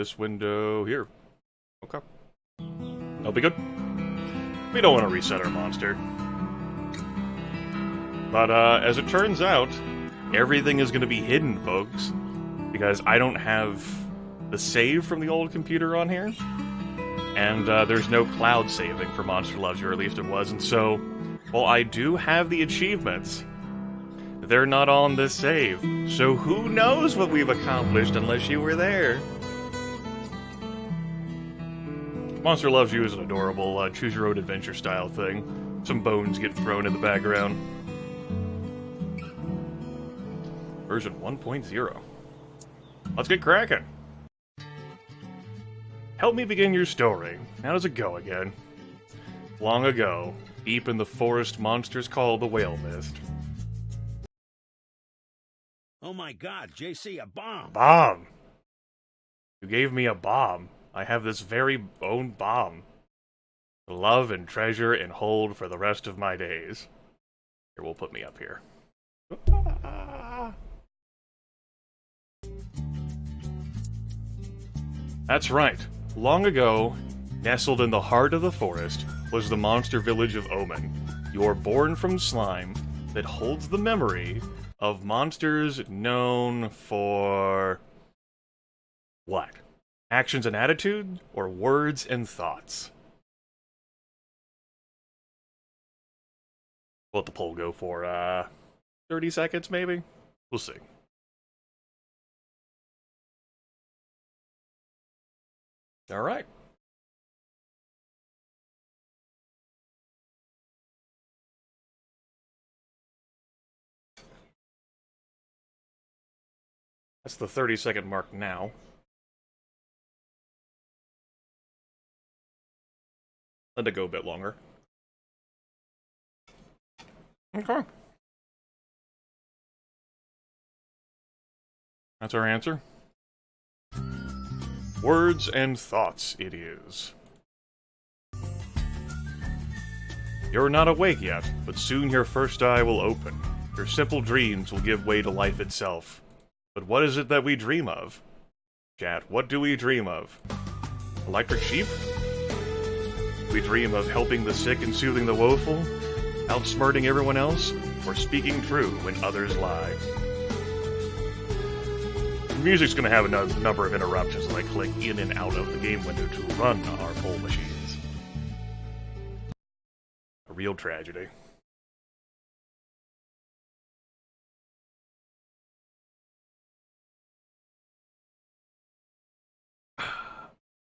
this window here. Okay. That'll be good. We don't want to reset our monster. But, as it turns out, everything is going to be hidden, folks. Because I don't have the save from the old computer on here. And, there's no cloud saving for Monster Loves You, or at least it wasn't. So, while I do have the achievements, they're not on this save. So who knows what we've accomplished unless you were there. Monster Loves You is an adorable choose-your-own-adventure style thing. Some bones get thrown in the background. Version 1.0. Let's get cracking. Help me begin your story. How does it go again? Long ago, deep in the forest, monsters called the Whale Mist. Oh my god, JC, a bomb! Bomb! You gave me a bomb. I have this very own bomb. To love and treasure and hold for the rest of my days. Here, we'll put me up here. That's right. Long ago, nestled in the heart of the forest, was the monster village of Omen. You're born from slime that holds the memory of monsters known for... what? Actions and attitude, or words and thoughts? We'll let the poll go for, 30 seconds, maybe? We'll see. Alright. That's the 30-second mark now. Let it go a bit longer. Okay. That's our answer. Words and thoughts it is. You're not awake yet, but soon your first eye will open. Your simple dreams will give way to life itself. But what is it that we dream of? Chat, what do we dream of? Electric sheep? We dream of helping the sick and soothing the woeful, outsmarting everyone else, or speaking true when others lie. The music's gonna have a number of interruptions as I click in and out of the game window to run our poll machines. A real tragedy.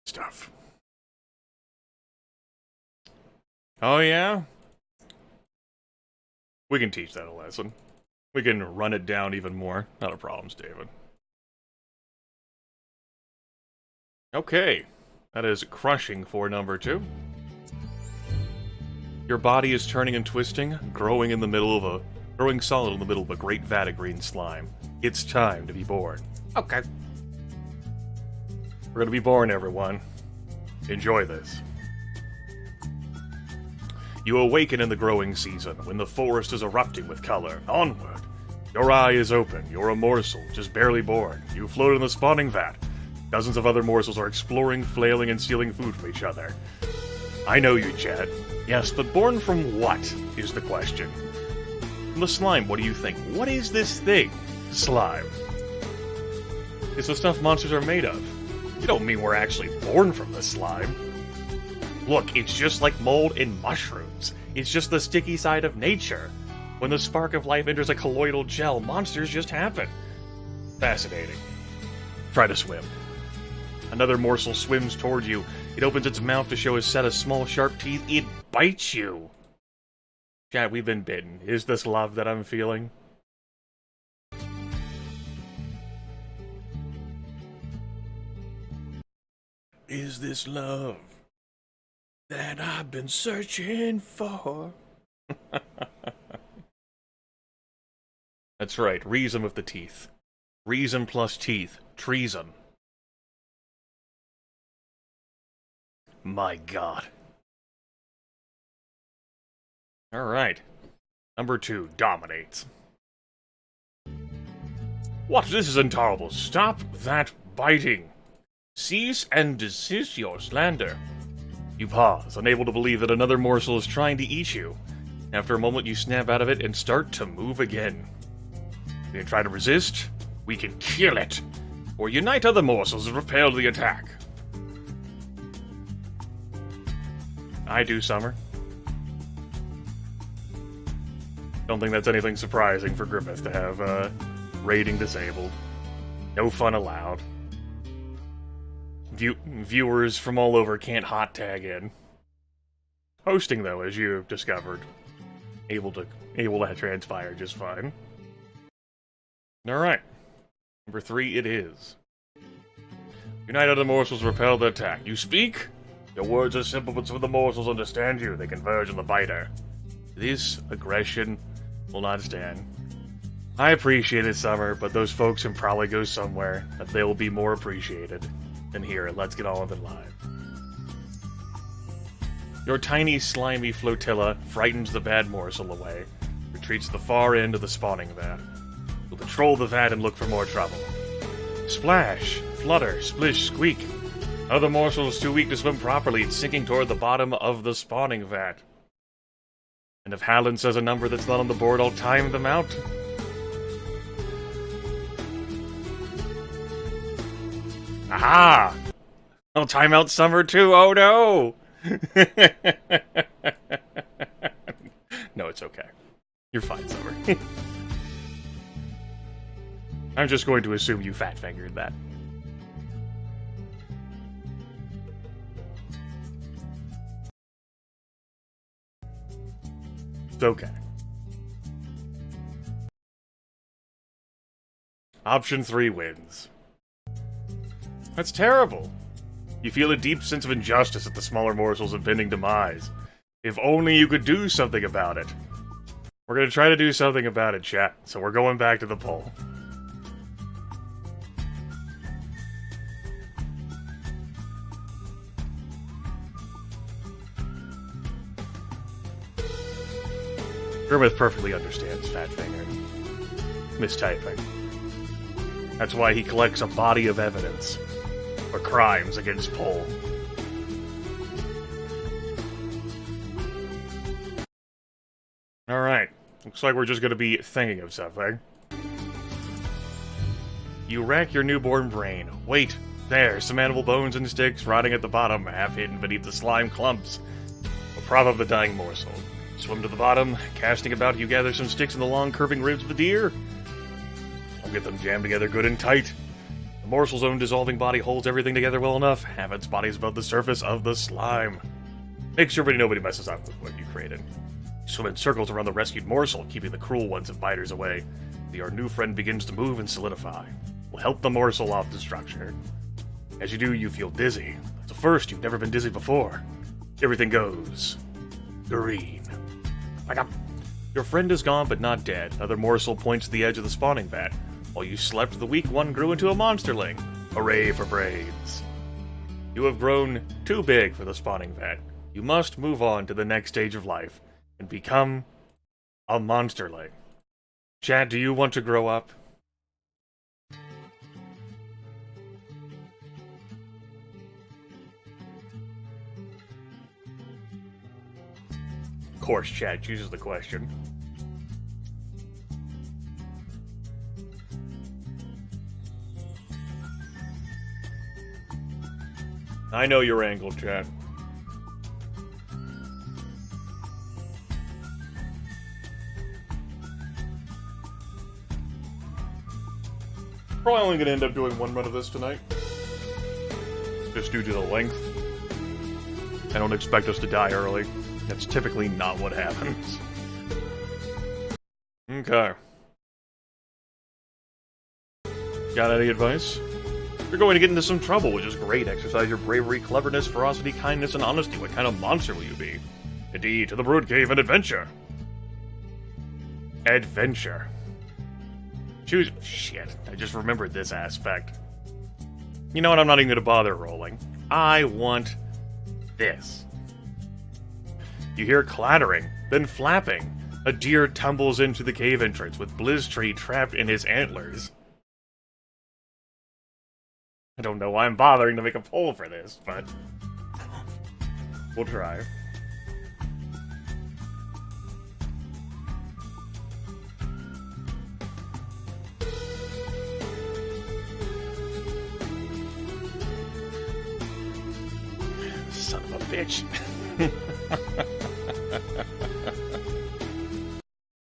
Stuff. Oh yeah? We can teach that a lesson. We can run it down even more. Not a problem, David. Okay. That is crushing for number 2. Your body is turning and twisting, growing solid in the middle of a great vat of green slime. It's time to be born. Okay. We're gonna be born, everyone. Enjoy this. You awaken in the growing season, when the forest is erupting with color. Onward! Your eye is open. You're a morsel, just barely born. You float in the spawning vat. Dozens of other morsels are exploring, flailing, and stealing food from each other. I know you, Chad. Yes, but born from what, is the question. From the slime, what do you think? What is this thing? Slime. It's the stuff monsters are made of. You don't mean we're actually born from the slime. Look, it's just like mold and mushrooms. It's just the sticky side of nature. When the spark of life enters a colloidal gel, monsters just happen. Fascinating. Try to swim. Another morsel swims toward you. It opens its mouth to show a set of small, sharp teeth. It bites you. Chat, we've been bitten. Is this love that I'm feeling? Is this love that I've been searching for? That's right, reason with the teeth. Reason plus teeth. Treason. My god. Alright. Number 2 dominates. What? This is intolerable. Stop that biting. Cease and desist your slander. You pause, unable to believe that another morsel is trying to eat you. After a moment, you snap out of it and start to move again. You can try to resist, we can kill it, or unite other morsels and repel the attack. I do, Summer. Don't think that's anything surprising for Grimith to have raiding disabled. No fun allowed. Viewers from all over can't hot tag in. Hosting, though, as you discovered, able to transpire just fine. Alright. Number 3 it is. Unite other morsels, repel the attack. You speak? Your words are simple, but some of the morsels understand you. They converge on the biter. This aggression will not stand. I appreciate it, Summer, but those folks can probably go somewhere that they will be more appreciated than here. Let's get on with it live. Your tiny, slimy flotilla frightens the bad morsel away, retreats to the far end of the spawning vat. You'll patrol the vat and look for more trouble. Splash, flutter, splish, squeak. Other morsels too weak to swim properly and sinking toward the bottom of the spawning vat. And if Hallen says a number that's not on the board, I'll time them out. Aha! I'll time out Summer too, oh no! No, it's okay. You're fine, Summer. I'm just going to assume you fat-fingered that. It's okay. Option 3 wins. That's terrible. You feel a deep sense of injustice at the smaller morsel's impending demise. If only you could do something about it. We're gonna try to do something about it, chat, so we're going back to the poll. Grimith perfectly understands fat fingering. Mistyping. That's why he collects a body of evidence for crimes against Pole. Alright, looks like we're just gonna be thinking of something. You rack your newborn brain. Wait, there, some animal bones and sticks rotting at the bottom, half hidden beneath the slime clumps. A prop of the dying morsel. Swim to the bottom, casting about, you gather some sticks in the long curving ribs of the deer. I'll get them jammed together good and tight. The morsel's own dissolving body holds everything together well enough. Have its body's above the surface of the slime. Make sure nobody messes up with what you created. Swim in circles around the rescued morsel, keeping the cruel ones and biters away. Your new friend begins to move and solidify. Will help the morsel off the structure. As you do, you feel dizzy. It's a first, you've never been dizzy before. Everything goes green. Like a... Your friend is gone, but not dead. Another morsel points to the edge of the spawning vat. While you slept, the weak one grew into a monsterling. Hooray for brains. You have grown too big for the spawning vat. You must move on to the next stage of life and become a monsterling. Chad, do you want to grow up? Of course, Chad chooses the question. I know your angle, Chad. Probably only going to end up doing one run of this tonight. Just due to the length. I don't expect us to die early. That's typically not what happens. Okay. Got any advice? You're going to get into some trouble, which is great. Exercise your bravery, cleverness, ferocity, kindness, and honesty. What kind of monster will you be? Indeed, to the Brood Cave and adventure. Adventure. Choose... Shit, I just remembered this aspect. You know what, I'm not even going to bother rolling. I want this. You hear clattering, then flapping. A deer tumbles into the cave entrance with Blizztree trapped in his antlers. I don't know why I'm bothering to make a poll for this, but we'll try. Son of a bitch.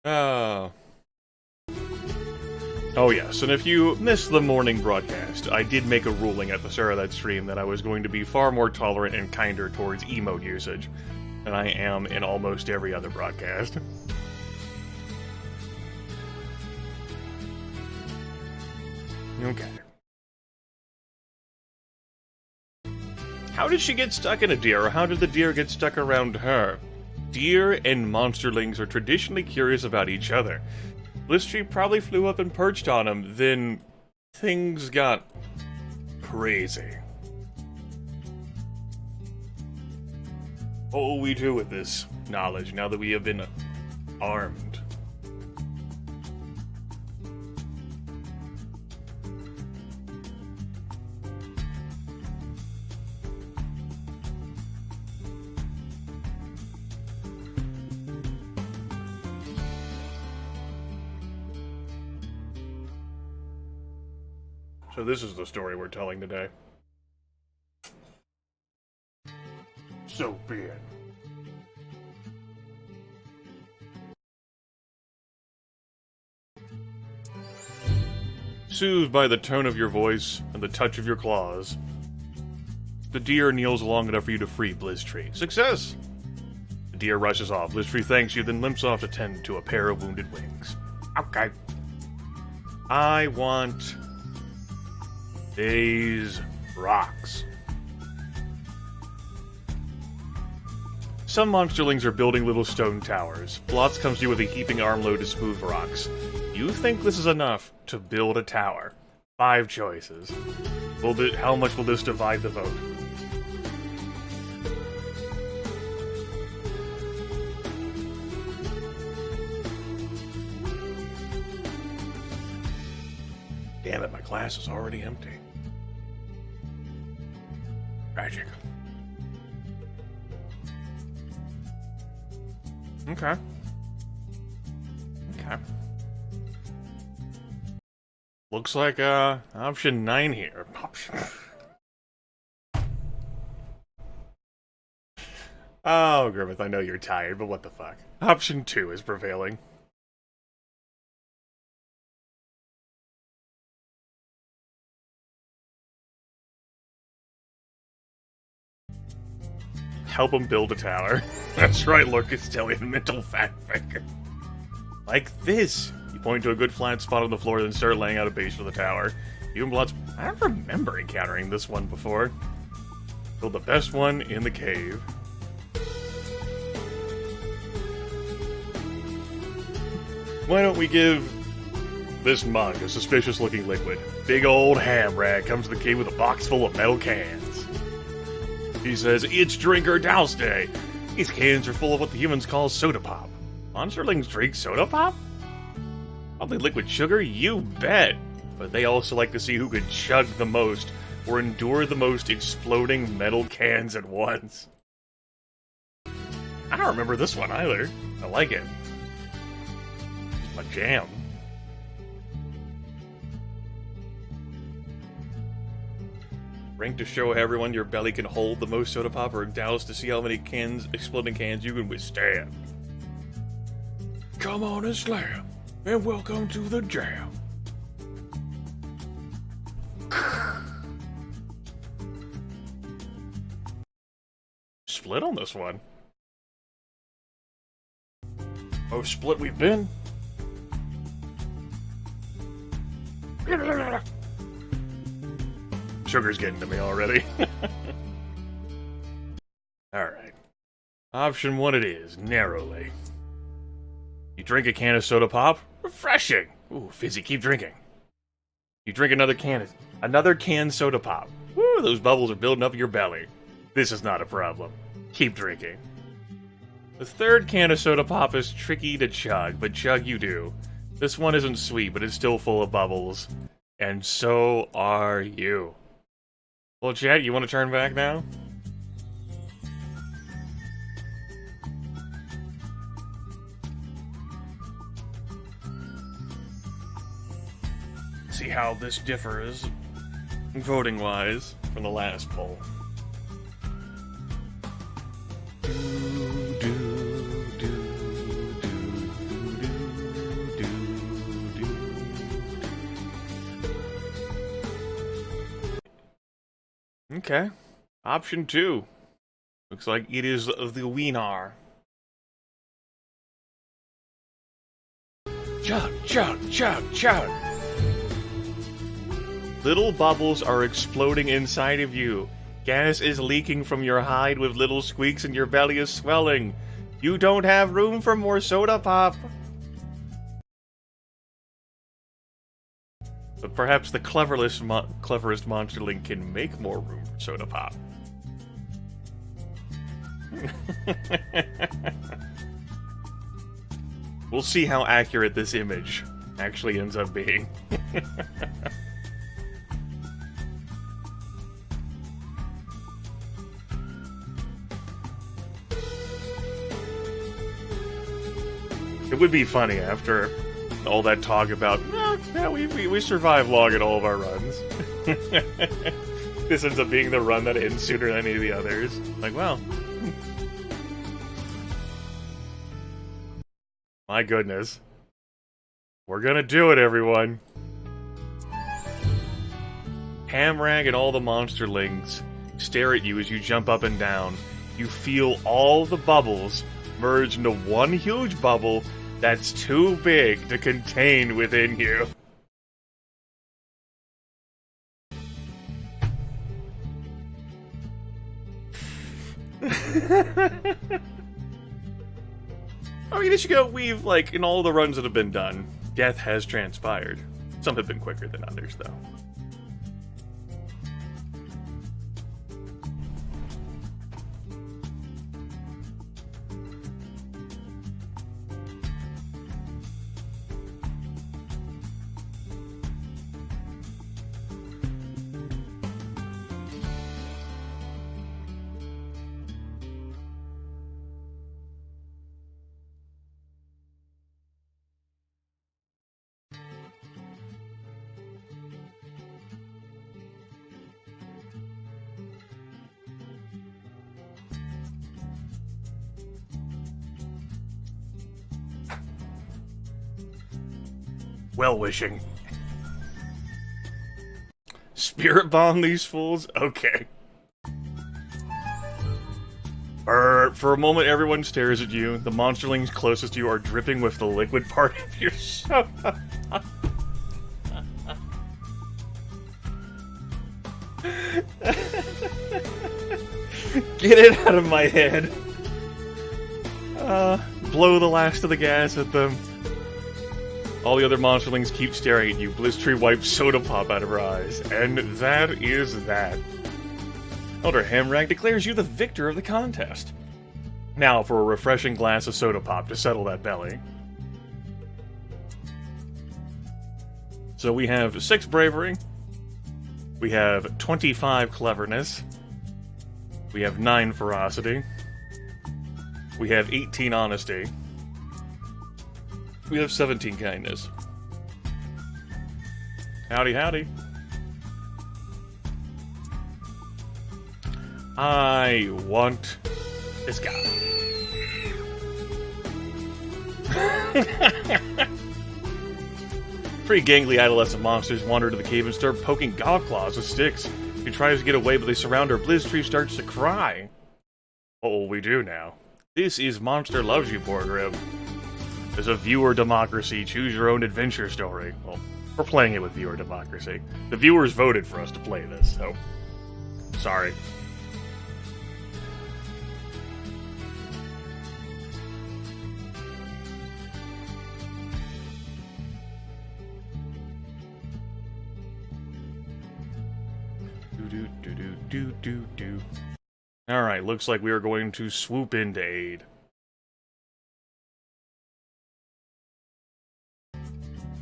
Oh. Oh yes, and if you missed the morning broadcast, I did make a ruling at the start of that stream that I was going to be far more tolerant and kinder towards emote usage than I am in almost every other broadcast. Okay. How did she get stuck in a deer, or how did the deer get stuck around her? Deer and monsterlings are traditionally curious about each other. Blitztree probably flew up and perched on him, then things got crazy. What will we do with this knowledge now that we have been armed? So this is the story we're telling today. So be it. Soothed by the tone of your voice and the touch of your claws, the deer kneels long enough for you to free Blitztree. Success! The deer rushes off. Blitztree thanks you, then limps off to tend to a pair of wounded wings. Okay. I want these rocks. Some monsterlings are building little stone towers. Blotz comes to you with a heaping armload of smooth rocks. You think this is enough to build a tower. 5 choices. How much will this divide the vote? Damn it, my glass is already empty. Tragic. Okay. Okay. Looks like, option 9 here. Oh, Grimith, I know you're tired, but what the fuck. Option 2 is prevailing. Help him build a tower. That's right, Lorcastellian mental fanfic. Like this. You point to a good flat spot on the floor, then start laying out a base for the tower. You and Blotz... I don't remember encountering this one before. Build the best one in the cave. Why don't we give this mug a suspicious-looking liquid? Big old ham rag comes to the cave with a box full of metal cans. He says, it's drink or douse day. These cans are full of what the humans call soda pop. Monsterlings drink soda pop? Probably liquid sugar? You bet! But they also like to see who can chug the most, or endure the most exploding metal cans at once. I don't remember this one either. I like it. It's my jam. Rank to show everyone your belly can hold the most soda pop, or douse to see how many exploding cans you can withstand. Come on and slam, and welcome to the jam. Split on this one. Oh, split we've been. Sugar's getting to me already. Alright. Option 1 it is, narrowly. You drink a can of soda pop? Refreshing! Ooh, fizzy, keep drinking. You drink another can soda pop. Woo, those bubbles are building up your belly. This is not a problem. Keep drinking. The third can of soda pop is tricky to chug, but chug you do. This one isn't sweet, but it's still full of bubbles. And so are you. Well, chat, you want to turn back now? See how this differs, voting-wise, from the last poll. Okay. Option 2. Looks like it is the winner. Chug, chug, chug, chug. Little bubbles are exploding inside of you. Gas is leaking from your hide with little squeaks and your belly is swelling. You don't have room for more soda pop. But perhaps the cleverest monsterling can make more room for soda pop. We'll see how accurate this image actually ends up being. It would be funny after all that talk about, yeah, we survive long at all of our runs. This ends up being the run that ends sooner than any of the others. Like, well. My goodness. We're gonna do it, everyone. Hamrag and all the monsterlings stare at you as you jump up and down. You feel all the bubbles merge into one huge bubble that's too big to contain within you. I mean, as you go, we've, like, in all the runs that have been done, death has transpired. Some have been quicker than others, though. Well-wishing. Spirit bomb these fools? Okay. For a moment, everyone stares at you. The monsterlings closest to you are dripping with the liquid part of your soda. Get it out of my head. Blow the last of the gas at them. All the other monsterlings keep staring at you. Blitztree wipes soda pop out of her eyes. And that is that. Elder Hamrag declares you the victor of the contest. Now for a refreshing glass of soda pop to settle that belly. So we have 6 bravery. We have 25 cleverness. We have 9 ferocity. We have 18 honesty. We have 17 kindness. Howdy, howdy. I want this guy. Three gangly adolescent monsters wander to the cave and start poking golf claws with sticks. She tries to get away, but they surround her. Blitztree starts to cry. What will we do now? This is Monster Loves You, Borgrim. There's a viewer democracy, choose your own adventure story. Well, we're playing it with viewer democracy. The viewers voted for us to play this, so... sorry. Do. Alright, looks like we are going to swoop in to aid.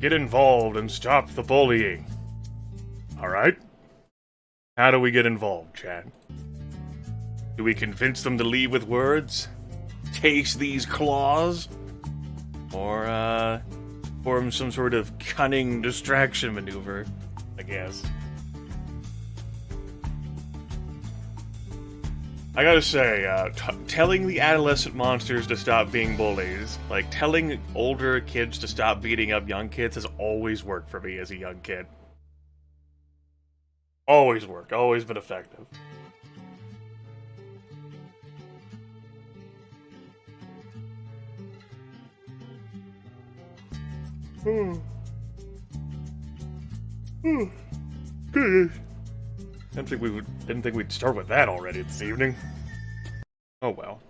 Get involved and stop the bullying. Alright? How do we get involved, Chad? Do we convince them to leave with words? Taste these claws? Or, form some sort of cunning distraction maneuver, I guess. I gotta say, telling the adolescent monsters to stop being bullies, like telling older kids to stop beating up young kids, has always worked for me as a young kid. Always worked, always been effective. Didn't think we'd start with that already this evening. Oh well.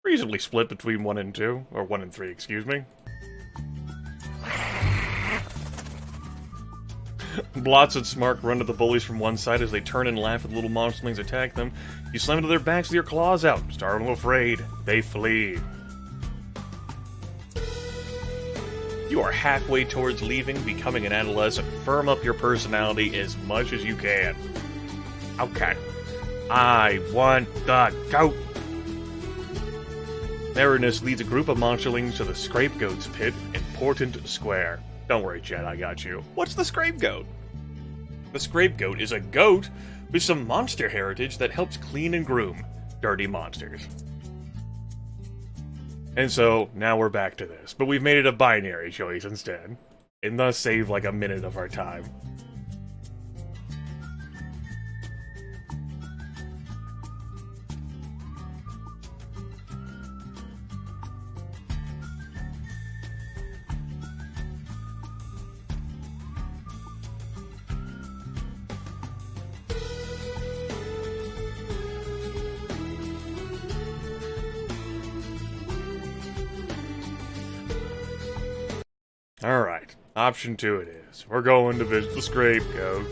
Reasonably split between 1 and 2, or 1 and 3, excuse me. Blotz and Smark run to the bullies from one side as they turn and laugh as little monsterlings attack them. You slam into their backs with your claws out. Startled and afraid, they flee. You are halfway towards leaving, becoming an adolescent. Firm up your personality as much as you can. Okay. I want the goat! Marinus leads a group of monsterlings to the Scapegoat's pit in Portent Square. Don't worry, Chad, I got you. What's the Scapegoat? The Scapegoat is a goat with some monster heritage that helps clean and groom dirty monsters. And so, now we're back to this. But we've made it a binary choice instead. And thus save like a minute of our time. Alright, option 2 it is. We're going to visit the Scapegoat.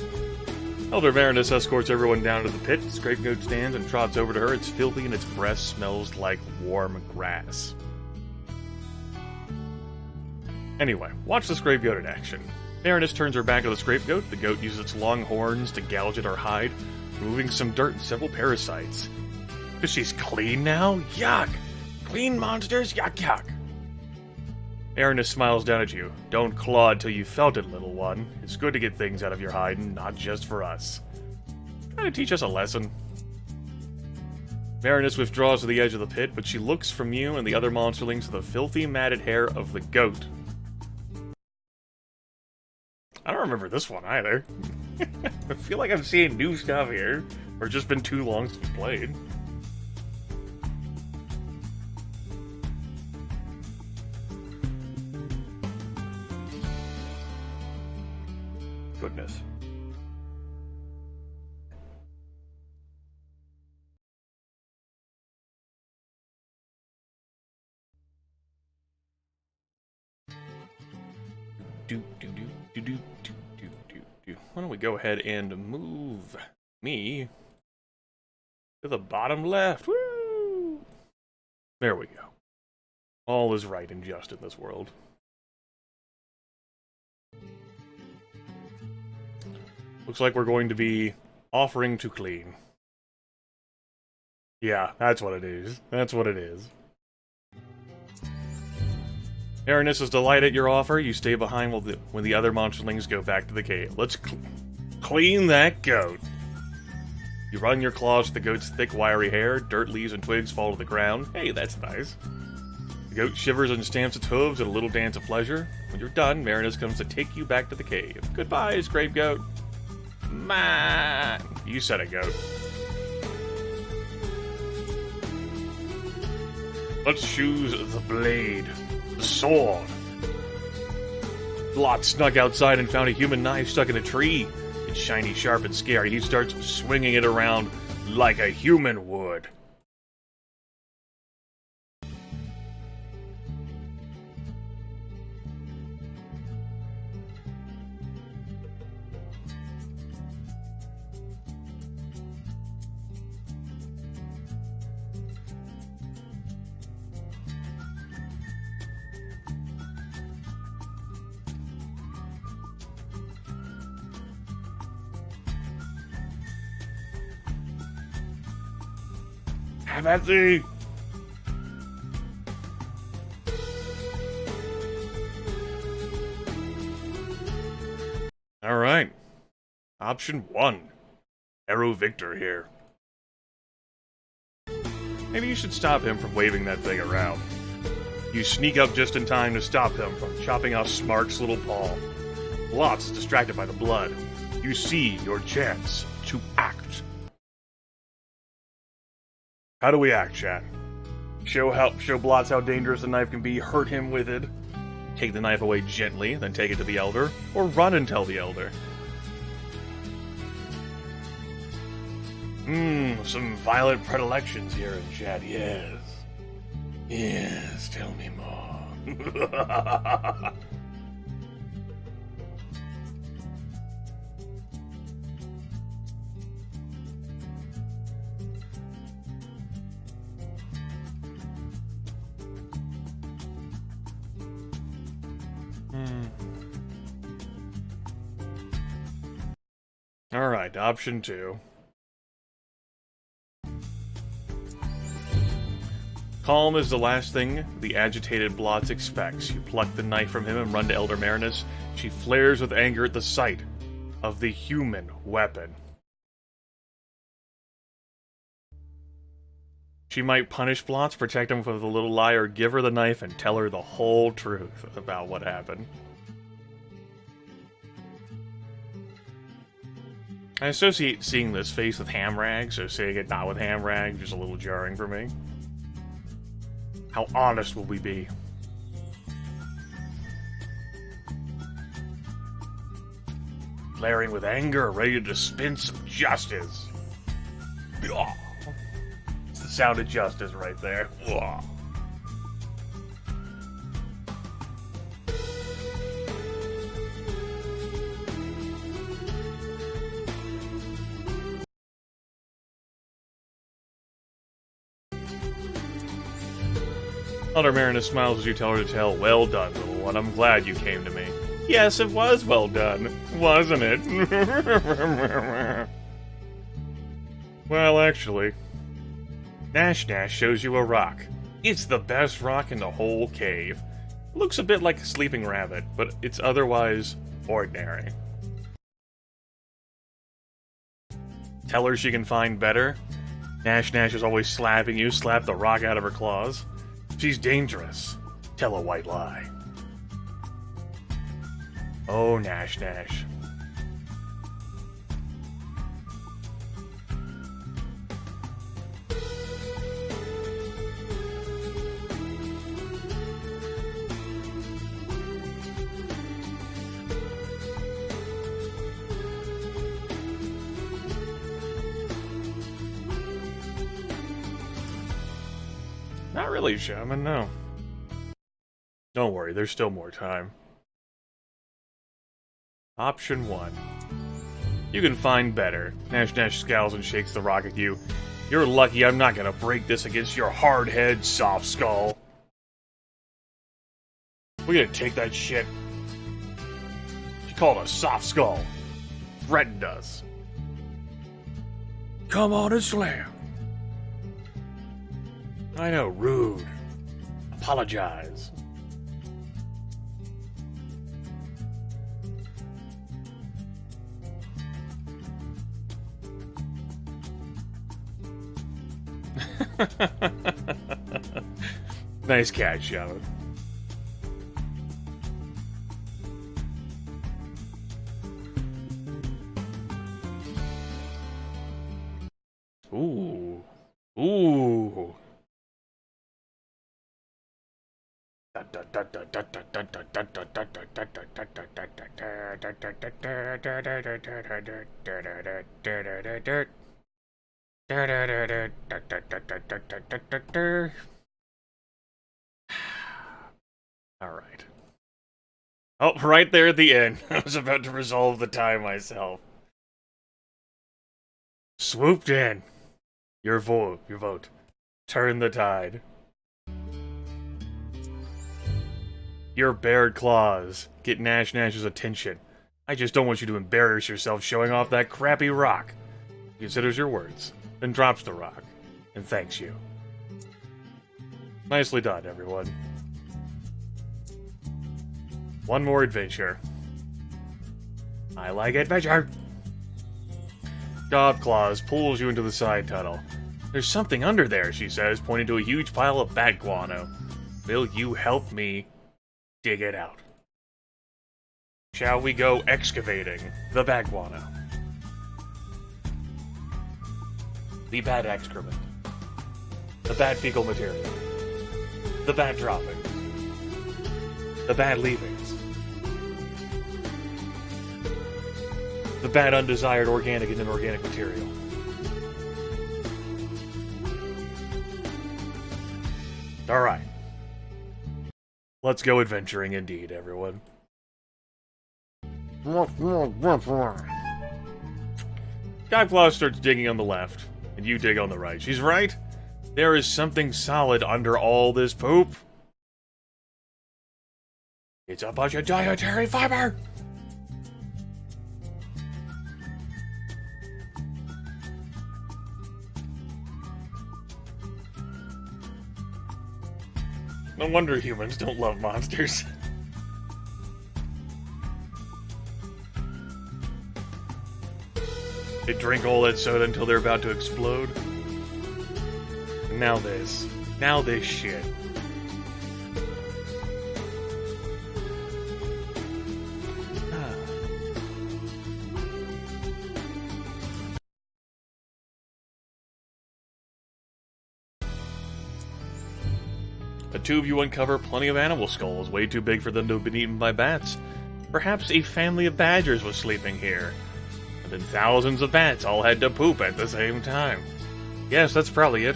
Elder Marinus escorts everyone down to the pit. The Scapegoat stands and trots over to her. It's filthy and its breath smells like warm grass. Anyway, watch the Scapegoat in action. Marinus turns her back to the Scapegoat. The goat uses its long horns to gouge at her hide, removing some dirt and several parasites. Because she's clean now? Yuck! Clean monsters? Yuck, yuck! Marinus smiles down at you. Don't claw till you felt it, little one. It's good to get things out of your hide, and not just for us. Trying to teach us a lesson. Marinus withdraws to the edge of the pit, but she looks from you and the other monsterlings to the filthy, matted hair of the goat. I don't remember this one either. I feel like I'm seeing new stuff here, or just been too long since we played. Goodness. Why don't we go ahead and move me to the bottom left? Woo! There we go. All is right and just in this world. Looks like we're going to be offering to clean. Yeah, that's what it is. That's what it is. Marinus is delighted at your offer. You stay behind when the other monsterlings go back to the cave. Let's clean that goat. You run your claws to the goat's thick, wiry hair. Dirt, leaves, and twigs fall to the ground. Hey, that's nice. The goat shivers and stamps its hooves in a little dance of pleasure. When you're done, Marinus comes to take you back to the cave. Goodbye, Scapegoat. Man, you said it, goat. Let's choose the blade. The sword. Blot snuck outside and found a human knife stuck in a tree. It's shiny, sharp, and scary. He starts swinging it around like a human would. Have at thee! Alright. Option 1. Arrow Victor here. Maybe you should stop him from waving that thing around. You sneak up just in time to stop him from chopping off Smark's little paw. Blotz is distracted by the blood. You see your chance to act. How do we act, chat? Show Blotz how dangerous the knife can be, hurt him with it, take the knife away gently, then take it to the Elder, or run and tell the Elder. Some violent predilections here in chat, yes. Yes, tell me more. Alright, option 2. Calm is the last thing the agitated Blotz expects. You pluck the knife from him and run to Elder Marinus. She flares with anger at the sight of the human weapon. She might punish Blotz, protect him with a little lie, or give her the knife and tell her the whole truth about what happened. I associate seeing this face with Hamrag, so seeing it not with Hamrag is just a little jarring for me. How honest will we be? Flaring with anger, ready to dispense some justice. It's the sound of justice right there. Elder Marinus smiles as you tell her to tell, "Well done, little one. I'm glad you came to me." Yes, it was well done, wasn't it? Well, actually, Nash shows you a rock. It's the best rock in the whole cave. It looks a bit like a sleeping rabbit, but it's otherwise ordinary. Tell her she can find better. Nash is always slapping you. Slap the rock out of her claws. She's dangerous. Tell a white lie. Oh, Nash. Not really, Shaman, no. Don't worry, there's still more time. Option 1. You can find better. Nash scowls and shakes the rock at you. You're lucky I'm not gonna break this against your hard head, soft skull. We're gonna take that shit. She called us soft skull. Threatened us. Come on and slam. I know, rude. Apologize. Nice catch, Shaman. Ooh. Alright. Oh, right there at the end. I was about to resolve the tie myself. Swooped in. Your vote. Turn the tide. Your bared claws get Nash's attention. I just don't want you to embarrass yourself showing off that crappy rock. He considers your words, then drops the rock. and thanks you. Nicely done, everyone. One more adventure. I like adventure! Gobclaws pulls you into the side tunnel. There's something under there, she says, pointing to a huge pile of bat guano. Will you help me dig it out? Shall we go excavating the bat guano? The bat excrement. The bat fecal material. The bat droppings. The bat leavings. The bad undesired organic and inorganic material. Alright. Let's go adventuring indeed, everyone. Godclaw starts digging on the left, and you dig on the right. She's right. There is something solid under all this poop. It's a bunch of dietary fiber! No wonder humans don't love monsters. They drink all that soda until they're about to explode. And now this. Now this shit. The two of you uncover plenty of animal skulls, way too big for them to have been eaten by bats. Perhaps a family of badgers was sleeping here. And then thousands of bats all had to poop at the same time. Yes, that's probably it.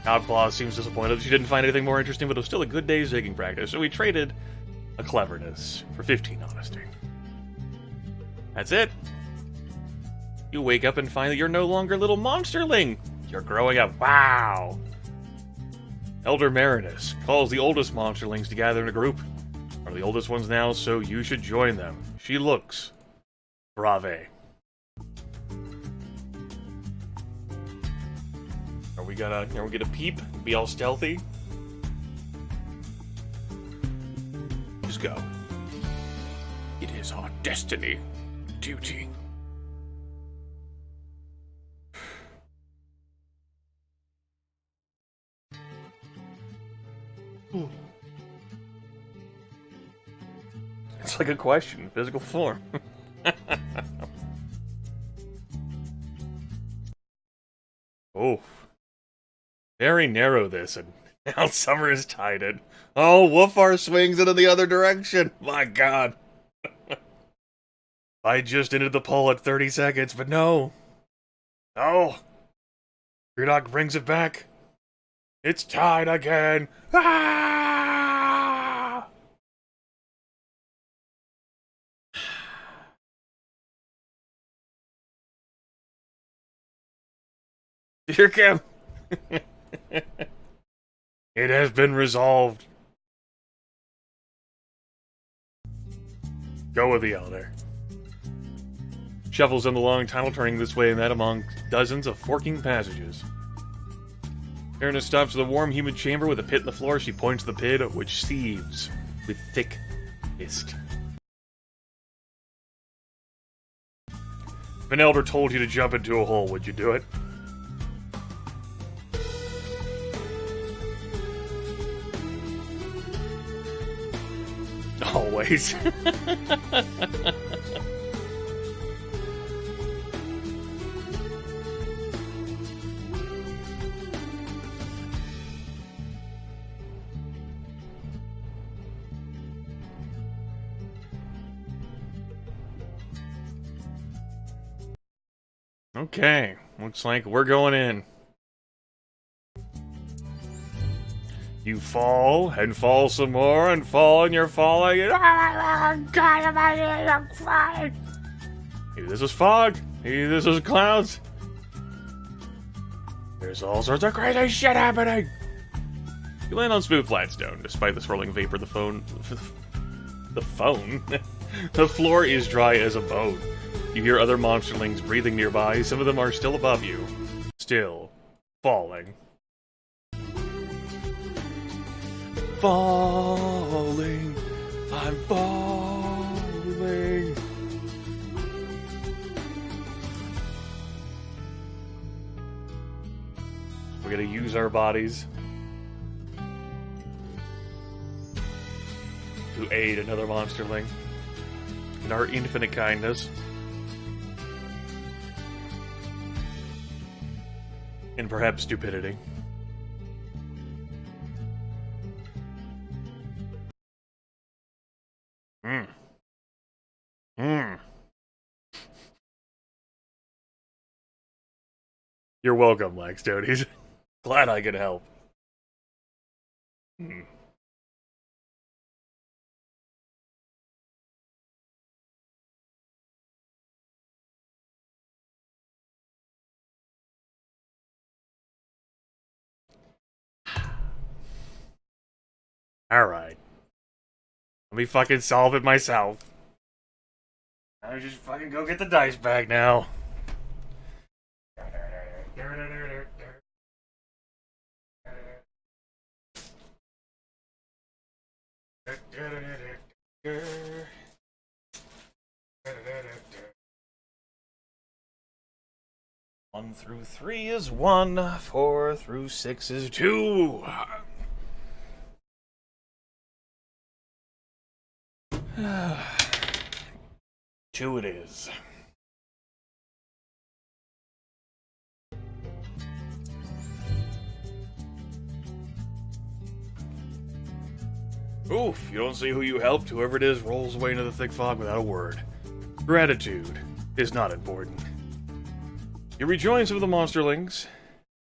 Godclaw seems disappointed. She didn't find anything more interesting, but it was still a good day's digging practice, so we traded a cleverness for 15 honesty. That's it. You wake up and find that you're no longer a little monsterling. You're growing up. Wow! Elder Marinus calls the oldest monsterlings to gather in a group. Are the oldest ones now, so you should join them. She looks brave. Are we gonna peep? Be all stealthy? Just go. It is our destiny. Duty. It's like a question in physical form. Oh. Very narrow this, and now summer is tided. Oh, Woofar swings into the other direction. My god. I just ended the poll at 30 seconds, but no. Oh. Gridok brings it back. It's tied again. Ah! Dear Kim. It has been resolved. Go with the Elder. Shuffles in the long tunnel, turning this way and that among dozens of forking passages. Marinus stops at the warm, humid chamber with a pit in the floor. She points to the pit, which seethes with thick mist. If an elder told you to jump into a hole, would you do it? Always. Okay, looks like we're going in. You fall, and fall some more, and fall, and you're falling, and God, I'm crying. Maybe this is fog. Maybe this is clouds. There's all sorts of crazy shit happening. You land on smooth flat stone, despite the swirling vapor. The phone. The floor is dry as a bone. You hear other monsterlings breathing nearby. Some of them are still above you. Still falling. falling. I'm falling. We're gonna use our bodies to aid another monsterling in our infinite kindness. And perhaps stupidity. You're welcome, Lex Toadies. Glad I could help. Alright. Let me fucking solve it myself. I'll just fucking go get the dice bag now. One through 3 is 1, 4 through 6 is 2. 2 it is. Oof, you don't see who you helped. Whoever it is rolls away into the thick fog without a word. Gratitude is not important. You rejoin some of the monsterlings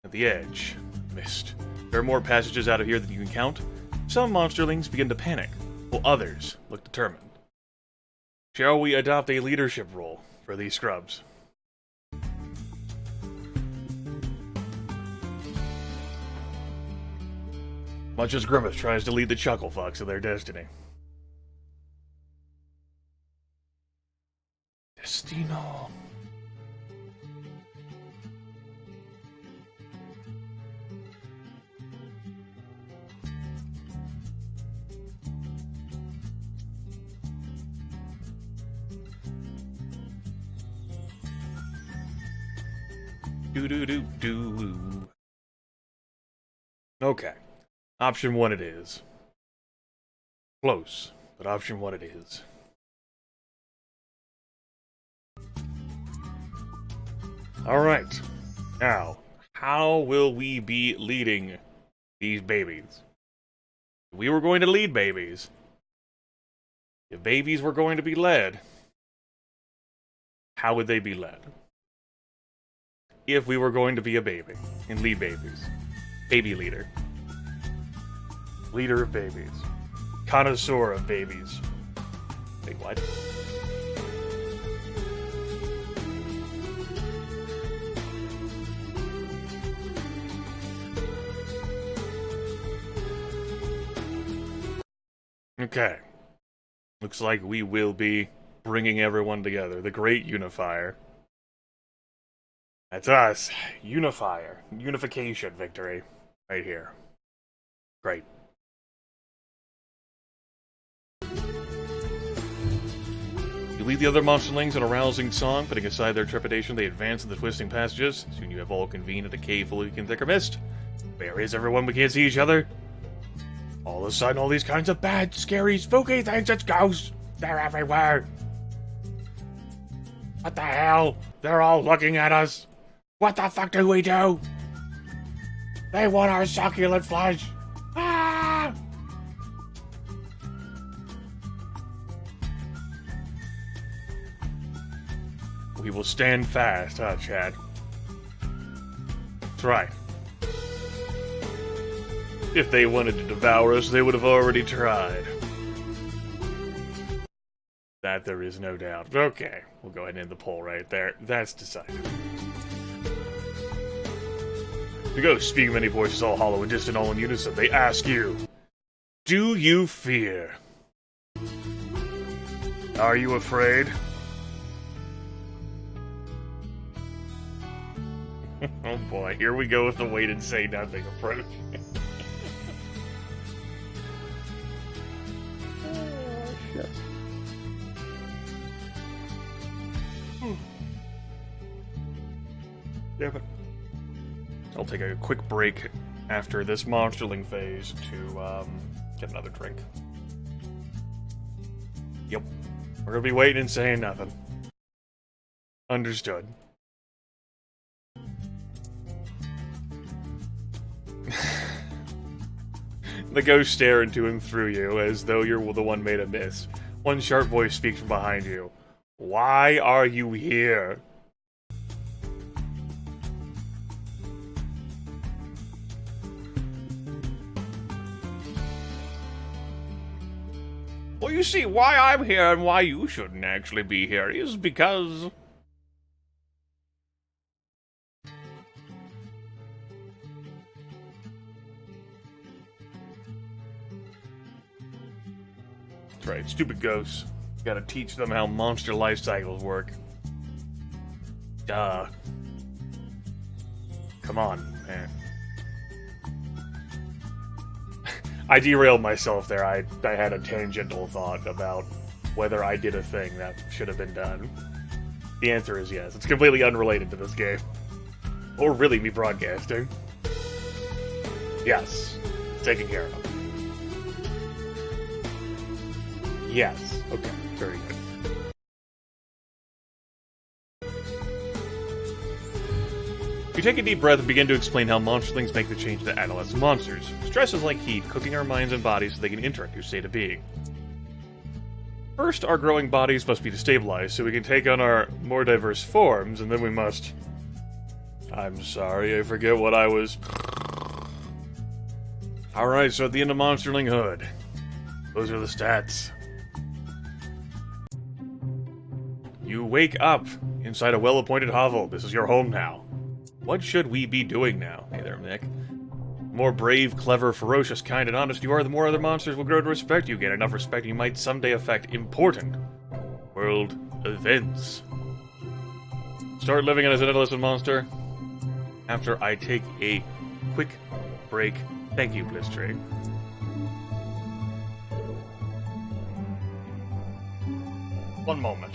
at the edge. Mist. There are more passages out of here than you can count. Some monsterlings begin to panic, while others look determined. Shall we adopt a leadership role for these scrubs? Much as Grimith tries to lead the Chucklefucks to their destiny. Destino. Do-do-do-do. Okay. Option 1 it is. Close, but option 1 it is. Alright. Now, how will we be leading these babies? We were going to lead babies. If babies were going to be led, how would they be led? If we were going to be a baby and lead babies. Baby leader. Leader of babies. Connoisseur of babies. Wait, what? Okay. Looks like we will be bringing everyone together. The Great Unifier. That's us. Unifier. Unification victory. Right here. Great. You lead the other monsterlings in a rousing song. Putting aside their trepidation, they advance in the twisting passages. Soon you have all convened at a cave full of thicker mist. Where is everyone? We can't see each other. All of a sudden, all these kinds of bad, scary, spooky things, it's ghosts. They're everywhere. What the hell? They're all looking at us. What the fuck do we do? They want our succulent flesh. Ah! We will stand fast, huh, Chad? That's right. If they wanted to devour us, they would have already tried. That there is no doubt. Okay, we'll go ahead and end the poll right there. That's decided. The ghosts, speaking many voices, all hollow and distant, all in unison, they ask you, do you fear? Are you afraid? Oh boy, here we go with the wait and say nothing approach. Damn it. I'll take a quick break after this monsterling phase to get another drink. Yep. We're gonna be waiting and saying nothing. Understood. The ghost stare into and through you as though you're the one made a miss. One sharp voice speaks from behind you. Why are you here? Well, you see, why I'm here and why you shouldn't actually be here is because... That's right, stupid ghosts. You gotta teach them how monster life cycles work. Duh. Come on, man. I derailed myself there. I had a tangential thought about whether I did a thing that should have been done. The answer is yes. It's completely unrelated to this game. Or really me broadcasting. Yes. Taken care of. Yes. Okay. Very good. You take a deep breath and begin to explain how monsterlings make the change to adolescent monsters. Stress is like heat, cooking our minds and bodies so they can interact your state of being. First, our growing bodies must be destabilized so we can take on our more diverse forms, and then we must... I'm sorry, I forget what I was... Alright, so at the end of Monsterling Hood, those are the stats. You wake up inside a well-appointed hovel. This is your home now. What should we be doing now? Hey there, Nick. The more brave, clever, ferocious, kind, and honest you are, the more other monsters will grow to respect you. Get enough respect, and you might someday affect important world events. Start living as an adolescent monster after I take a quick break. Thank you, Blitztree. One moment.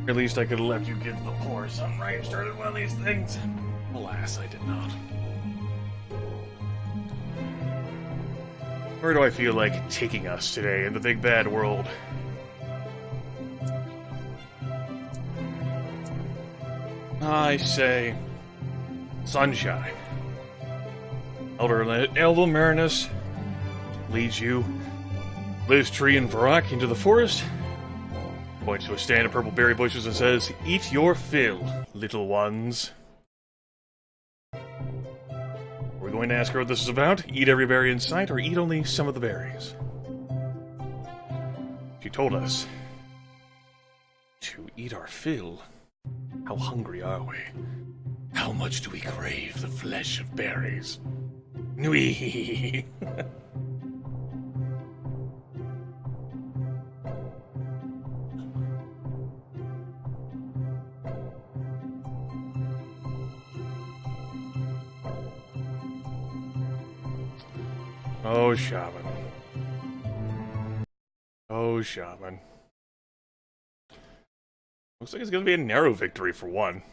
At least I could have left you get the poor son right started one of these things. Alas, I did not. Where do I feel like taking us today in the big bad world? I say... sunshine. Elder Marinus leads you, Liz, Tree, and Varrock into the forest, points to a stand of purple berry bushes and says, "Eat your fill, little ones." We're going to ask her what this is about. Eat every berry in sight, or eat only some of the berries. She told us to eat our fill. How hungry are we? How much do we crave the flesh of berries? Nwee. Oh, Shaman. Oh, Shaman. Looks like it's gonna be a narrow victory for one.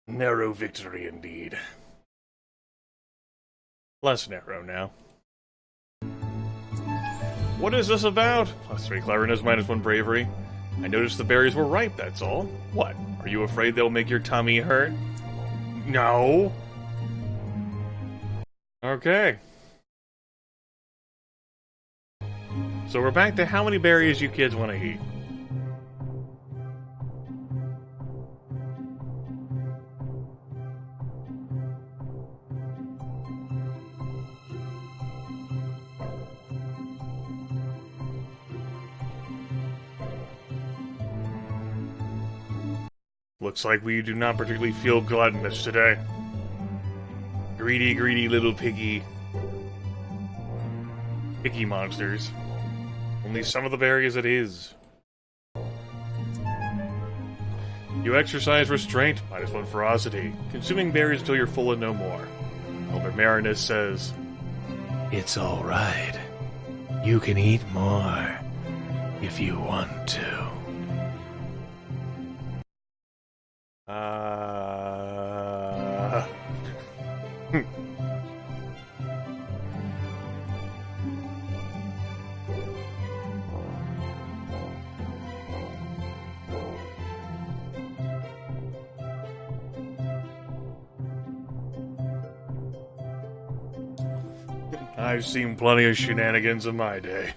Narrow victory indeed. Less narrow now. What is this about? +3 cleverness, -1 bravery. I noticed the berries were ripe, that's all. What? Are you afraid they'll make your tummy hurt? No. Okay. So we're back to how many berries you kids want to eat. Looks like we do not particularly feel gluttonous today. Greedy, greedy little piggy monsters. Only some of the berries it is. You exercise restraint, -1 ferocity, consuming berries until you're full and no more. Elder Marinus says, "It's alright. You can eat more if you want to." I've seen plenty of shenanigans in my day.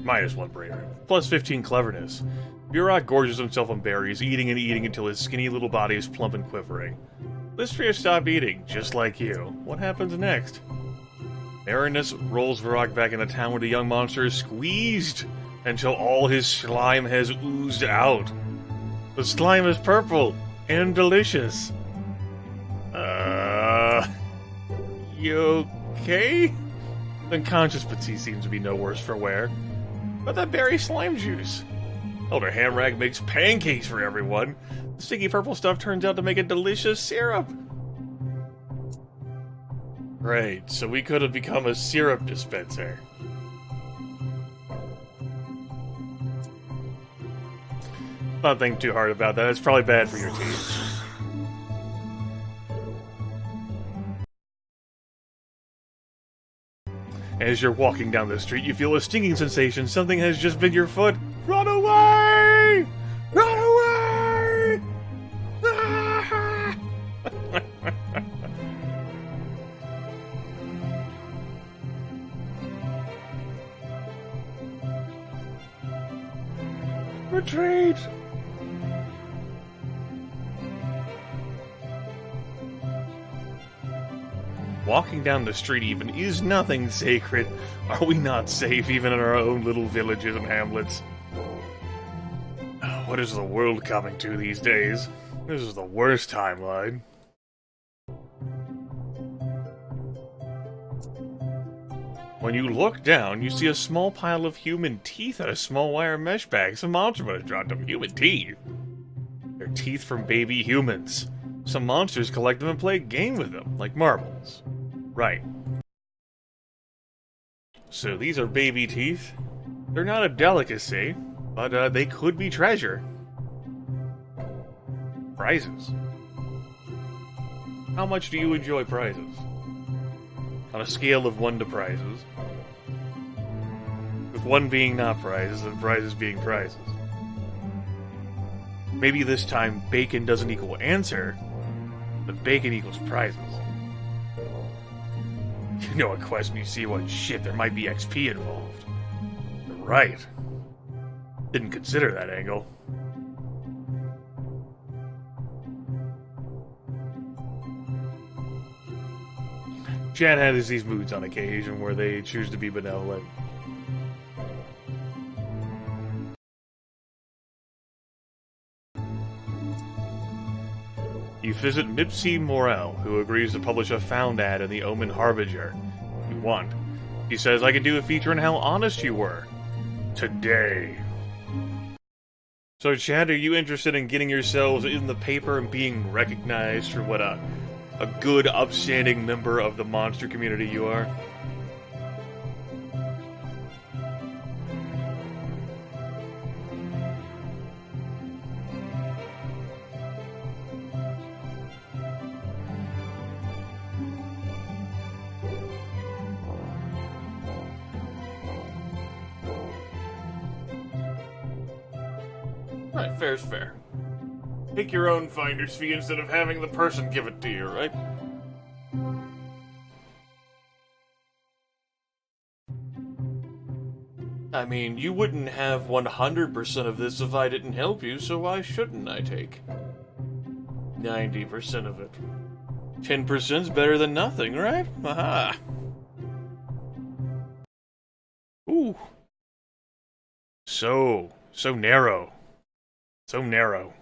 -1 bravery. +15 cleverness. Burok gorges himself on berries, eating and eating until his skinny little body is plump and quivering. Lystria stopped eating, just like you. What happens next? Marinus rolls Varrock back into town where the young monster is squeezed until all his slime has oozed out. The slime is purple and delicious. You okay? Unconscious, but he seems to be no worse for wear. But that berry slime juice. Elder Hamrag makes pancakes for everyone. The sticky purple stuff turns out to make a delicious syrup. Great, so we could have become a syrup dispenser. Not think too hard about that. It's probably bad for your teeth. As you're walking down the street, you feel a stinging sensation. Something has just bit your foot. Run away! Run away! Ah! Retreat! Walking down the street even is nothing sacred. Are we not safe even in our own little villages and hamlets? What is the world coming to these days? This is the worst timeline. When you look down, you see a small pile of human teeth and a small wire mesh bag. Some monster would have dropped them. Human teeth? They're teeth from baby humans. Some monsters collect them and play a game with them, like marbles. Right. So these are baby teeth. They're not a delicacy, but they could be treasure. Prizes. How much do you enjoy prizes? On a scale of 1 to prizes. With 1 being not prizes, and prizes being prizes. Maybe this time bacon doesn't equal answer, but bacon equals prizes. You know, a quest and you see what shit, there might be XP involved. You're right. Didn't consider that angle. Chad has these moods on occasion where they choose to be benevolent. You visit Mipsy Morel, who agrees to publish a found ad in the Omen Harbinger. You want. He says, I can do a feature on how honest you were. Today. So, Chad, are you interested in getting yourselves in the paper and being recognized for what a good, upstanding member of the monster community you are? Right, fair's fair. Take your own finder's fee instead of having the person give it to you, right? I mean, you wouldn't have 100% of this if I didn't help you, so why shouldn't I take 90% of it? 10%'s better than nothing, right? Aha! Ooh. So narrow. So narrow.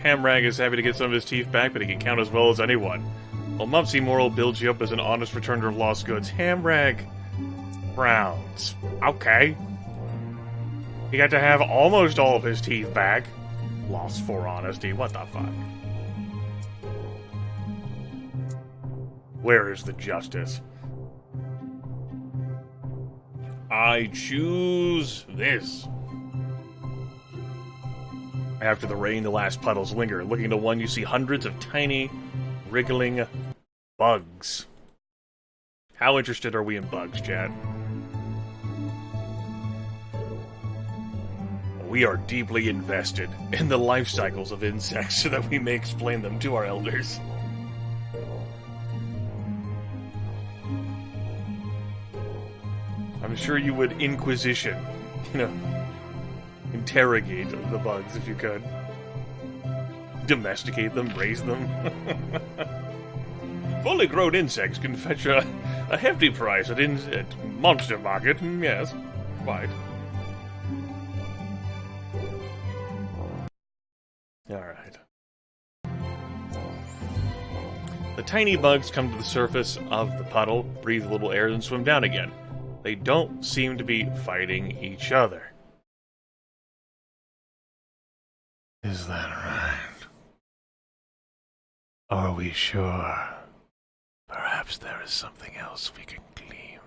Hamrag is happy to get some of his teeth back, but he can count as well as anyone. While Mumsy Moral builds you up as an honest returner of lost goods, Hamrag frowns. Okay. He got to have almost all of his teeth back. Lost for honesty. What the fuck? Where is the justice? I choose this. After the rain, the last puddles linger. Looking to one, you see hundreds of tiny, wriggling bugs. How interested are we in bugs, Chad? We are deeply invested in the life cycles of insects so that we may explain them to our elders. I'm sure you would inquisition, interrogate the bugs if you could. Domesticate them, raise them. Fully grown insects can fetch a hefty price at Monster Market. Yes, quite. Alright. The tiny bugs come to the surface of the puddle, breathe a little air, and swim down again. They don't seem to be fighting each other. Is that right? Are we sure? Perhaps there is something else we can glean.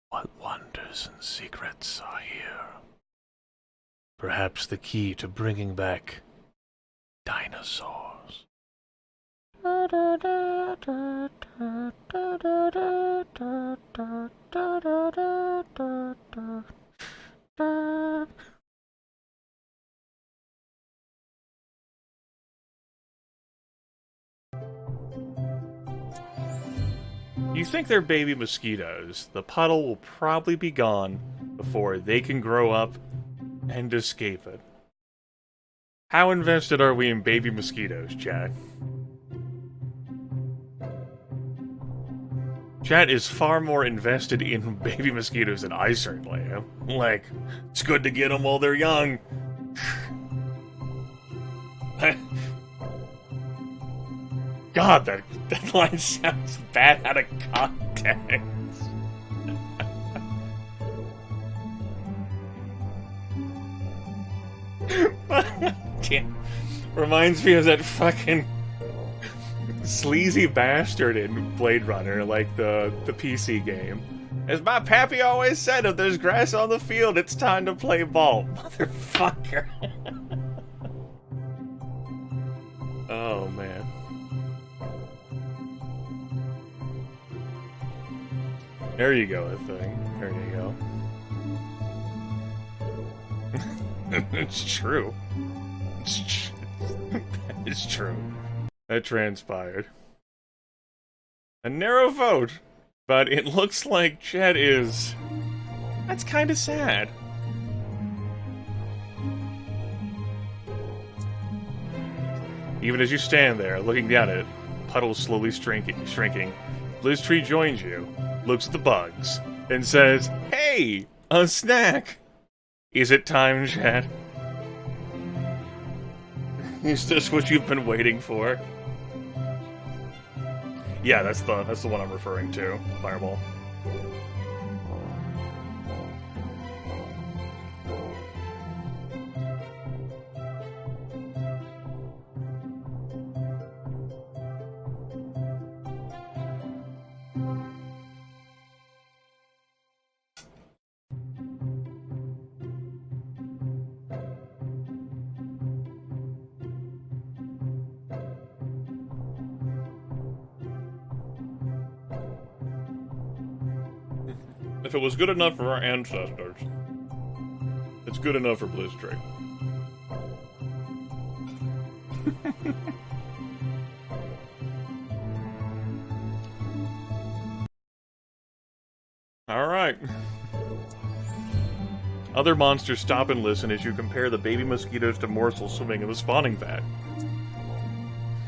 What wonders and secrets are here? Perhaps the key to bringing back dinosaurs. You think they're baby mosquitoes. The puddle will probably be gone before they can grow up and escape it. How invested are we in baby mosquitoes, Chad? Chad is far more invested in baby mosquitoes than I certainly am. Like, it's good to get them while they're young. God, that line sounds bad out of context. fucking reminds me of that fucking sleazy bastard in Blade Runner, like the PC game. As my pappy always said, if there's grass on the field, it's time to play ball. Motherfucker. Oh, man. There you go, I think. There you go. It's true. It's true. That transpired. A narrow vote, but it looks like Chet is... That's kind of sad. Even as you stand there, looking down at it, puddles slowly shrinking, Blizztree joins you, looks at the bugs, and says, "Hey, a snack! Is it time, Chet? Is this what you've been waiting for?" Yeah, that's the one I'm referring to, Fireball. If it was good enough for our ancestors, it's good enough for Blizztree. Alright. Other monsters stop and listen as you compare the baby mosquitoes to morsels swimming in the spawning vat.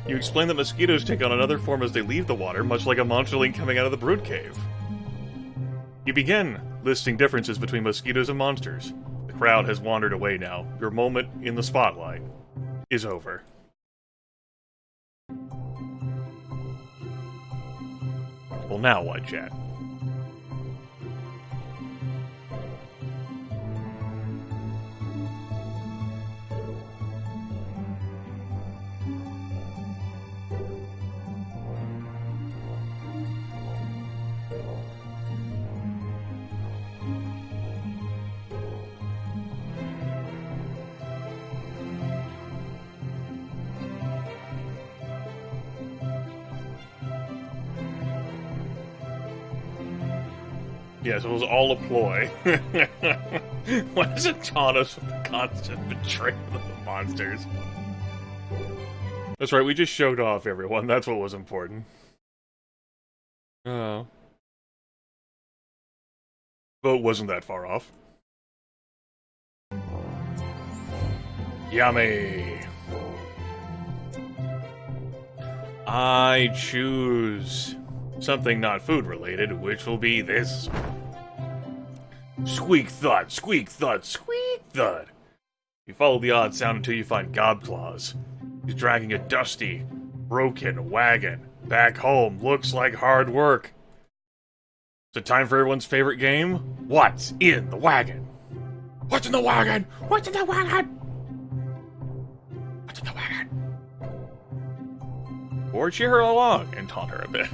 You explain that mosquitoes take on another form as they leave the water, much like a monsterling coming out of the brood cave. You begin listing differences between mosquitoes and monsters. The crowd has wandered away now. Your moment in the spotlight is over. Well, now what, chat? Yes, it was all a ploy. Why does it taunt us with the constant betrayal of the monsters? That's right, we just showed off everyone. That's what was important. Oh. Vote wasn't that far off. Yummy! I choose something not food-related, which will be this. Squeak thud, squeak thud, squeak thud. You follow the odd sound until you find Gobclaws. He's dragging a dusty, broken wagon back home. Looks like hard work. Is it time for everyone's favorite game? What's in the wagon? What's in the wagon? What's in the wagon? What's in the wagon? Or cheer her along and taunt her a bit.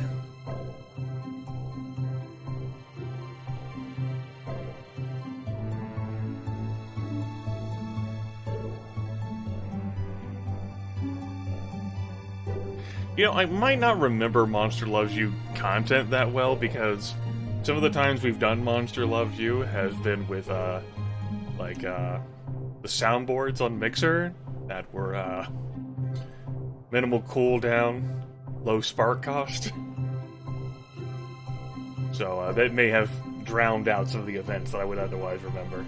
You know, I might not remember Monster Loves You content that well, because some of the times we've done Monster Loves You has been with, the soundboards on Mixer that were, minimal cooldown, low spark cost. So, that may have drowned out some of the events that I would otherwise remember.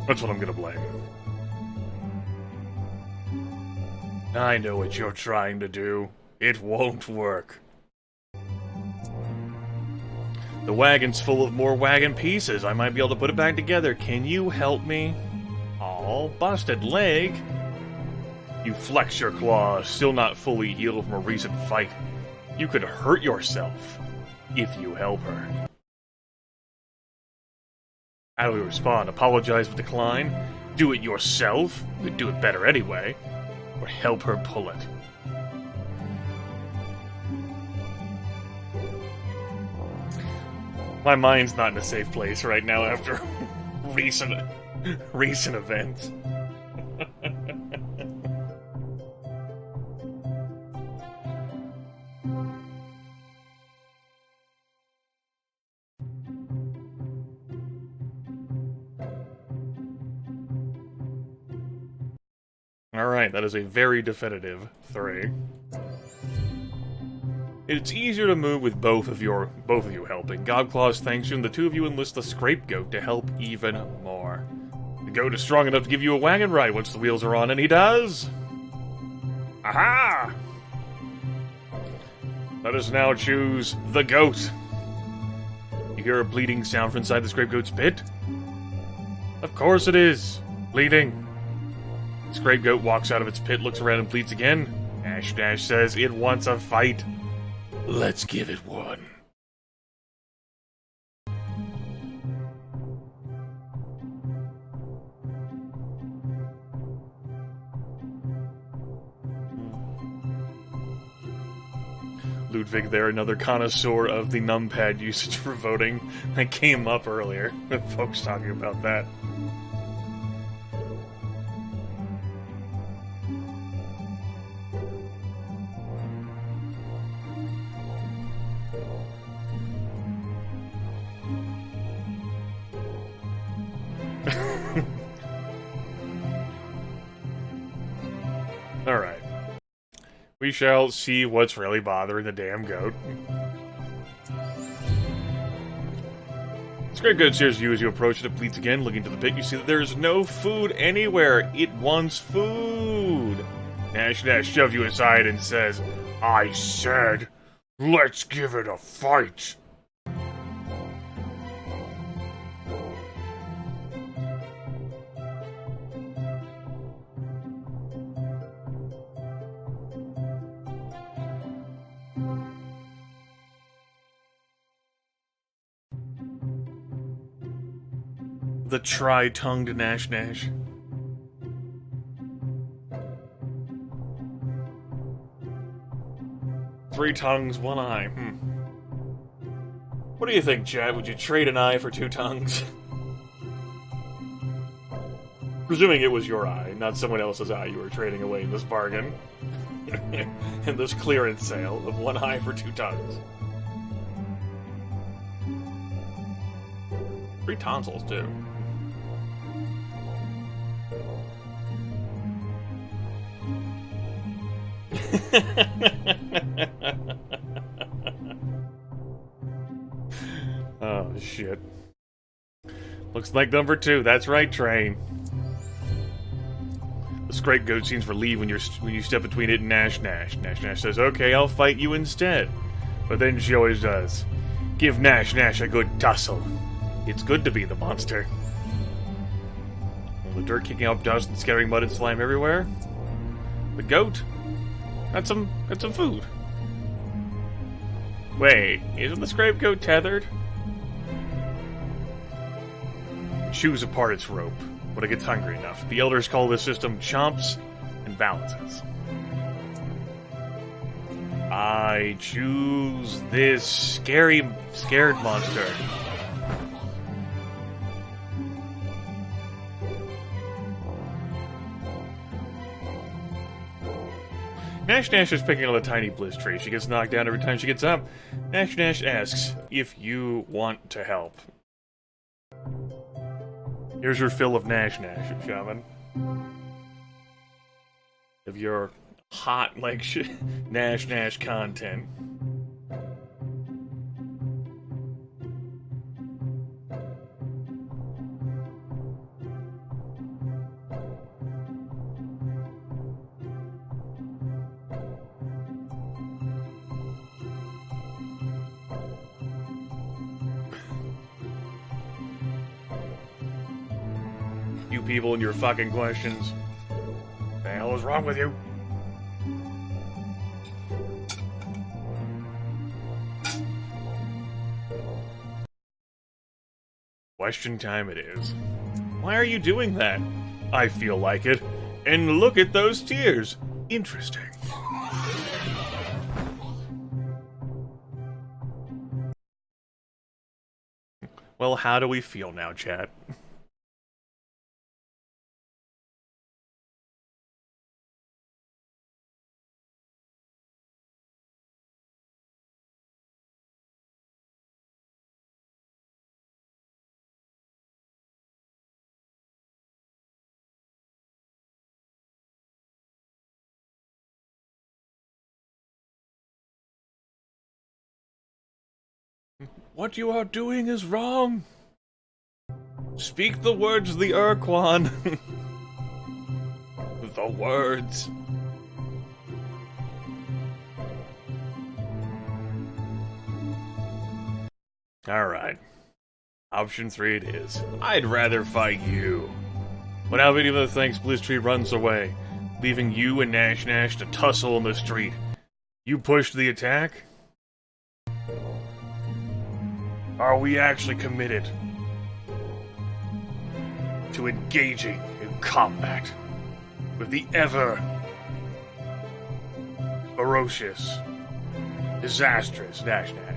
That's what I'm gonna blame. I know what you're trying to do. It won't work. The wagon's full of more wagon pieces. I might be able to put it back together. Can you help me? Aw, busted leg. You flex your claws, still not fully healed from a recent fight. You could hurt yourself if you help her. How do we respond? Apologize with decline? Do it yourself? You'd do it better anyway. Or help her pull it. My mind's not in a safe place right now after recent events. Alright, that is a very definitive 3. It's easier to move with both of you helping. Godclaws thanks you, and the two of you enlist the Scapegoat to help even more. The goat is strong enough to give you a wagon ride once the wheels are on, and he does! Aha! Let us now choose the goat. You hear a bleeding sound from inside the Scapegoat's pit? Of course it is. Bleeding. The Scapegoat walks out of its pit, looks around, and bleeds again. Nash Nash says it wants a fight. Let's give it one. Ludwig there, another connoisseur of the numpad usage for voting. I came up earlier with folks talking about that. Alright. We shall see what's really bothering the damn goat. Scapegoat stares you as you approach it. It bleeds again. Looking to the pit, you see that there is no food anywhere. It wants food. Nash Nash shoves you aside and says, I said, let's give it a fight. The tri-tongued Nash Nash. Three tongues, one eye. What do you think, Chad? Would you trade an eye for 2 tongues? Presuming it was your eye, not someone else's eye you were trading away in this bargain. In this clearance sale of 1 eye for 2 tongues. 3 tonsils, too. Oh, shit. Looks like number 2. That's right, Train. The Scapegoat seems relieved when you step between it and Nash Nash. Nash Nash says, okay, I'll fight you instead. But then she always does. Give Nash Nash a good tussle. It's good to be the monster. The dirt kicking up dust and scattering mud and slime everywhere. The goat got some food. Wait, isn't the Scapegoat tethered? Chews apart its rope when it gets hungry enough. The elders call this system chomps and balances. I choose this scared monster. Nash Nash is picking on a tiny bliss tree. She gets knocked down every time she gets up. Nash Nash asks if you want to help. Here's your fill of Nash Nash, shaman. Of your hot, like, Nash Nash content. You people and your fucking questions. What the hell is wrong with you? Question time it is. Why are you doing that? I feel like it. And look at those tears. Interesting. Well, how do we feel now, chat? What you are doing is wrong. Speak the words of the Urquan. The words. Alright. Option 3 it is. I'd rather fight you. Without any other thanks, Blitztree runs away, leaving you and Nash Nash to tussle in the street. You pushed the attack? Are we actually committed to engaging in combat with the ever ferocious, disastrous Nash Nash?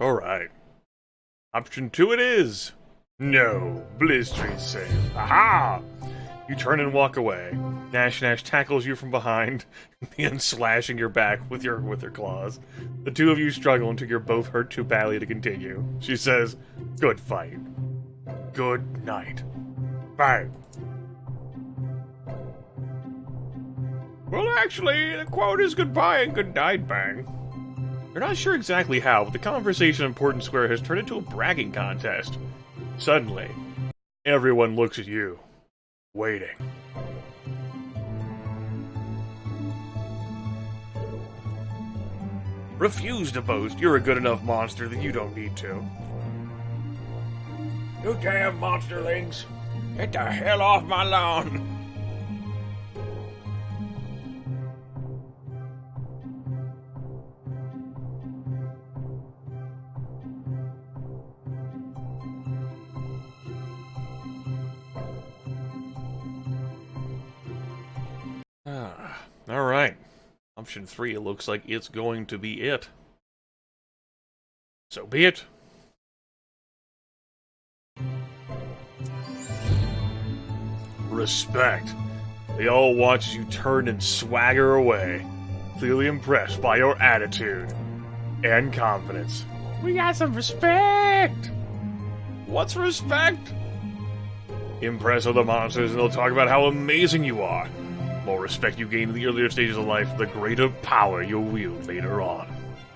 Alright. Option 2 it is. No, Blitztree safe. Aha! You turn and walk away. Nash Nash tackles you from behind, and slashing your back with her claws. The two of you struggle until you're both hurt too badly to continue. She says, "Good fight. Good night. Bang." Well, actually, the quote is goodbye and good night, bang. You're not sure exactly how, but the conversation in Portland Square has turned into a bragging contest. Suddenly, everyone looks at you, waiting. Refuse to boast. You're a good enough monster that you don't need to. You damn monsterlings! Get the hell off my lawn! Alright. Option 3, it looks like it's going to be it. So be it. Respect. They all watch as you turn and swagger away, clearly impressed by your attitude and confidence. We got some respect! What's respect? Impress other monsters and they'll talk about how amazing you are. The more respect you gain in the earlier stages of life, the greater power you'll wield later on.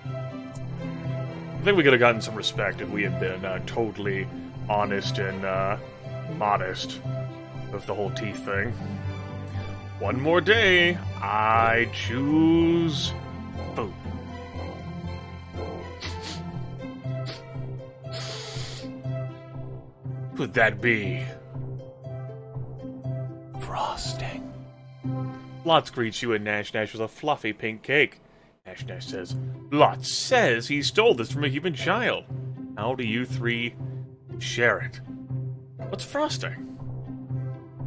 I think we could have gotten some respect if we had been totally honest and modest with the whole teeth thing. One more day, I choose food. Could that be frosting? Lotz greets you and Nash Nash with a fluffy pink cake. Nash Nash says, Lotz says he stole this from a human child. How do you three share it? What's frosting?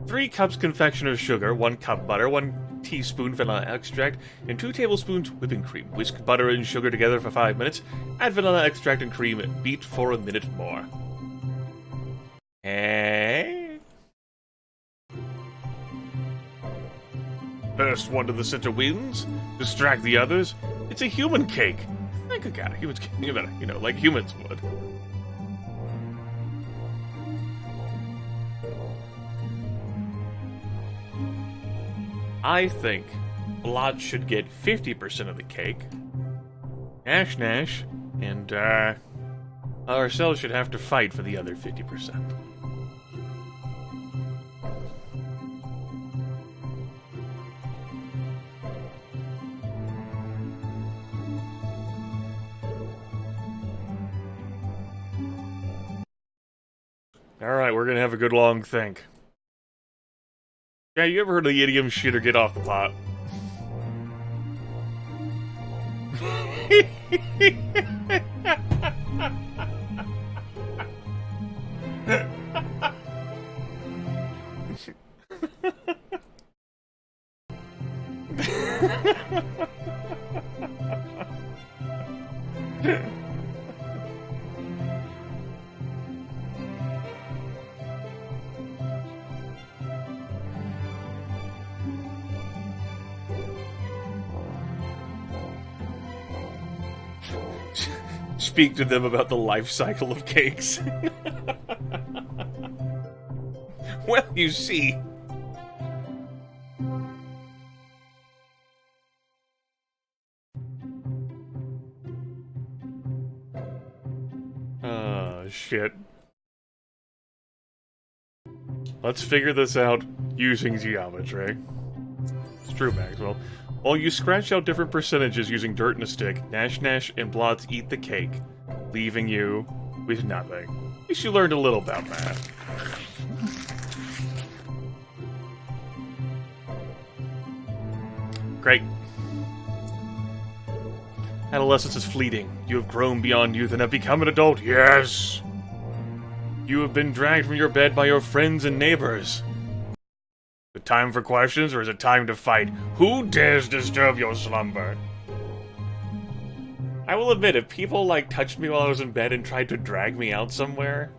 3 cups confectioner's sugar, 1 cup butter, 1 teaspoon vanilla extract, and 2 tablespoons whipping cream. Whisk butter and sugar together for 5 minutes. Add vanilla extract and cream and beat for a minute more. Hey? First one to the center wins. Distract the others. It's a human cake. Think again. Humans, like humans would. I think Blot should get 50% of the cake. Nash Nash and ourselves should have to fight for the other 50%. Alright, we're gonna have a good long think. Yeah, you ever heard of the idiom shit or get off the pot? Speak to them about the life cycle of cakes. Well, you see. Oh, shit. Let's figure this out using geometry. It's true, Maxwell. While you scratch out different percentages using dirt and a stick, Nash Nash and Blots eat the cake, leaving you with nothing. At least you learned a little about math. Great. Adolescence is fleeting. You have grown beyond youth and have become an adult. Yes! You have been dragged from your bed by your friends and neighbors. Is it time for questions, or is it time to fight? Who dares disturb your slumber? I will admit, if people, like, touched me while I was in bed and tried to drag me out somewhere,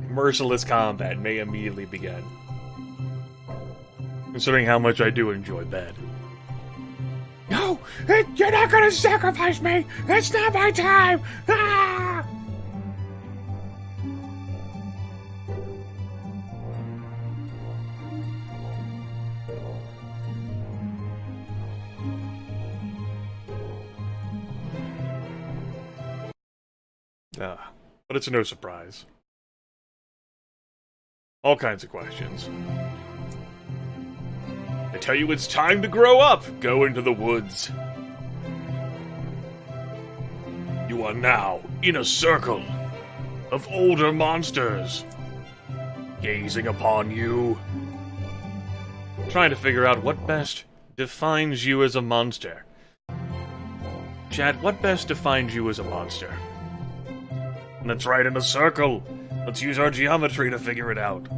merciless combat may immediately begin. Considering how much I do enjoy bed. No! You're not gonna sacrifice me! It's not my time! Ah! But it's no surprise. All kinds of questions. I tell you it's time to grow up! Go into the woods. You are now in a circle of older monsters, gazing upon you, trying to figure out what best defines you as a monster. Chad, what best defines you as a monster? Let's write in a circle. Let's use our geometry to figure it out.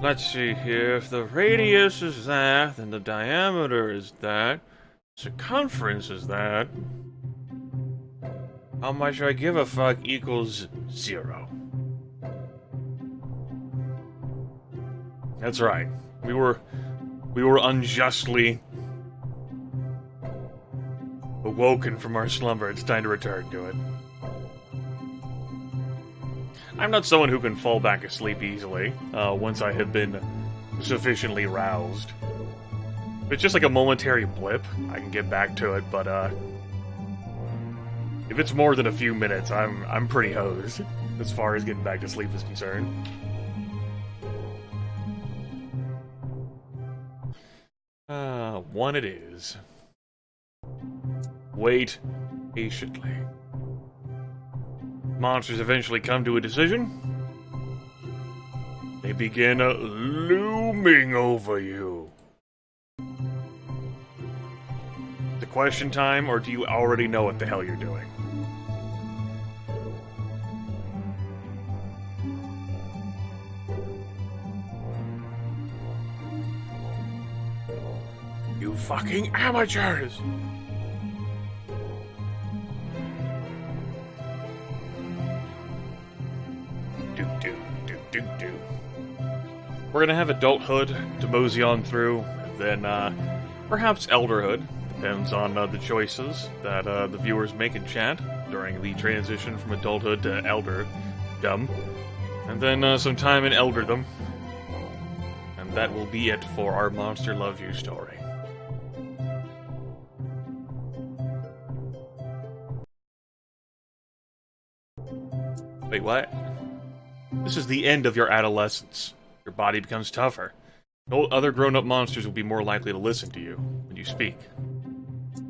Let's see here. If the radius is that, then the diameter is that. Circumference is that. How much I give a fuck equals 0. That's right. We were unjustly awoken from our slumber. It's time to return to it. I'm not someone who can fall back asleep easily, once I have been sufficiently roused. If it's just like a momentary blip, I can get back to it, but, if it's more than a few minutes, I'm pretty hosed, as far as getting back to sleep is concerned. One it is. Wait patiently. Monsters eventually come to a decision. They begin looming over you. The question time, or do you already know what the hell you're doing? You fucking amateurs! We're gonna have adulthood to mosey on through, then perhaps elderhood. Depends on the choices that the viewers make in chat during the transition from adulthood to elderdom. And then some time in elderdom. And that will be it for our Monster Love You story. Wait, what? This is the end of your adolescence. Your body becomes tougher. No other grown-up monsters will be more likely to listen to you when you speak.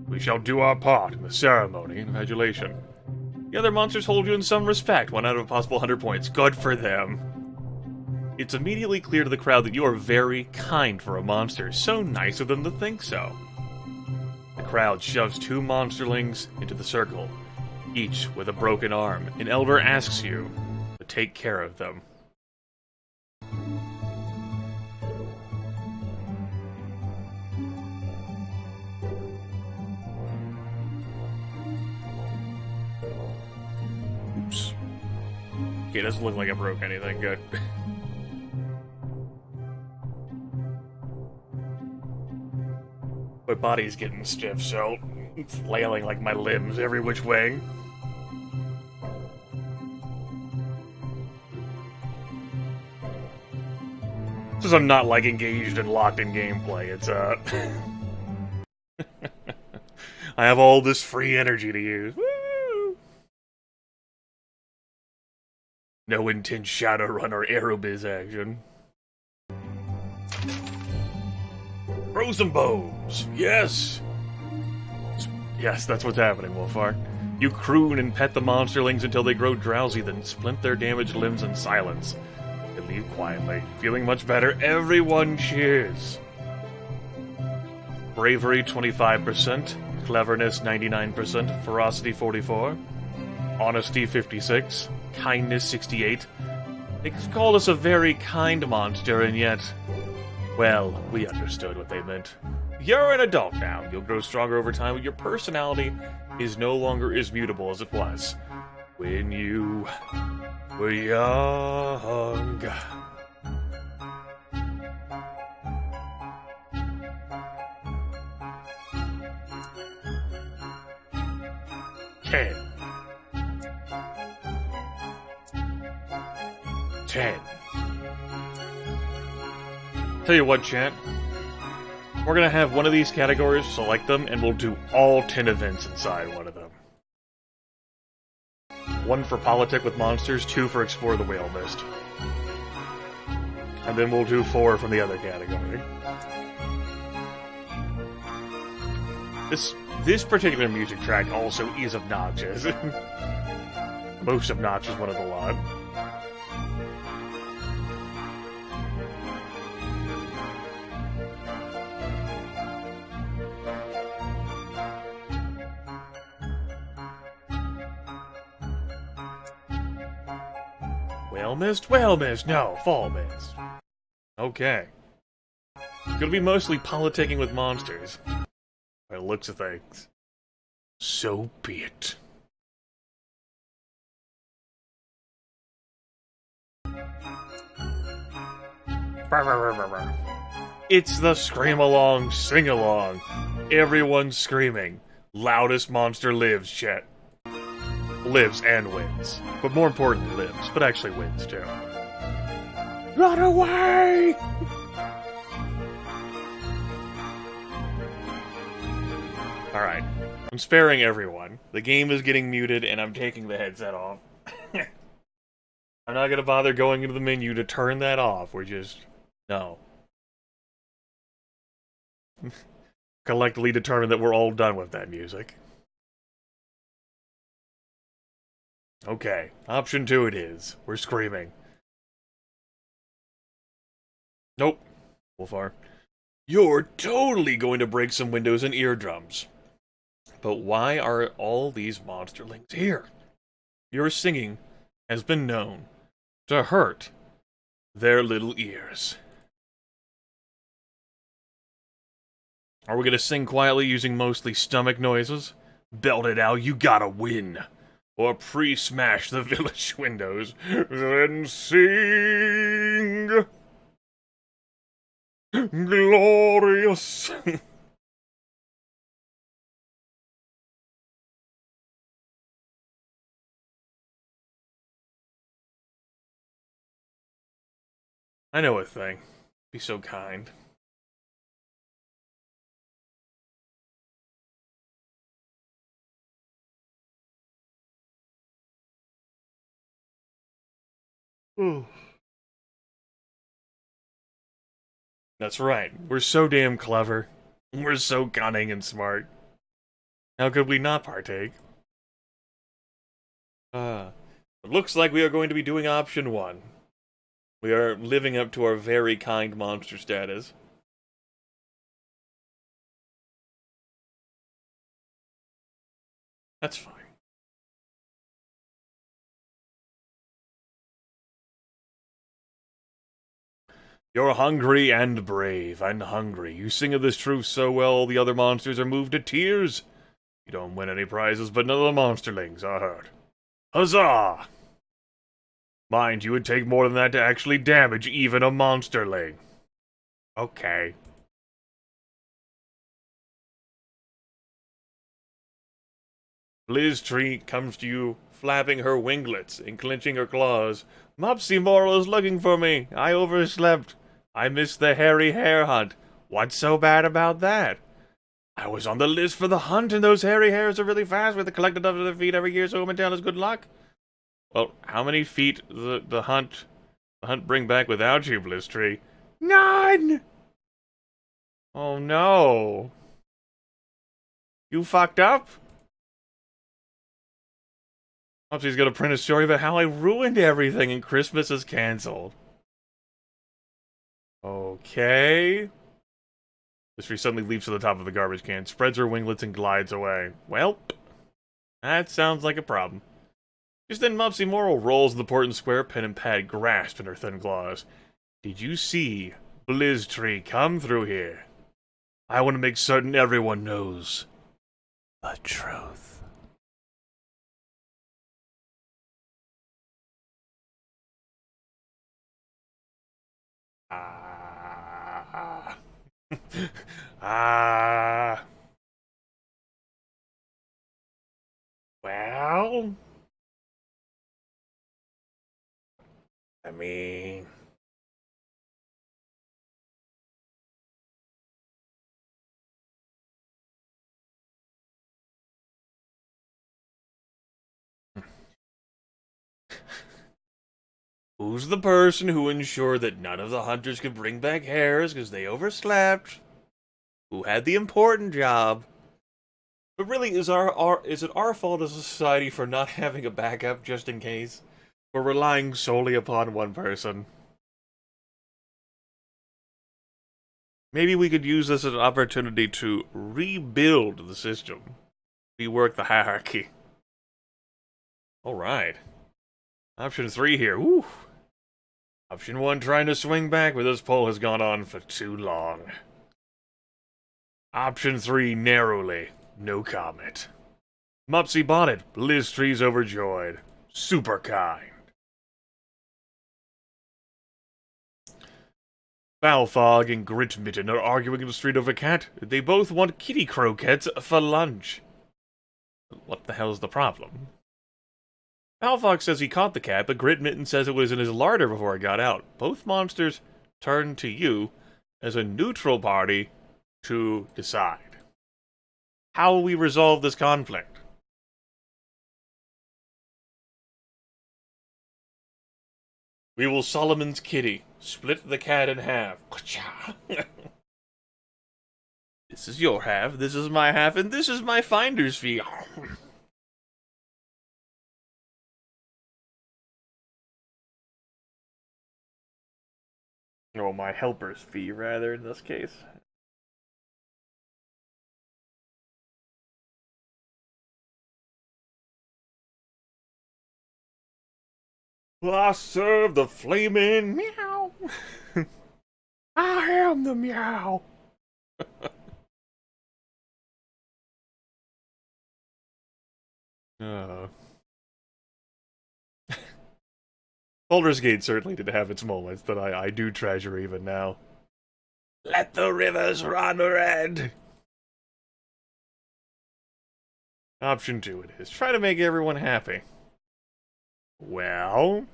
We shall do our part in the ceremony of adulation. The other monsters hold you in some respect, 1 out of a possible 100 points. Good for them. It's immediately clear to the crowd that you are very kind for a monster, so nice of them to think so. The crowd shoves 2 monsterlings into the circle, each with a broken arm. An elder asks you to take care of them. Oops. Okay, it doesn't look like I broke anything. Good. My body's getting stiff, so it's flailing like my limbs every which way. Since I'm not, like, engaged and locked in gameplay, it's, I have all this free energy to use. Woo! No intense Shadowrun or Aerobiz action. Throw some bows! Yes! Yes, that's what's happening, Wolfar. You croon and pet the monsterlings until they grow drowsy, then splint their damaged limbs in silence. They leave quietly. Feeling much better, everyone cheers. Bravery 25%, cleverness 99%, ferocity 44%, honesty 56%, kindness 68%. They called us a very kind monster, and yet... well, we understood what they meant. You're an adult now. You'll grow stronger over time, but your personality is no longer as mutable as it was when you were young. Ten. Tell you what, chat. We're gonna have one of these categories, select them, and we'll do all 10 events inside one of them. 1 for Politic with Monsters, 2 for Explore the Whale Mist. And then we'll do 4 from the other category. This particular music track also is obnoxious. Most obnoxious one of the lot. Whale mist, no, fall mist. Okay. It's gonna be mostly politicking with monsters. By the looks of things. So be it. It's the Scream Along, Sing Along. Everyone's screaming. Loudest monster lives, chat. Lives and wins. But more importantly, lives. But actually wins, too. Run away! Alright. I'm sparing everyone. The game is getting muted, and I'm taking the headset off. I'm not gonna bother going into the menu to turn that off. We're just... no. Collectively determined that we're all done with that music. Okay, option 2 it is. We're screaming. Nope. Wolfar. You're totally going to break some windows and eardrums. But why are all these monsterlings here? Your singing has been known to hurt their little ears. Are we gonna sing quietly using mostly stomach noises? Belt it out, you gotta win. Or pre-smash the village windows, then sing glorious. I know a thing. Be so kind. That's right. We're so damn clever. We're so cunning and smart. How could we not partake? It looks like we are going to be doing option one. We are living up to our very kind monster status. That's fine. You're hungry and brave and hungry. You sing of this truth so well, the other monsters are moved to tears. You don't win any prizes, but none of the monsterlings are hurt. Huzzah! Mind you, would take more than that to actually damage even a monsterling. Okay. Blizztree comes to you, flapping her winglets and clenching her claws. Mopsy Moral is looking for me. I overslept. I missed the hairy hare hunt. What's so bad about that? I was on the list for the hunt, and those hairy hares are really fast. With the collected up to their feet every year, so hometown is good luck. Well, how many feet the hunt bring back without you, Blizztree? None. Oh no. You fucked up? Mopsy's gonna print a story about how I ruined everything and Christmas is cancelled. Okay. Mystery suddenly leaps to the top of the garbage can, spreads her winglets, and glides away. Well, that sounds like a problem. Just then, Mopsy Moral rolls in the port and square, pen and pad grasped in her thin claws. Did you see Blizztree come through here? I want to make certain everyone knows the truth. Well, I mean, who's the person who ensured that none of the hunters could bring back hares because they overslept? Who had the important job? But really, is it our fault as a society for not having a backup just in case? We're relying solely upon one person. Maybe we could use this as an opportunity to rebuild the system. Rework the hierarchy. Alright. Option 3 here. Woo! Option 1 trying to swing back, but this poll has gone on for too long. Option 3 narrowly. No comment. Mopsy bought it. Blizztree's overjoyed. Super kind. Balfog and Gritmitten are arguing in the street over cat. They both want kitty croquettes for lunch. What the hell's the problem? Balfog says he caught the cat, but Gritmitten says it was in his larder before it got out. Both monsters turn to you as a neutral party to decide. How will we resolve this conflict? We will Solomon's kitty. Split the cat in half. This is your half, this is my half, and this is my finder's fee. Oh, my helper's fee, rather, in this case. I serve the flaming meow. I am the meow. Baldur's Gate certainly did have its moments that I do treasure even now. Let the rivers run red. Option 2 it is. Try to make everyone happy. Well,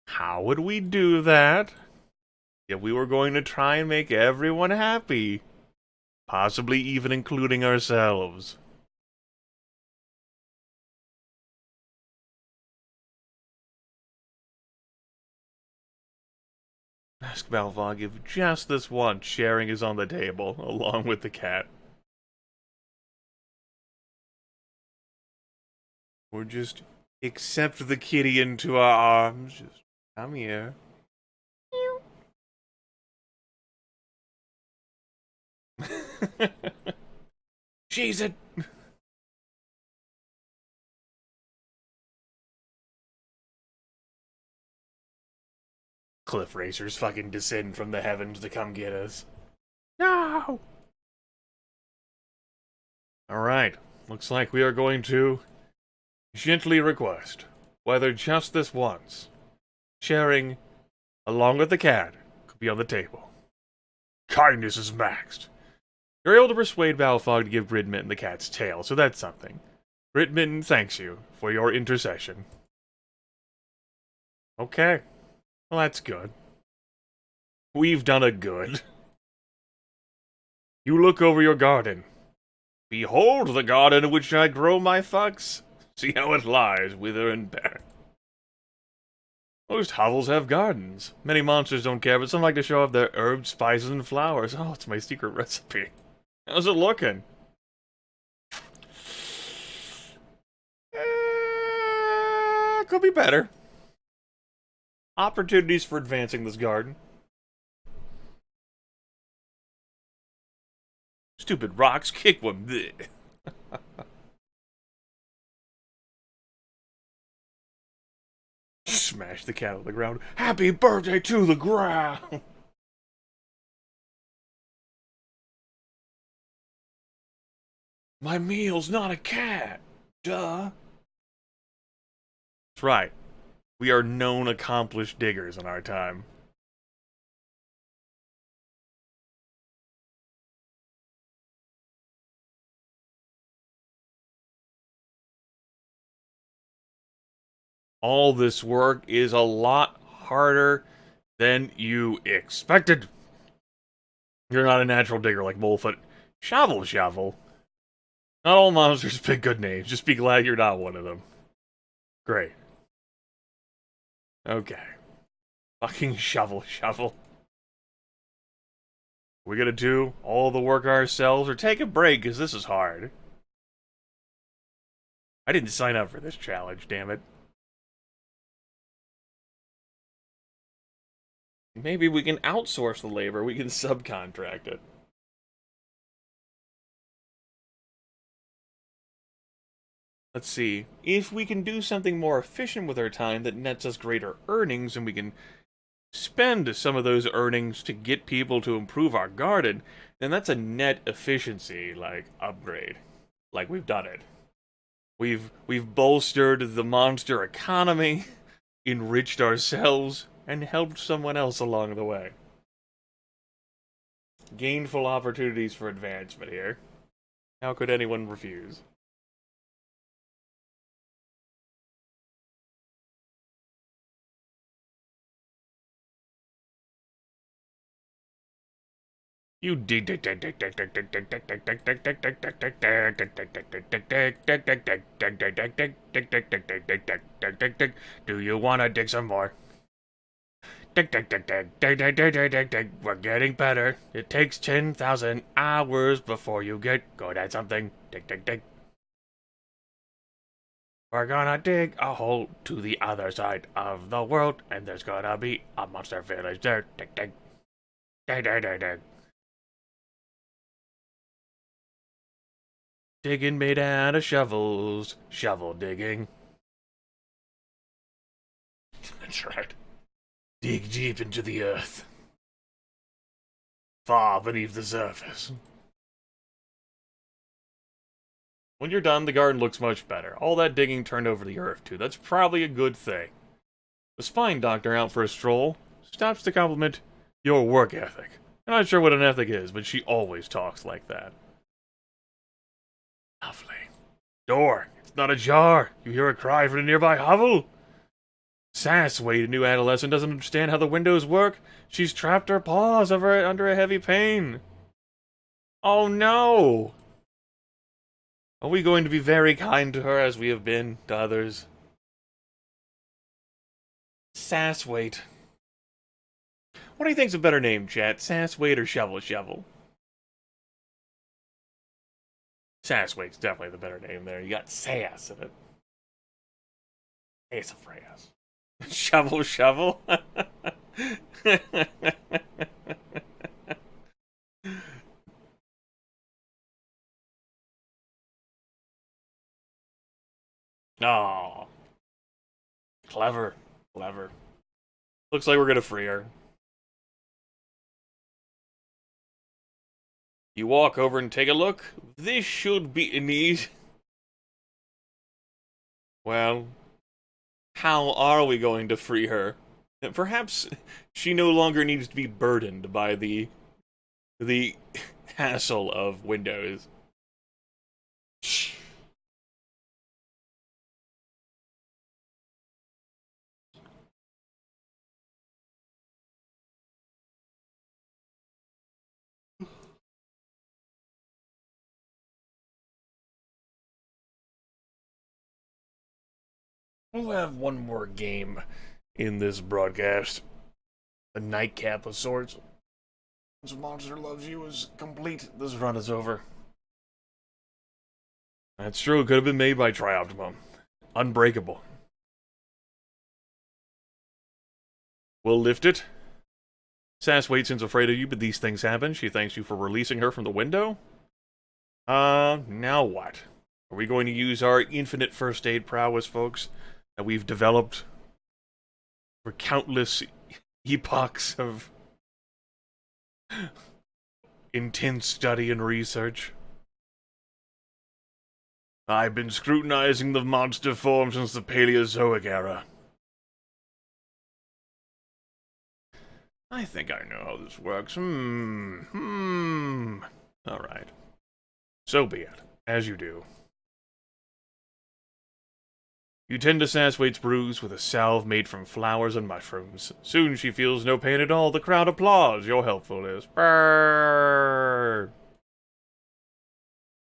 how would we do that if we were going to try and make everyone happy? Possibly even including ourselves. Ask Balfog if just this once sharing is on the table, along with the cat. Or just accept the kitty into our arms. Just come here. She's a... Cliff racers fucking descend from the heavens to come get us. No! Alright, looks like we are going to gently request, whether just this once, sharing, along with the cat, could be on the table. Kindness is maxed. You're able to persuade Balfog to give Gridmitten the cat's tail, so that's something. Gridmitten thanks you for your intercession. Okay. Well, that's good. We've done a good. You look over your garden. Behold the garden in which I grow my fucks. See how it lies, wither and bare. Most hovels have gardens. Many monsters don't care, but some like to show off their herbs, spices, and flowers. Oh, it's my secret recipe. How's it looking? Could be better. Opportunities for advancing this garden. Stupid rocks, kick one. Smash the cat on the ground. Happy birthday to the ground! My meal's not a cat. Duh. That's right. We are known accomplished diggers in our time. All this work is a lot harder than you expected. You're not a natural digger like Molefoot. Shovel, shovel. Not all monsters pick good names. Just be glad you're not one of them. Great. Okay. Fucking shovel, shovel. We're gonna do all the work ourselves or take a break, because this is hard. I didn't sign up for this challenge, damn it. Maybe we can outsource the labor. We can subcontract it. Let's see. If we can do something more efficient with our time that nets us greater earnings, and we can spend some of those earnings to get people to improve our garden, then that's a net efficiency, like, upgrade. Like, we've done it. We've bolstered the monster economy, enriched ourselves, and helped someone else along the way. Gainful opportunities for advancement here. How could anyone refuse? You do you wanna dig some more? We're getting better. It takes 10,000 hours before you get good at something. We're gonna dig a hole to the other side of the world, and there's gonna be a monster village there. Digging made out of shovels. Shovel digging. That's right. Dig deep into the earth. Far beneath the surface. When you're done, the garden looks much better. All that digging turned over the earth, too. That's probably a good thing. The spine doctor out for a stroll stops to compliment your work ethic. I'm not sure what an ethic is, but she always talks like that. Lovely. Door. It's not ajar. You hear a cry from a nearby hovel? Sasswade, a new adolescent, doesn't understand how the windows work. She's trapped her paws under a heavy pain. Oh no! Are we going to be very kind to her as we have been to others? Sasswade. What do you think's a better name, chat? Sasswade or Shovel Shovel? Sasswade's definitely the better name there. You got sass in it. Ace of Freya's. Shovel, shovel. Oh, clever, clever. Looks like we're gonna free her. You walk over and take a look. This should be an easy. Well, how are we going to free her? Perhaps she no longer needs to be burdened by the hassle of Windows. We'll have one more game in this broadcast. A nightcap of sorts. Once Monster Loves You is complete, this run is over. That's true, it could have been made by Trioptimum. Unbreakable. We'll lift it. Sass Waitson's afraid of you, but these things happen. She thanks you for releasing her from the window. Now what? Are we going to use our infinite first aid prowess, folks, that we've developed for countless epochs of intense study and research? I've been scrutinizing the monster form since the Paleozoic era. I think I know how this works. Alright. So be it. As you do. You tend to Sasswaite's bruise with a salve made from flowers and mushrooms. Soon she feels no pain at all. The crowd applauds your helpfulness. Brrr.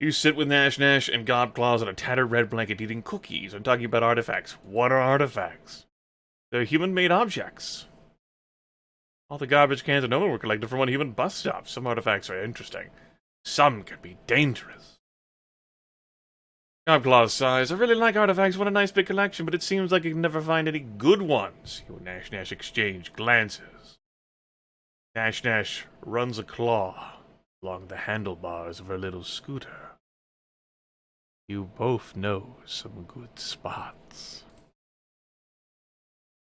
You sit with Nash Nash and Godclaws on a tattered red blanket eating cookies and talking about artifacts. What are artifacts? They're human-made objects. All the garbage cans and oil were collected from one human bus stop. Some artifacts are interesting. Some can be dangerous. Godclaws sighs. I really like artifacts. What a nice big collection, but it seems like you can never find any good ones. You and Nash Nash exchange glances. Nash Nash runs a claw along the handlebars of her little scooter. You both know some good spots.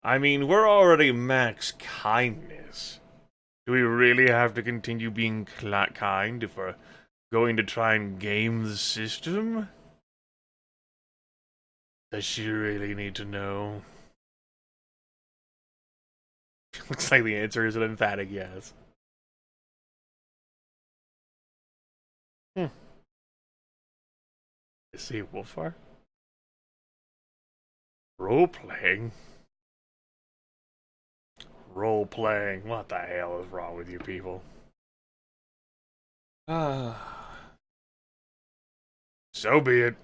I mean, we're already max kindness. Do we really have to continue being kind if we're going to try and game the system? Does she really need to know? Looks like the answer is an emphatic yes. Is he Wolfar? Role-playing? Role-playing. What the hell is wrong with you people? So be it.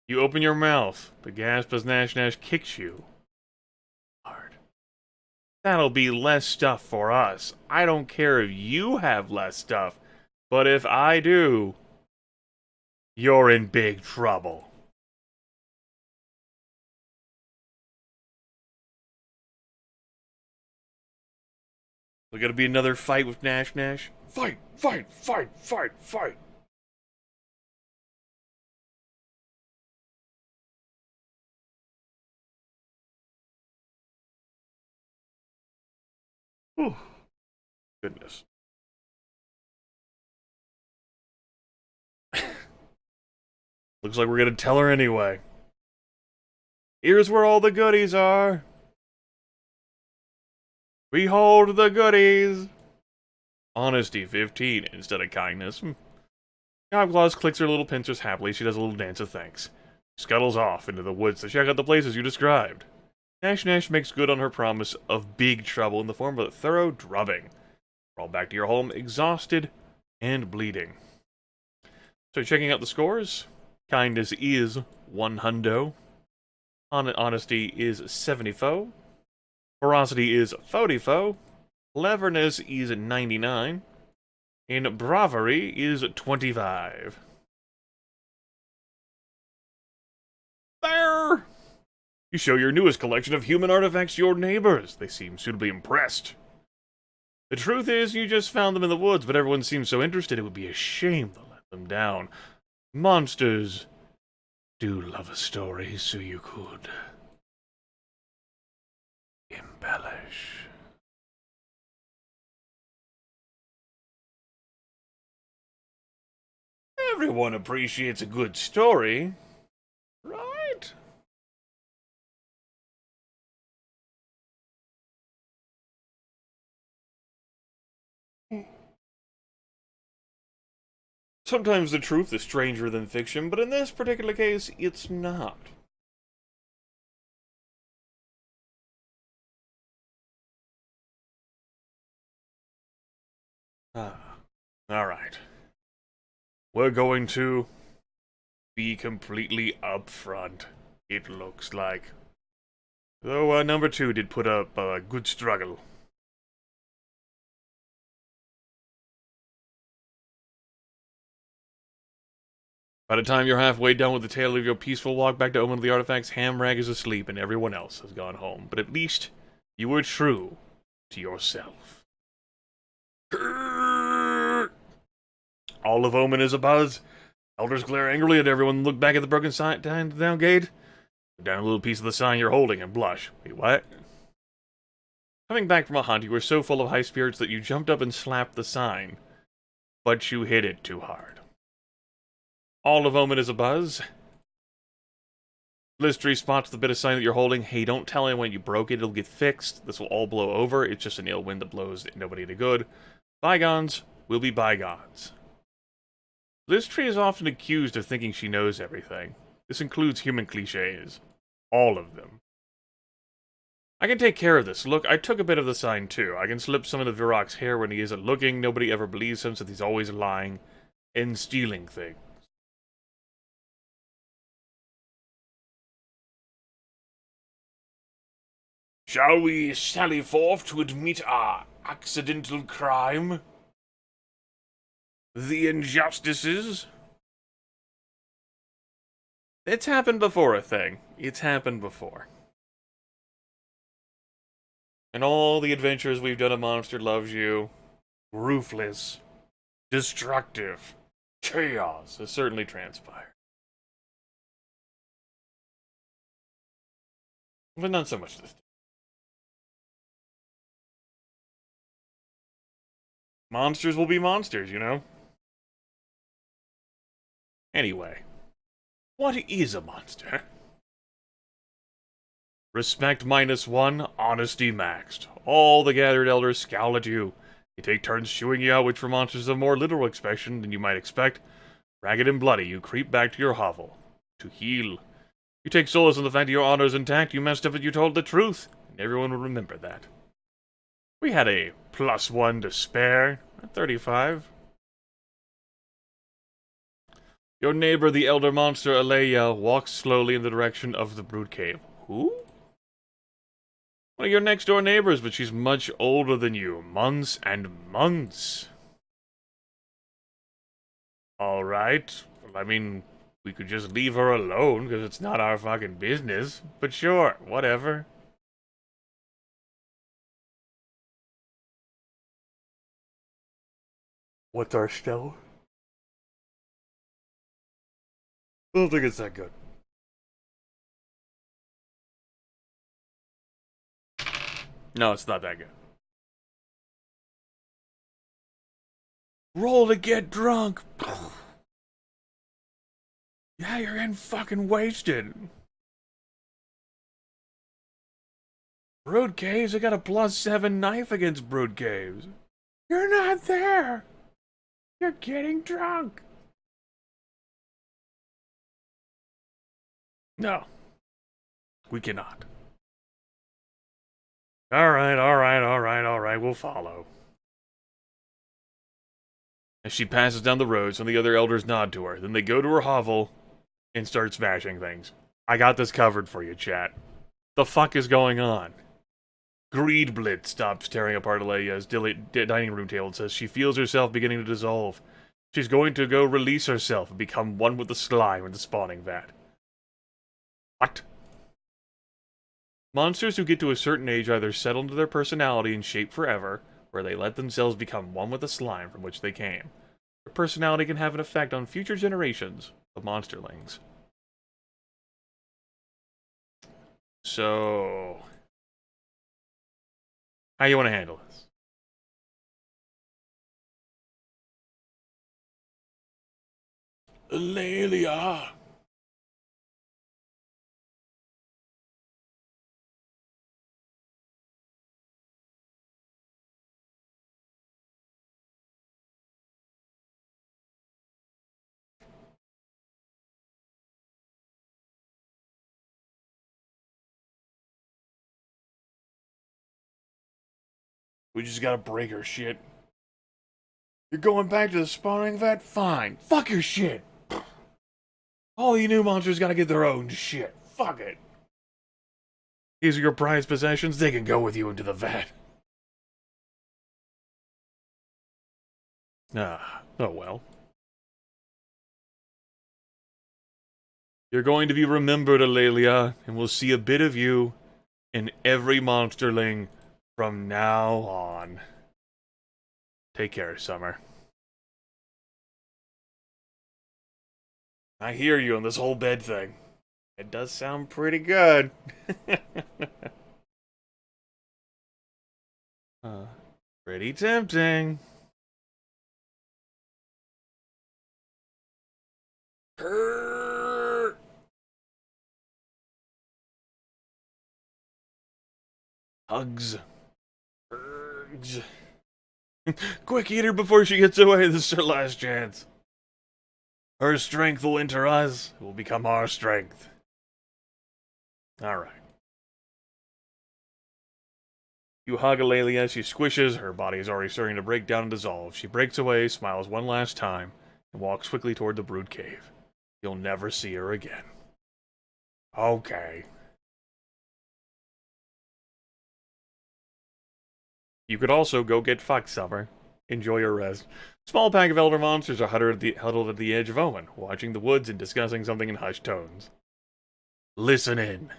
You open your mouth, but gasp as Nash Nash kicks you hard. That'll be less stuff for us. I don't care if you have less stuff, but if I do, you're in big trouble. There's gonna be another fight with Nash Nash. Fight, fight, fight, fight, fight. Whew. Goodness. Looks like we're gonna tell her anyway. Here's where all the goodies are. We hold the goodies. Honesty 15 instead of kindness. Godclaws clicks her little pincers happily. She does a little dance of thanks. Scuttles off into the woods to check out the places you described. Nash Nash makes good on her promise of big trouble in the form of a thorough drubbing. Crawl back to your home, exhausted and bleeding. So checking out the scores. Kindness is 100. Honesty is 70. Ferocity is 40. Cleverness is 99. And bravery is 25. You show your newest collection of human artifacts to your neighbors. They seem suitably impressed. The truth is, you just found them in the woods, but everyone seems so interested it would be a shame to let them down. Monsters do love a story, so you could embellish. Everyone appreciates a good story, right? Sometimes the truth is stranger than fiction, but in this particular case, it's not. Alright. We're going to be completely upfront, it looks like. Though number 2 did put up a good struggle. By the time you're halfway done with the tale of your peaceful walk back to Omen of the Artifacts, Hamrag is asleep and everyone else has gone home. But at least you were true to yourself. All of Omen is abuzz. Elders glare angrily at everyone and look back at the broken sign down gate. Put down a little piece of the sign you're holding and blush. Wait, what? Coming back from a hunt, you were so full of high spirits that you jumped up and slapped the sign. But you hit it too hard. All of Omen is abuzz. Listry spots the bit of sign that you're holding. Hey, don't tell anyone you broke it. It'll get fixed. This will all blow over. It's just an ill wind that blows nobody any good. Bygones will be bygones. Listry is often accused of thinking she knows everything. This includes human cliches. All of them. I can take care of this. Look, I took a bit of the sign too. I can slip some of the Virok's hair when he isn't looking. Nobody ever believes him since he's always lying and stealing things. Shall we sally forth to admit our accidental crime? The injustices? It's happened before, a thing. It's happened before. And all the adventures we've done, a monster loves you. Ruthless. Destructive. Chaos has certainly transpired. But not so much this time. Monsters will be monsters, you know? Anyway, what is a monster? Respect -1, honesty maxed. All the gathered elders scowl at you. They take turns chewing you out, which for monsters is a more literal expression than you might expect. Ragged and bloody, you creep back to your hovel. To heal. You take solace in the fact that your honor is intact. You messed up and you told the truth. And everyone will remember that. We had a +1 to spare at 35. Your neighbor, the elder monster Aleya, walks slowly in the direction of the brood cave. Who? One of your next door neighbors, but she's much older than you. Months and months. Alright. Well, I mean, we could just leave her alone, because it's not our fucking business. But sure, whatever. What's our stealth? I don't think it's that good. No, it's not that good. Roll to get drunk. Yeah, you're getting fucking wasted. Brood caves, I got a +7 knife against brood caves. You're not there. You're getting drunk. No. We cannot. Alright, we'll follow. As she passes down the road, some of the other elders nod to her. Then they go to her hovel and start smashing things. I got this covered for you, chat. The fuck is going on? Greedblitz stops tearing apart Aleya's dining room table and says she feels herself beginning to dissolve. She's going to go release herself and become one with the slime in the spawning vat. What? Monsters who get to a certain age either settle into their personality and shape forever, or they let themselves become one with the slime from which they came. Their personality can have an effect on future generations of monsterlings. So, how you want to handle this? Lelia! We just gotta break her shit. You're going back to the spawning vat? Fine. Fuck your shit. All you new monsters gotta get their own shit. Fuck it. These are your prized possessions. They can go with you into the vat. Oh well. You're going to be remembered, Alelia, and we'll see a bit of you in every monsterling from now on. Take care, Summer. I hear you on this whole bed thing. It does sound pretty good. Pretty tempting. Hugs. Hugs. Quick, eat her before she gets away. This is her last chance. Her strength will enter us. It will become our strength. Alright. You hug Alelia. She squishes. Her body is already starting to break down and dissolve. She breaks away, smiles one last time, and walks quickly toward the brood cave. You'll never see her again. Okay. You could also go get fucked, Summer. Enjoy your rest. Small pack of elder monsters are huddled at the edge of Omen, watching the woods and discussing something in hushed tones. Listen in.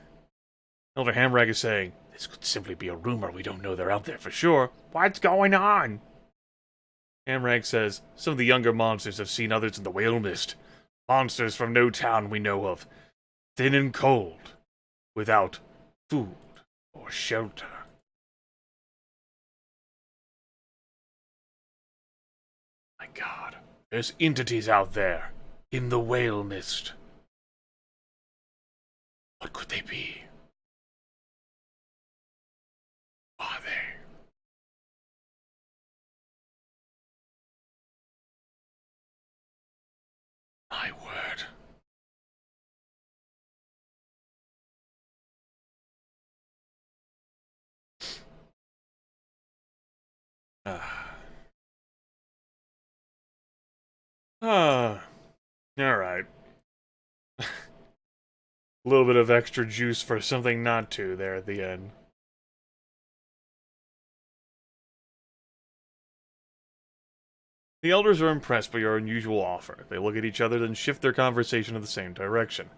Elder Hamrag is saying, this could simply be a rumor. We don't know they're out there for sure. What's going on? Hamrag says, some of the younger monsters have seen others in the whale mist. Monsters from no town we know of. Thin and cold. Without food or shelter. My God, there's entities out there, in the whale mist. What could they be? Are they? My word. Alright. A little bit of extra juice for something not to there at the end. The elders are impressed by your unusual offer. They look at each other, then shift their conversation in the same direction.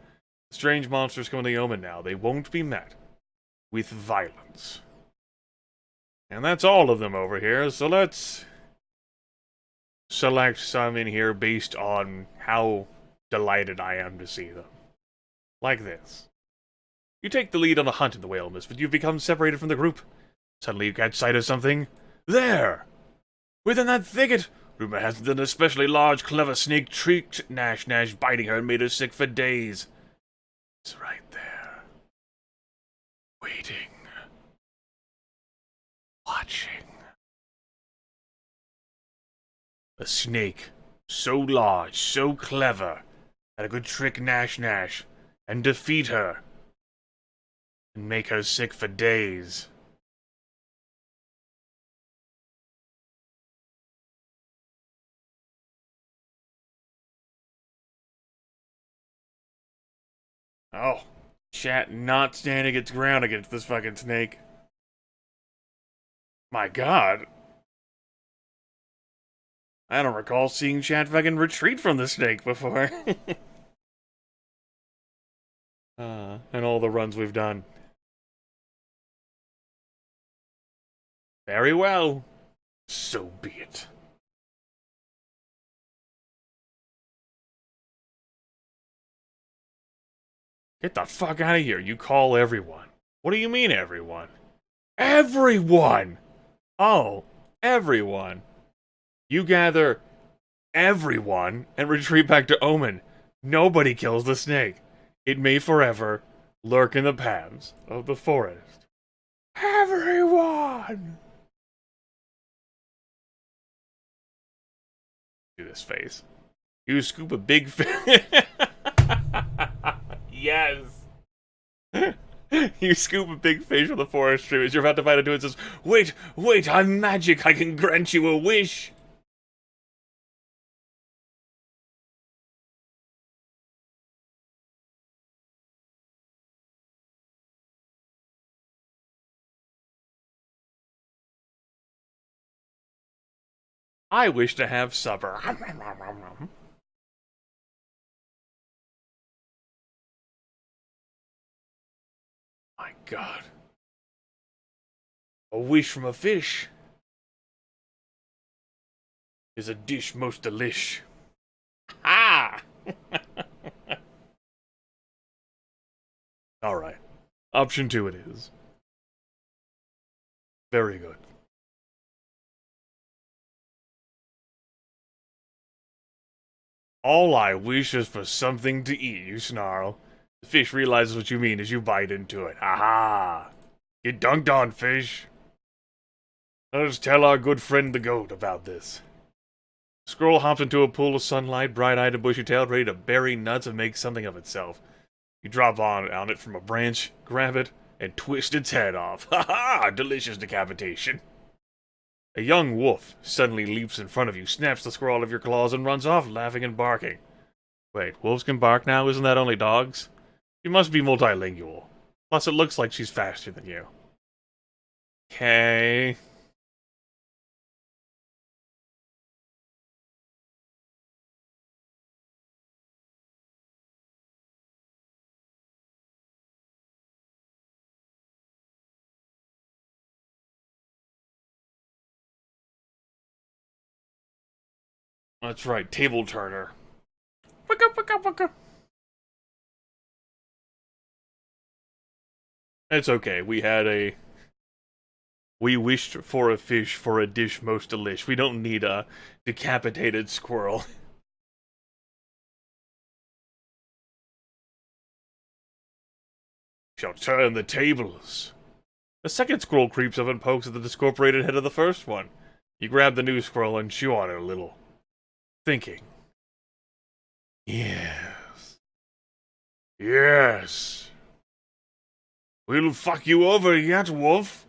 The strange monsters come to the Omen now. They won't be met with violence. And that's all of them over here, so let's select some in here based on how delighted I am to see them. Like this. You take the lead on a hunt in the whale mist, but you've become separated from the group. Suddenly you catch sight of something. There! Within that thicket! Rumor has it that an especially large, clever snake tricked Nash, biting her and made her sick for days. It's right there. Waiting. Watching. A snake, so large, so clever, that it could trick Nash and defeat her, and make her sick for days. Oh, chat not standing its ground against this fucking snake. My God. I don't recall seeing chat fucking retreat from the snake before. And all the runs we've done. Very well. So be it. Get the fuck out of here. You call everyone. What do you mean, everyone? Everyone! Oh, everyone. You gather everyone and retreat back to Omen. Nobody kills the snake. It may forever lurk in the paths of the forest. Everyone! Do this face. You scoop a big fish. Yes! You scoop a big fish from the forest stream as you're about to fight into it and says, Wait, wait, I'm magic, I can grant you a wish! I wish to have supper. My God. A wish from a fish is a dish most delish. Ah! Alright. Option 2 it is. Very good. All I wish is for something to eat, you snarl. The fish realizes what you mean as you bite into it. Aha! Get dunked on, fish. Let us tell our good friend the goat about this. Squirrel hops into a pool of sunlight, bright-eyed and bushy-tailed, ready to bury nuts and make something of itself. You drop on it from a branch, grab it, and twist its head off. Ha ha! Delicious decapitation. A young wolf suddenly leaps in front of you, snaps the squirrel out of your claws, and runs off, laughing and barking. Wait, wolves can bark now? Isn't that only dogs? You must be multilingual. Plus, it looks like she's faster than you. Okay. That's right, table turner. Wicka, wicka, wicka. It's okay, we wished for a fish for a dish most delish. We don't need a decapitated squirrel. Shall turn the tables. The second squirrel creeps up and pokes at the discorporated head of the first one. You grab the new squirrel and chew on it a little. Thinking. Yes. Yes. We'll fuck you over yet, wolf.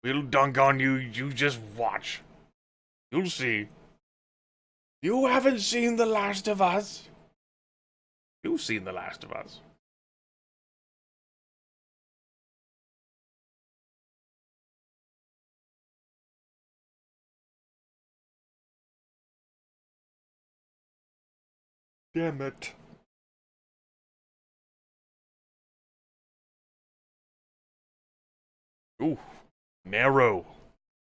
We'll dunk on you, you just watch. You'll see. You haven't seen The Last of Us? You've seen The Last of Us. Damn it. Ooh. Narrow.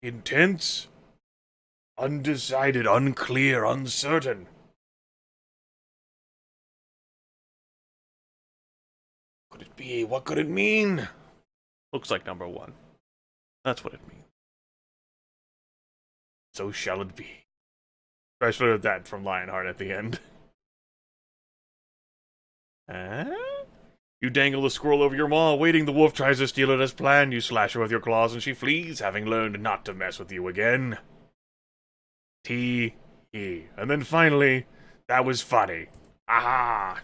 Intense. Undecided, unclear, uncertain. What could it be? What could it mean? Looks like number 1. That's what it means. So shall it be. Especially with that from Lionheart at the end. You dangle the squirrel over your maw, waiting the wolf tries to steal it as planned. You slash her with your claws and she flees, having learned not to mess with you again. T-E. And then finally, that was funny. Aha!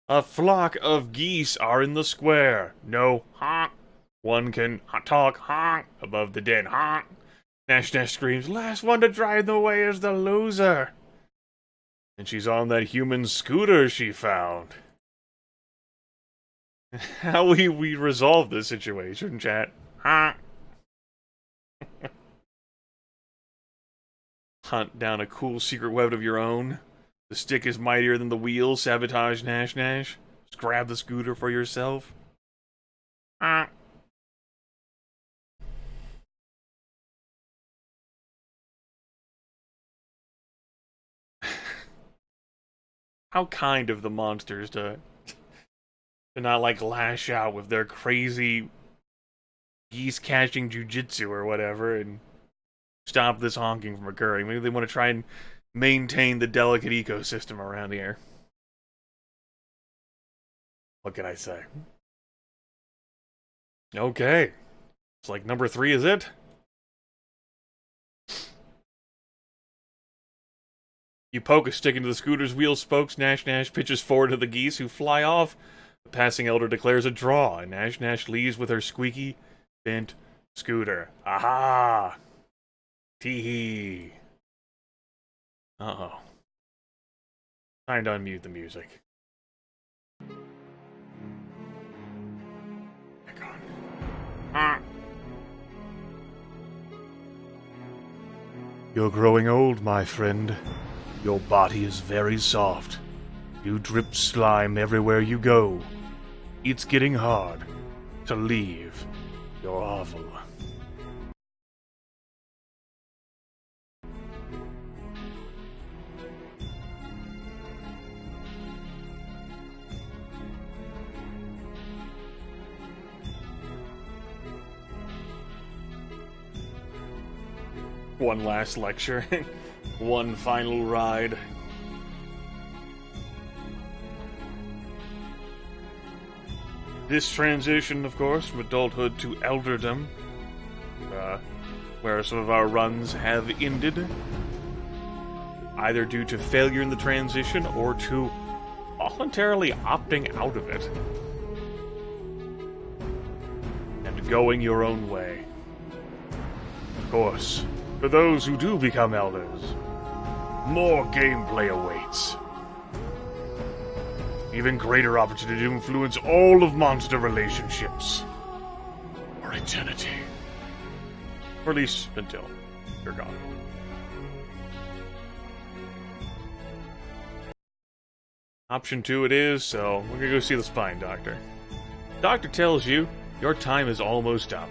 A flock of geese are in the square. No honk. One can talk honk above the din honk. Nash Nash screams, last one to drive them away is the loser. And she's on that human scooter she found. How we resolve this situation, chat? Huh? Hunt down a cool secret web of your own. The stick is mightier than the wheel. Sabotage Nash Nash. Just grab the scooter for yourself. How kind of the monsters to not, like, lash out with their crazy geese catching jujitsu or whatever and stop this honking from occurring. Maybe they want to try and maintain the delicate ecosystem around here. What can I say? Okay. It's like number 3 is it? You poke a stick into the scooter's wheel spokes, Nash Nash pitches forward to the geese, who fly off. The passing elder declares a draw, and Nash Nash leaves with her squeaky, bent scooter. Aha! Tee-hee. Uh-oh. Time to unmute the music. Back on. You're growing old, my friend. Your body is very soft. You drip slime everywhere you go. It's getting hard to leave your hovel. One last lecture. One final ride. This transition, of course, from adulthood to elderdom, where some of our runs have ended, either due to failure in the transition or to voluntarily opting out of it and going your own way. Of course, for those who do become elders, more gameplay awaits. Even greater opportunity to influence all of monster relationships. For eternity. Or at least until you're gone. Option 2 it is, so we're gonna go see the spine doctor. Doctor tells you your time is almost up.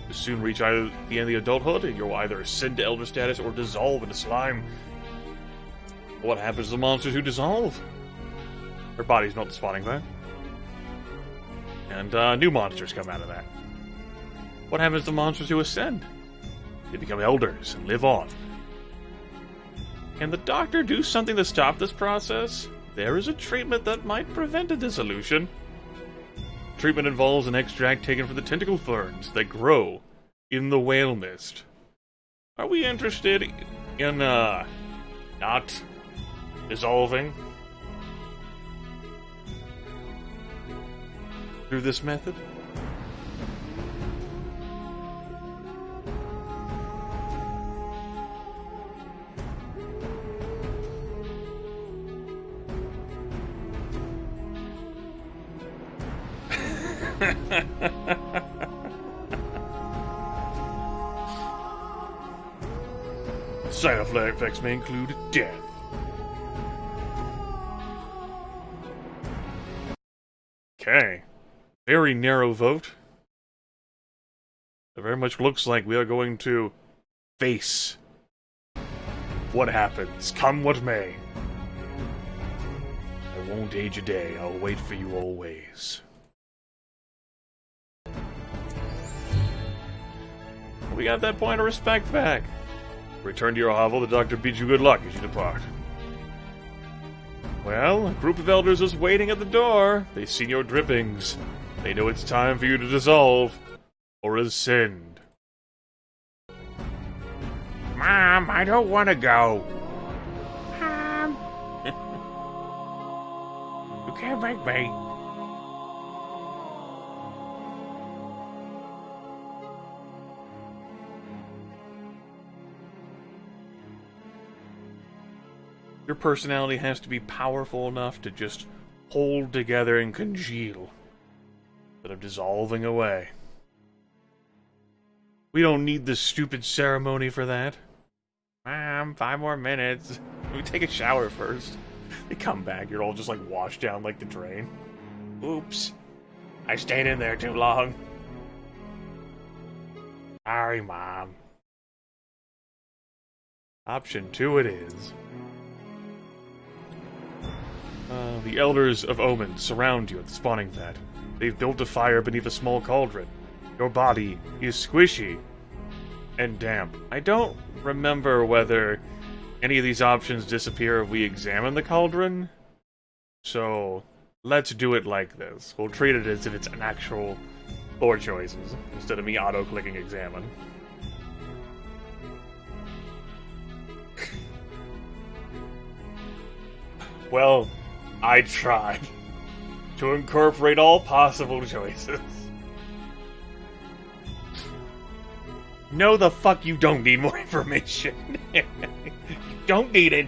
You soon reach either the end of the adulthood, and you'll either ascend to elder status or dissolve into slime. What happens to the monsters who dissolve? Their bodies melt the spawning vat. And new monsters come out of that. What happens to monsters who ascend? They become elders and live on. Can the doctor do something to stop this process? There is a treatment that might prevent a dissolution. Treatment involves an extract taken from the tentacle ferns that grow in the whale mist. Are we interested in, not dissolving through this method? Side effects may include death. Okay. Very narrow vote. It very much looks like we are going to face what happens, come what may. I won't age a day. I'll wait for you always. We got that point of respect back. Return to your hovel. The doctor bids you good luck as you depart. Well, a group of elders is waiting at the door. They've seen your drippings. They know it's time for you to dissolve or ascend. Mom, I don't want to go. Mom. You can't make me. Your personality has to be powerful enough to just hold together and congeal, instead of dissolving away. We don't need this stupid ceremony for that. Mom, 5 more minutes. We take a shower first. They come back, you're all just like washed down like the drain. Oops. I stayed in there too long. Sorry, Mom. Option 2 it is. The Elders of Omen surround you at the spawning vat. They've built a fire beneath a small cauldron. Your body is squishy and damp. I don't remember whether any of these options disappear if we examine the cauldron. So, let's do it like this. We'll treat it as if it's an actual 4 choices, instead of me auto-clicking examine. Well, I tried to incorporate all possible choices. No, the fuck you don't need more information. You don't need it.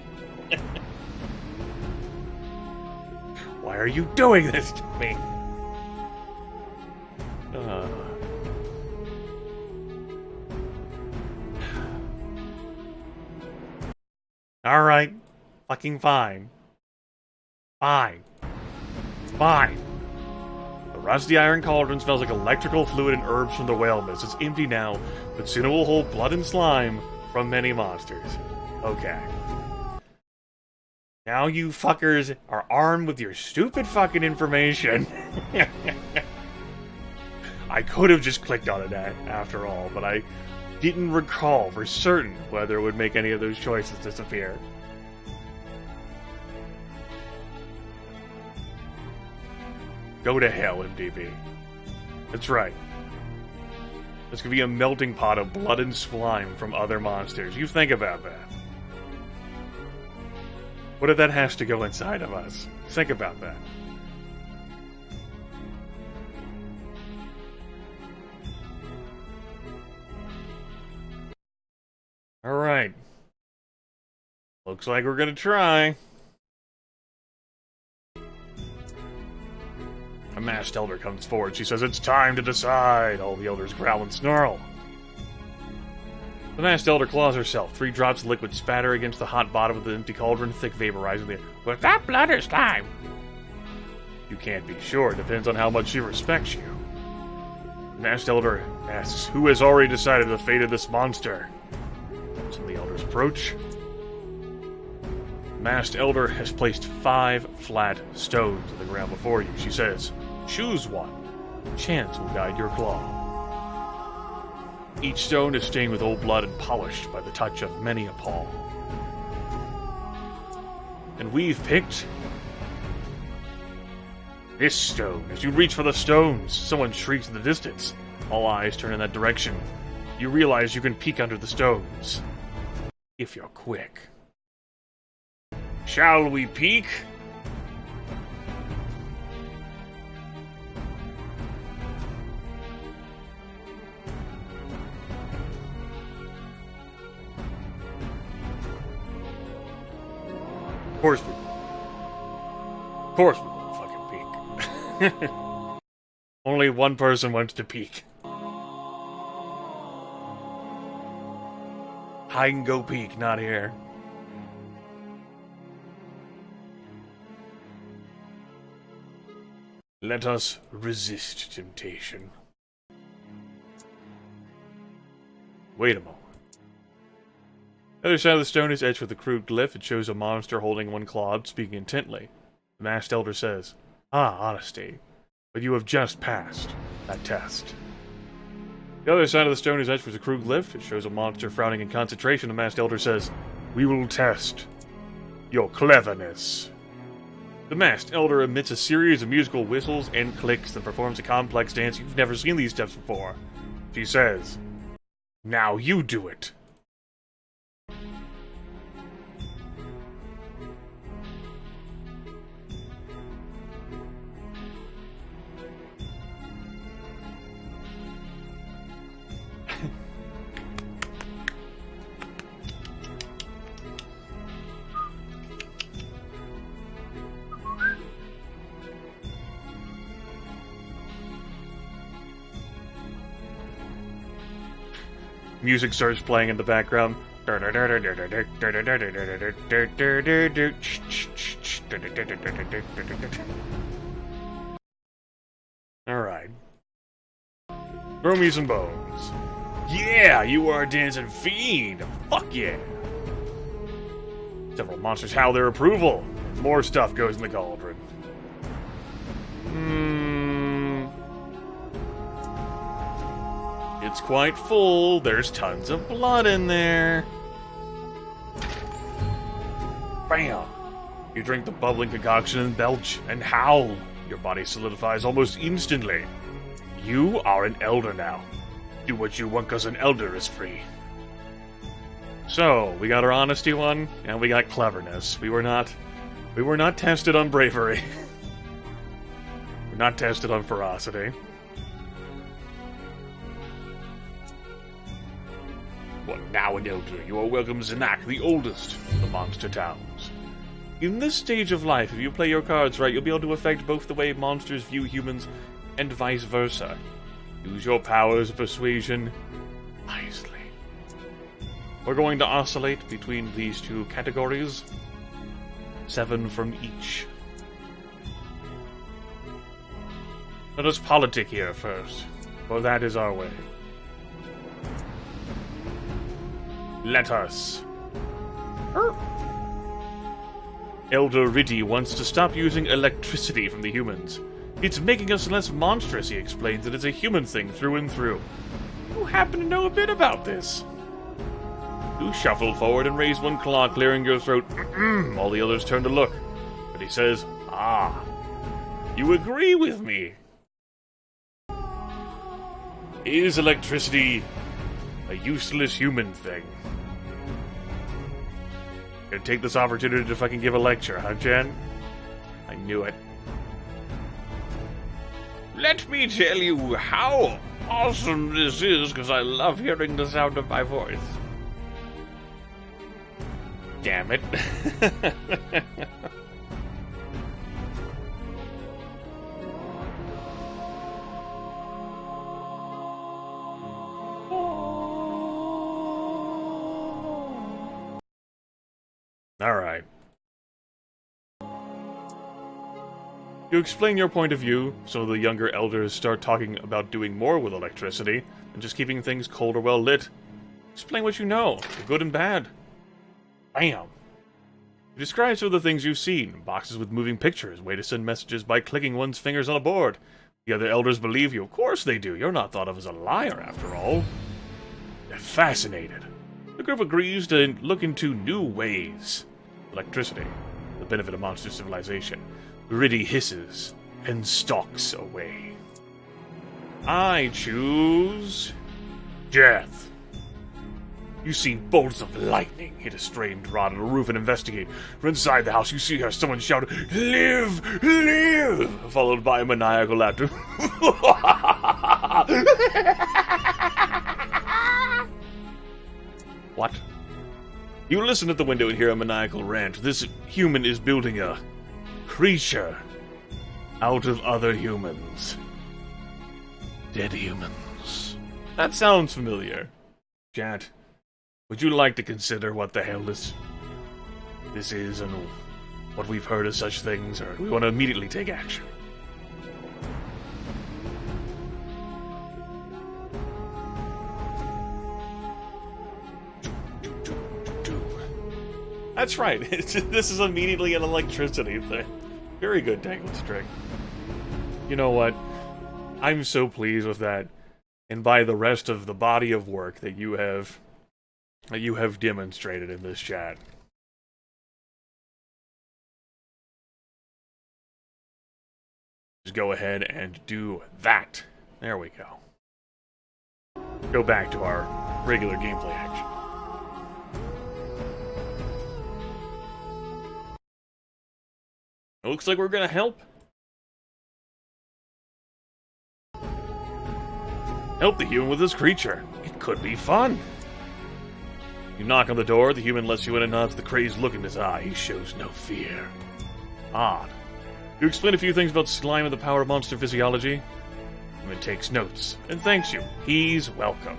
Why are you doing this to me? Alright. Fucking fine. Fine. Fine. The rusty iron cauldron smells like electrical fluid and herbs from the whale mist. It's empty now, but soon it will hold blood and slime from many monsters. Okay. Now you fuckers are armed with your stupid fucking information. I could have just clicked on it after all, but I didn't recall for certain whether it would make any of those choices disappear. Go to hell, MDB. That's right. This could be a melting pot of blood and slime from other monsters. You think about that. What if that has to go inside of us? Think about that. Alright. Looks like we're gonna try. A masked elder comes forward. She says, "It's time to decide." All the elders growl and snarl. The masked elder claws herself. 3 drops of liquid spatter against the hot bottom of the empty cauldron, thick vaporizing the air. With that blood is slime. You can't be sure. It depends on how much she respects you. The masked elder asks, "Who has already decided the fate of this monster?" Some of the elders approach. The masked elder has placed 5 flat stones on the ground before you. She says, "Choose one. Chance will guide your claw." Each stone is stained with old blood and polished by the touch of many a paw. And we've picked this stone. As you reach for the stones, someone shrieks in the distance. All eyes turn in that direction. You realize you can peek under the stones. If you're quick. Shall we peek? Of course we will. Of course we will fucking peek. Only one person wants to peek. Hide and go peek, not here. Let us resist temptation. Wait a moment. The other side of the stone is etched with a crude glyph. It shows a monster holding one claw, speaking intently. The masked elder says, "Ah, honesty. But you have just passed that test." The other side of the stone is etched with a crude glyph. It shows a monster frowning in concentration. The masked elder says, "We will test your cleverness." The masked elder emits a series of musical whistles and clicks and performs a complex dance. You've never seen these steps before. She says, "Now you do it." Music starts playing in the background. Alright. Throw me some bones. Yeah, you are a dancing fiend. Fuck yeah. Several monsters howl their approval. More stuff goes in the cauldron. It's quite full. There's tons of blood in there. Bam! You drink the bubbling concoction and belch and howl. Your body solidifies almost instantly. You are an elder now. Do what you want because an elder is free. So, we got our honesty one, and we got cleverness. We were not tested on bravery. We're not tested on ferocity. Well, now an elder, you are welcome Zanak, the oldest of the monster towns. In this stage of life, if you play your cards right, you'll be able to affect both the way monsters view humans and vice versa. Use your powers of persuasion wisely. We're going to oscillate between these two categories. 7 from each. Let us politic here first, for that is our way. Let us. Elder Riddy wants to stop using electricity from the humans. It's making us less monstrous, he explains, and it's a human thing through and through. You happen to know a bit about this. You shuffle forward and raise one claw, clearing your throat. All the others turn to look. But he says, "Ah, you agree with me. Is electricity a useless human thing?" Gonna take this opportunity to fucking give a lecture, huh, Jen? I knew it. Let me tell you how awesome this is, because I love hearing the sound of my voice. Damn it. Alright. You explain your point of view, so the younger elders start talking about doing more with electricity than just keeping things cold or well lit. Explain what you know, the good and bad. Bam! You describe some of the things you've seen. Boxes with moving pictures, way to send messages by clicking one's fingers on a board. The other elders believe you. Of course they do. You're not thought of as a liar, after all. They're fascinated. The group agrees to look into new ways. Electricity, the benefit of monster civilization. Riddy hisses and stalks away. I choose death. You see bolts of lightning hit a strained rod on a roof and investigate. From inside the house, you see how someone shouted, "Live! Live!" followed by a maniacal laughter. What? You listen at the window and hear a maniacal rant. This human is building a creature out of other humans. Dead humans. That sounds familiar. Chat, would you like to consider what the hell this is and what we've heard of such things, or do we want to immediately take action? That's right. This is immediately an electricity thing. Very good, Tangled String. You know what? I'm so pleased with that, and by the rest of the body of work that you have demonstrated in this chat. Just go ahead and do that. There we go. Go back to our regular gameplay action. It looks like we're gonna help. Help the human with this creature. It could be fun. You knock on the door, the human lets you in and nods the crazed look in his eye. He shows no fear. Odd. You explain a few things about slime and the power of monster physiology. The human takes notes and thanks you. He's welcome.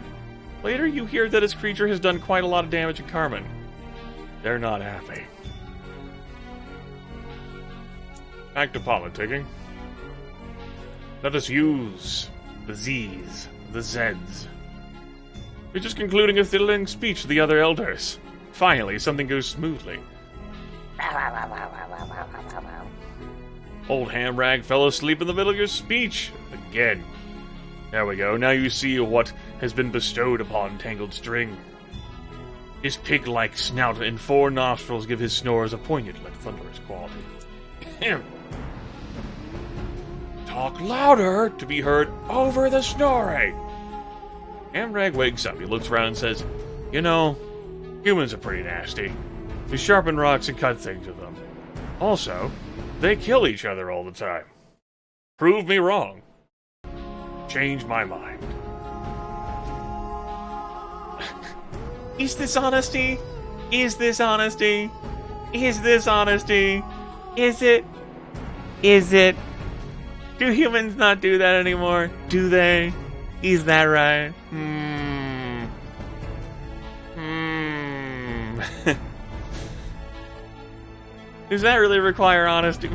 Later, you hear that his creature has done quite a lot of damage in Carmen. They're not happy. Back to politicking. Let us use the Z's, the Z's. You're just concluding a thrilling speech to the other elders. Finally, something goes smoothly. Old Hamrag fell asleep in the middle of your speech. Again. There we go. Now you see what has been bestowed upon Tangled String. His pig-like snout and 4 nostrils give his snores a poignant but thunderous quality. Talk louder to be heard over the snoring. Hamrag wakes up. He looks around and says, You know, humans are pretty nasty. We sharpen rocks and cut things with them. Also, they kill each other all the time. Prove me wrong. Change my mind. Is this honesty? Is this honesty? Is this honesty? Is it? Is it? Do humans not do that anymore? Do they? Is that right? Does that really require honesty?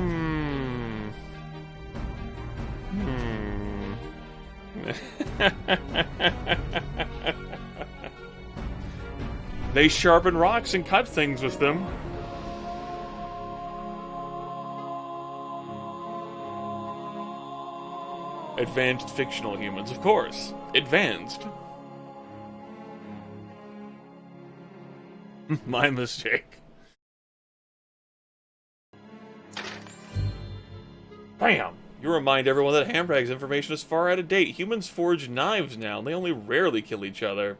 They sharpen rocks and cut things with them. Advanced fictional humans, of course. Advanced. My mistake. Bam! You remind everyone that Hamrag's information is far out of date. Humans forge knives now, and they only rarely kill each other.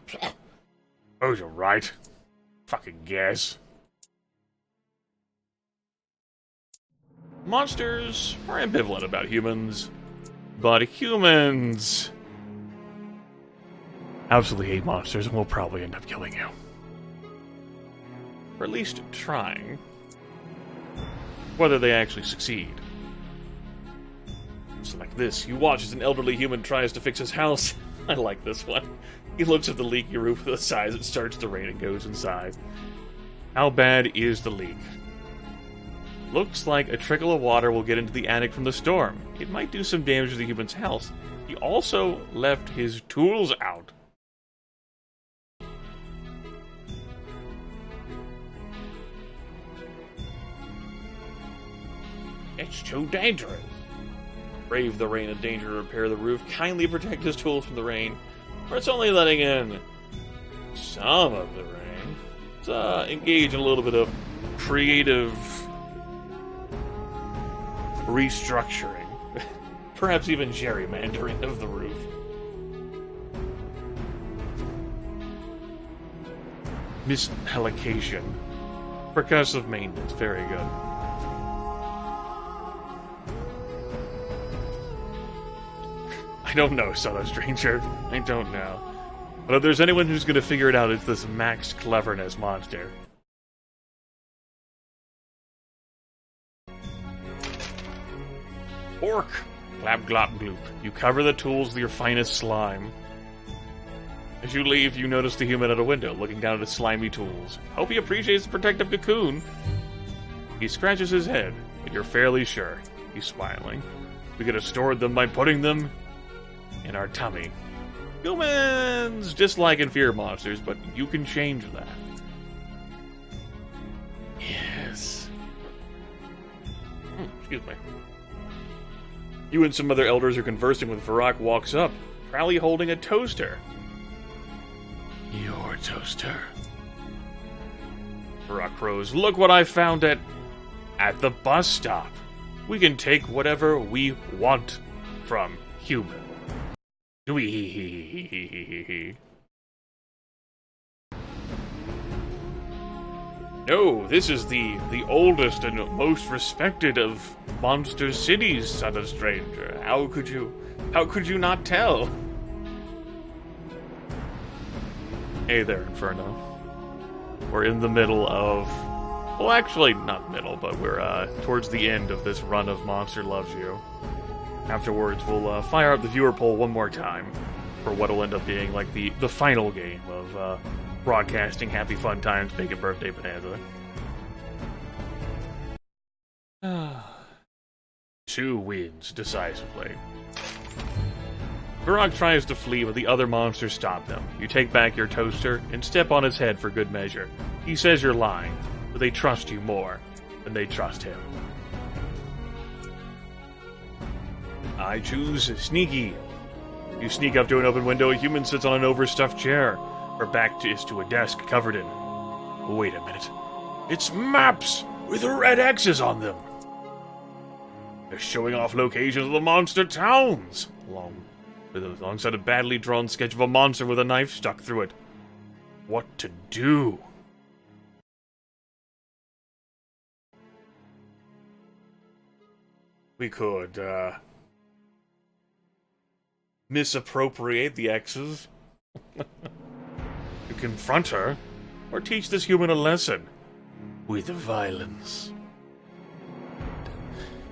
Oh, you're right. Fucking guess. Monsters are ambivalent about humans, but humans absolutely hate monsters and will probably end up killing you. Or at least trying. Whether they actually succeed. So like this, you watch as an elderly human tries to fix his house. I like this one. He looks at the leaky roof with a sigh as it starts to rain and goes inside. How bad is the leak? Looks like a trickle of water will get into the attic from the storm. It might do some damage to the human's house. He also left his tools out. It's too dangerous. Brave the rain and danger to repair the roof. Kindly protect his tools from the rain, or it's only letting in some of the rain. Let's engage in a little bit of creative restructuring. Perhaps even gerrymandering of the roof. Mishallocation. Percussive maintenance. Very good. I don't know, Sono Stranger. I don't know. But if there's anyone who's going to figure it out, it's this maxed cleverness monster. Orc! Glab glop gloop. You cover the tools with your finest slime. As you leave, you notice the human at a window, looking down at his slimy tools. Hope he appreciates the protective cocoon. He scratches his head, but you're fairly sure. He's smiling. We could have stored them by putting them in our tummy. Humans dislike and fear monsters, but you can change that. Yes. Excuse me. You and some other elders are conversing when Varrock walks up, proudly holding a toaster. Your toaster. Varrock crows, look what I found at the bus stop. We can take whatever we want from human. No, this is the oldest and most respected of monster cities, son of stranger. How could you not tell? Hey there, Inferno. We're in the middle of, well, actually not middle, but we're towards the end of this run of Monster Loves You. Afterwards, we'll fire up the viewer poll one more time for what will end up being like the final game of broadcasting Happy Fun Times Bacon Birthday Bonanza. 2 wins decisively. Grog tries to flee, but the other monsters stop him. You take back your toaster and step on his head for good measure. He says you're lying, but they trust you more than they trust him. I choose Sneaky. You sneak up to an open window. A human sits on an overstuffed chair. Her back is to a desk covered in... Wait a minute. It's maps with red X's on them. They're showing off locations of the monster towns, alongside a badly drawn sketch of a monster with a knife stuck through it. What to do? We could, misappropriate the X's. You confront her, or teach this human a lesson. With violence.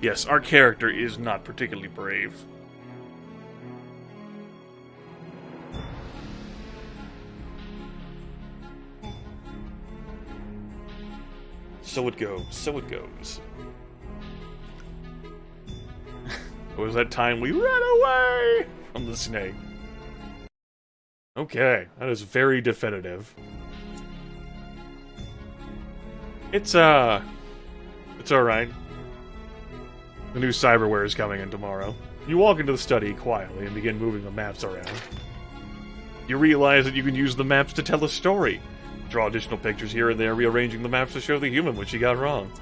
Yes, our character is not particularly brave. So it goes, so it goes. It was that time we ran away from the snake. Okay, that is very definitive. It's alright. The new cyberware is coming in tomorrow. You walk into the study quietly and begin moving the maps around. You realize that you can use the maps to tell a story. Draw additional pictures here and there, rearranging the maps to show the human what she got wrong.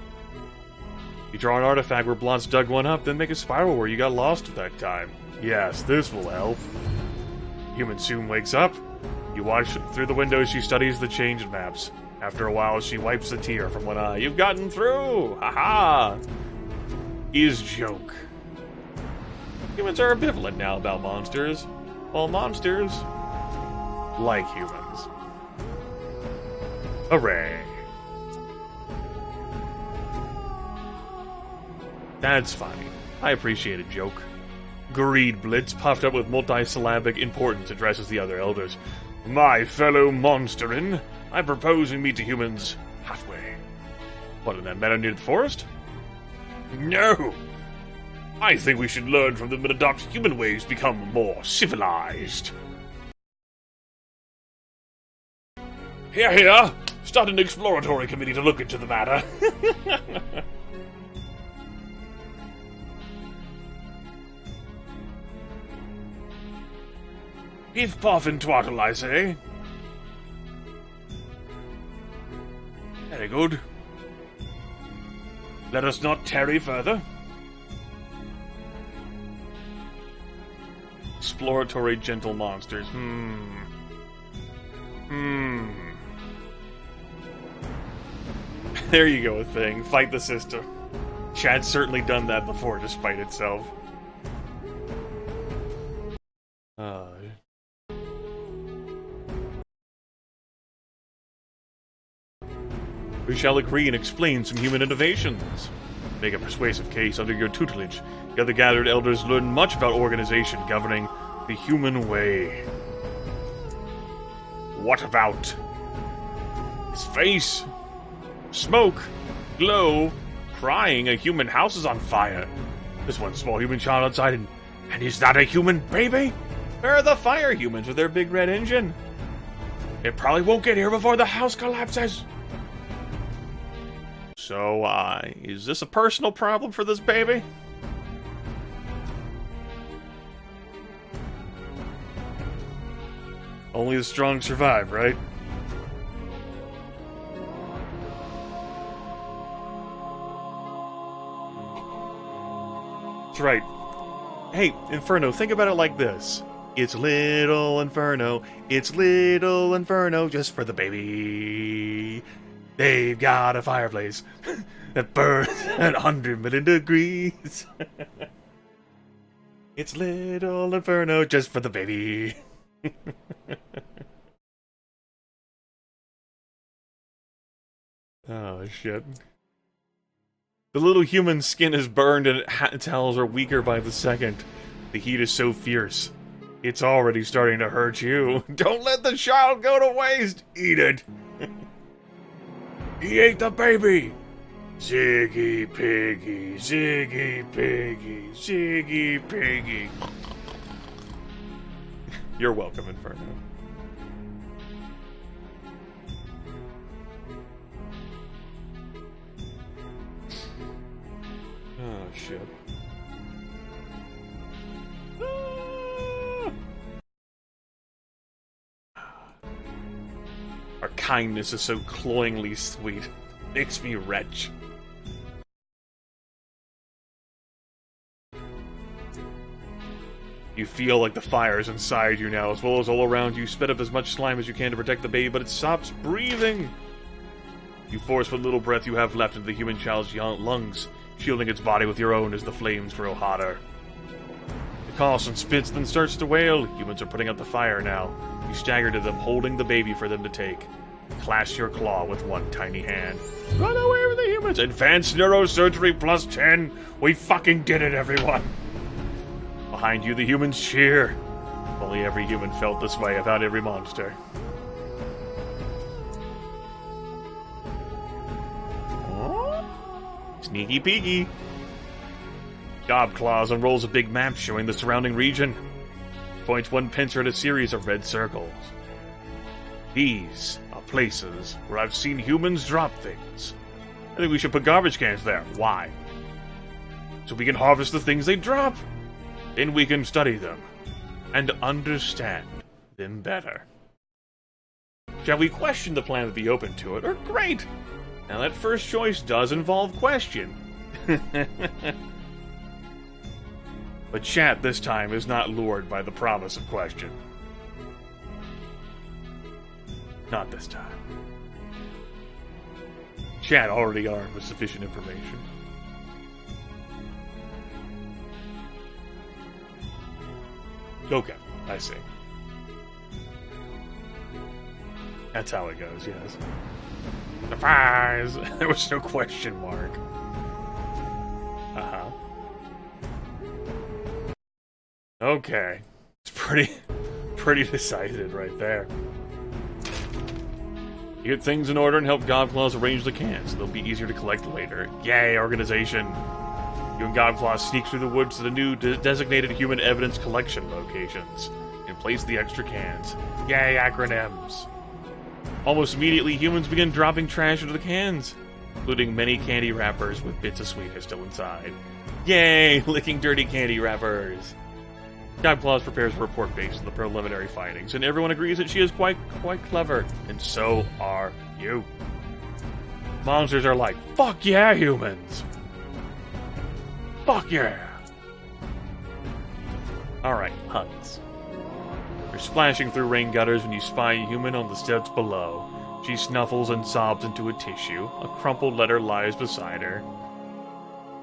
You draw an artifact where Blotz dug one up, then make a spiral where you got lost at that time. Yes, this will help. Human soon wakes up. You watch through the window as she studies the changed maps. After a while, she wipes a tear from one eye. You've gotten through! Ha-ha! Is joke. Humans are ambivalent now about monsters, while monsters like humans. Hooray! That's funny. I appreciate a joke. Greed Blitz, puffed up with multisyllabic importance, addresses the other elders. My fellow monsterin, I propose we meet the humans halfway. What, in that meadow near the forest? No! I think we should learn from them and adopt human ways to become more civilized. Here, here! Start an exploratory committee to look into the matter. If puff and twaddle, I say. Very good. Let us not tarry further. Exploratory gentle monsters. There you go, a thing. Fight the system. Chat's certainly done that before to spite itself. We shall agree and explain some human innovations. Make a persuasive case under your tutelage. The other gathered elders learn much about organization governing the human way. What about his face? Smoke, glow, crying, a human house is on fire. There's one small human child outside, and is that a human baby? Where are the fire humans with their big red engine? It probably won't get here before the house collapses. So, is this a personal problem for this baby? Only the strong survive, right? That's right. Hey, Inferno, think about it like this. It's little Inferno, just for the baby. They've got a fireplace that burns at 100 million degrees. It's little Inferno just for the baby. Oh, shit. The little human skin is burned and its towels are weaker by the second. The heat is so fierce. It's already starting to hurt you. Don't let the child go to waste! Eat it! He ate the baby! Ziggy Piggy, Ziggy Piggy, Ziggy Piggy. You're welcome, Inferno. Oh, shit. Our kindness is so cloyingly sweet. Makes me retch. You feel like the fire is inside you now, as well as all around you. Spit up as much slime as you can to protect the baby, but it stops breathing. You force what little breath you have left into the human child's lungs, shielding its body with your own as the flames grow hotter. It coughs and spits, then starts to wail. Humans are putting out the fire now. You stagger to them, holding the baby for them to take. Clasp your claw with one tiny hand. Run away with the humans! Advanced neurosurgery plus 10! We fucking did it, everyone! Behind you, the humans cheer. Only every human felt this way about every monster. Sneaky peeky. Gobclaws unrolls a big map showing the surrounding region. Points one pincer at a series of red circles. These are places where I've seen humans drop things. I think we should put garbage cans there. Why? So we can harvest the things they drop. Then we can study them and understand them better. Shall we question the plan and be open to it? Or great! Now that first choice does involve question. But chat this time is not lured by the promise of question. Not this time. Chat already armed with sufficient information. Okay, I see. That's how it goes, yes. Surprise! There was no question mark. Uh-huh. Okay. It's pretty decided right there. You get things in order and help Gobclaws arrange the cans, so they'll be easier to collect later. Yay, organization! You and Gobclaws sneak through the woods to the new designated human evidence collection locations and place the extra cans. Yay, acronyms! Almost immediately, humans begin dropping trash into the cans, including many candy wrappers with bits of sweetness still inside. Yay, licking dirty candy wrappers! Gobclaws prepares a report based on the preliminary findings, and everyone agrees that she is quite clever, and so are you. Monsters are like, fuck yeah, humans! Fuck yeah! Alright, huns. You're splashing through rain gutters when you spy a human on the steps below. She snuffles and sobs into a tissue. A crumpled letter lies beside her.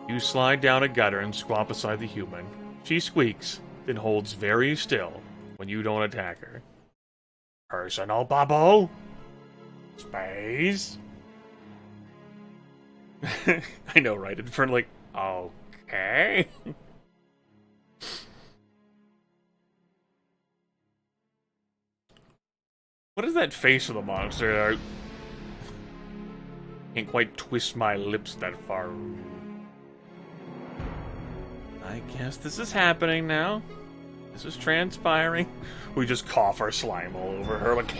You slide down a gutter and squat beside the human. She squeaks, then holds very still when you don't attack her. Personal bubble? Space? I know, right? In front, like, okay. What is that face of the monster? I can't quite twist my lips that far. I guess this is happening now. This is transpiring. We just cough our slime all over her. Like,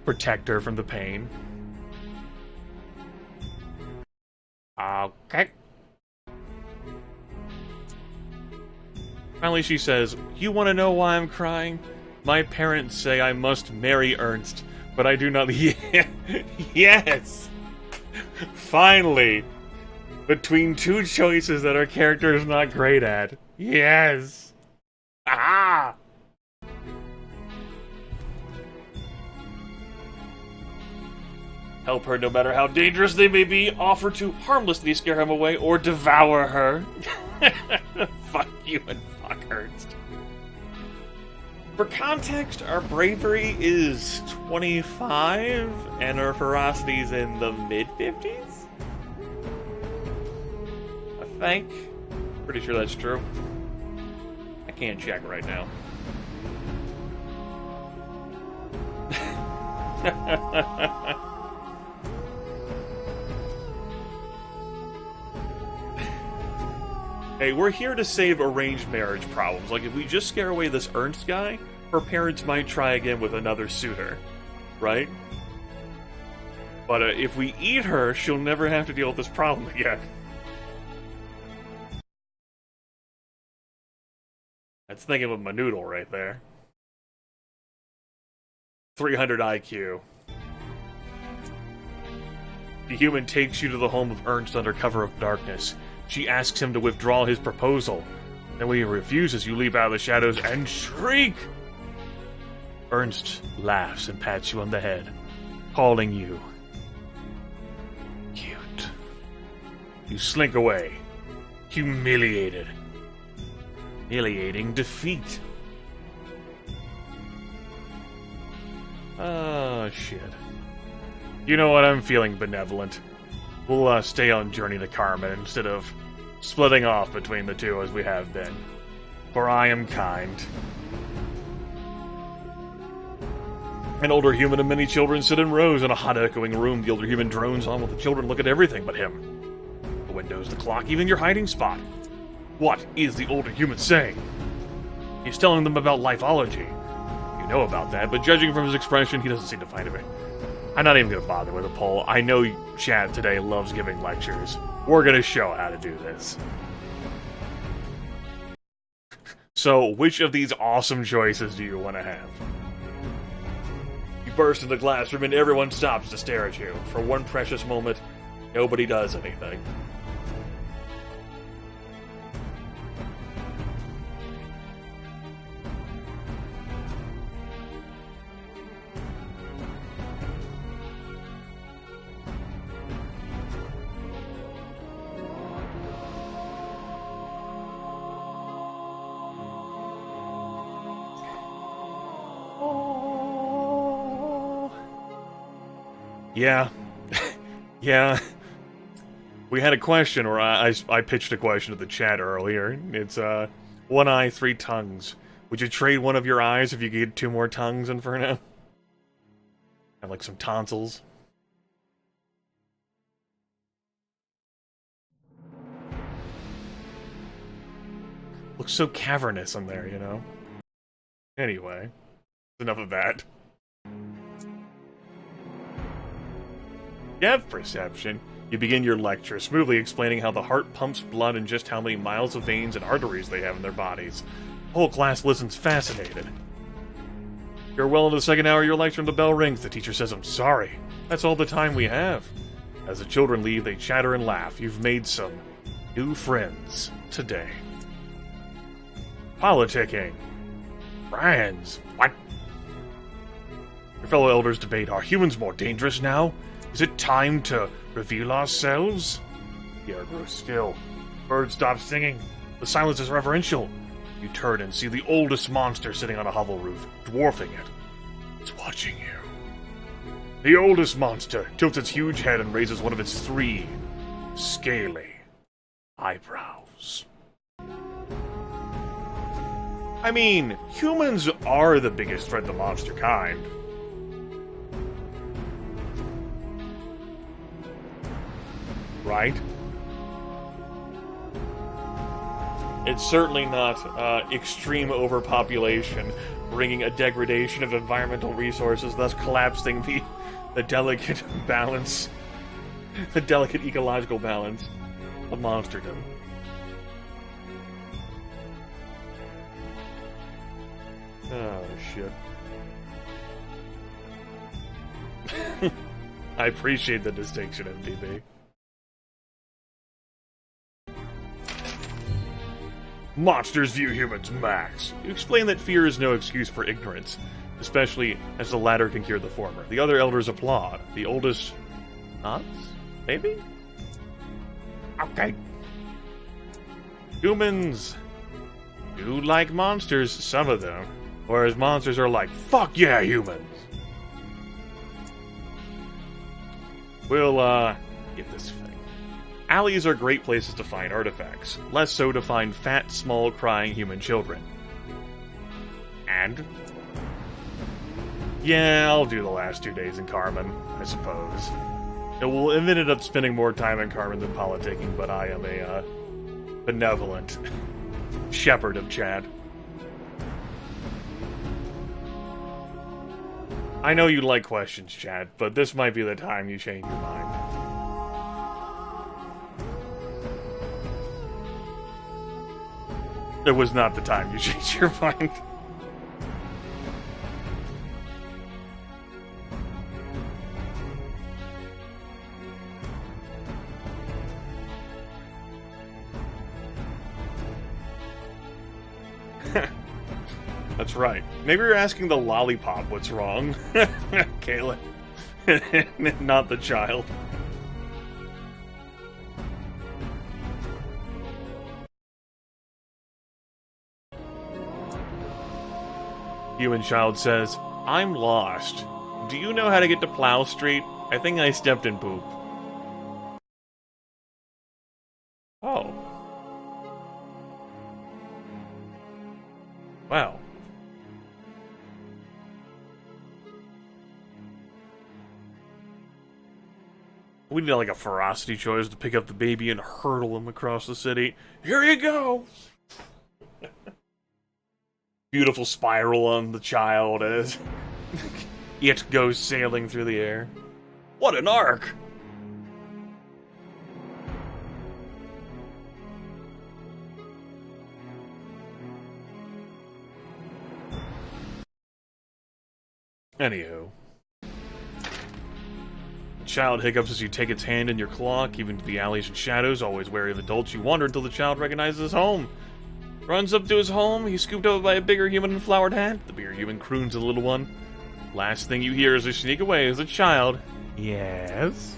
protect her from the pain. Okay. Finally she says, "You want to know why I'm crying? My parents say I must marry Ernst, but I do not." Yes! Finally! Between two choices that our character is not great at. Yes! Ah! Help her no matter how dangerous they may be, offer to harmlessly scare him away, or devour her. Fuck you and fuck Ernst. For context, our bravery is 25, and our ferocity's in the mid-50s? I think. Pretty sure that's true. I can't check right now. Hey, we're here to save arranged marriage problems. Like, if we just scare away this Ernst guy, her parents might try again with another suitor. Right? But if we eat her, she'll never have to deal with this problem again. That's thinking of a noodle right there. 300 IQ. The human takes you to the home of Ernst under cover of darkness. She asks him to withdraw his proposal. Then when he refuses, you leap out of the shadows and shriek! Ernst laughs and pats you on the head, calling you cute. You slink away, humiliated. Humiliating defeat. Oh, shit. You know what? I'm feeling benevolent. We'll stay on Journey to Carmen instead of splitting off between the two as we have been. For I am kind. An older human and many children sit in rows in a hot echoing room. The older human drones on while the children look at everything but him. The windows, the clock, even your hiding spot. What is the older human saying? He's telling them about lifeology. You know about that, but judging from his expression, he doesn't seem to find it. I'm not even going to bother with a poll. I know chat today loves giving lectures. We're going to show how to do this. So, which of these awesome choices do you want to have? You burst into the classroom and everyone stops to stare at you. For one precious moment, nobody does anything. Yeah. Yeah. We had a question, or I pitched a question to the chat earlier. It's, one eye, three tongues. Would you trade one of your eyes if you could get 2 more tongues, Inferno? And like some tonsils? Looks so cavernous in there, you know? Anyway, enough of that. You have perception. You begin your lecture, smoothly explaining how the heart pumps blood and just how many miles of veins and arteries they have in their bodies. The whole class listens fascinated. You're well into the second hour of your lecture and the bell rings. The teacher says, "I'm sorry. That's all the time we have." As the children leave, they chatter and laugh. You've made some new friends today. Politicking. Friends. What? Your fellow elders debate, are humans more dangerous now? Is it time to reveal ourselves? The air grows still. Birds stop singing. The silence is reverential. You turn and see the oldest monster sitting on a hovel roof, dwarfing it. It's watching you. The oldest monster tilts its huge head and raises one of its 3 scaly eyebrows. I mean, humans are the biggest threat to monster kind. Right? It's certainly not extreme overpopulation, bringing a degradation of environmental resources, thus collapsing the delicate balance, the delicate ecological balance of monsterdom. Oh, shit. I appreciate the distinction, MDB. Monsters view humans max. You explain that fear is no excuse for ignorance, especially as the latter can cure the former. The other elders applaud. The oldest nods? Maybe? Okay. Humans do like monsters, some of them, whereas monsters are like, fuck yeah, humans! We'll, get this thing. Alleys are great places to find artifacts, less so to find fat, small, crying human children. And? Yeah, I'll do the last 2 days in Carmen, I suppose. We'll have ended up spending more time in Carmen than politicking, but I am a, benevolent shepherd of Chad. I know you like questions, Chad, but this might be the time you change your mind. It was not the time you changed your mind. That's right. Maybe you're asking the lollipop what's wrong. Kayla. Not the child. Human child says, I'm lost. Do you know how to get to Plow Street? I think I stepped in poop. Oh. Wow. We need like a ferocity choice to pick up the baby and hurtle him across the city. Here you go! Beautiful spiral on the child as it goes sailing through the air. What an arc! Anywho. Child hiccups as you take its hand in your claw, keeping to the alleys and shadows, always wary of adults. You wander until the child recognizes his home. Runs up to his home, he's scooped up by a bigger human in a flowered hat. The bigger human croons to the little one. Last thing you hear as they sneak away is the child. Yes?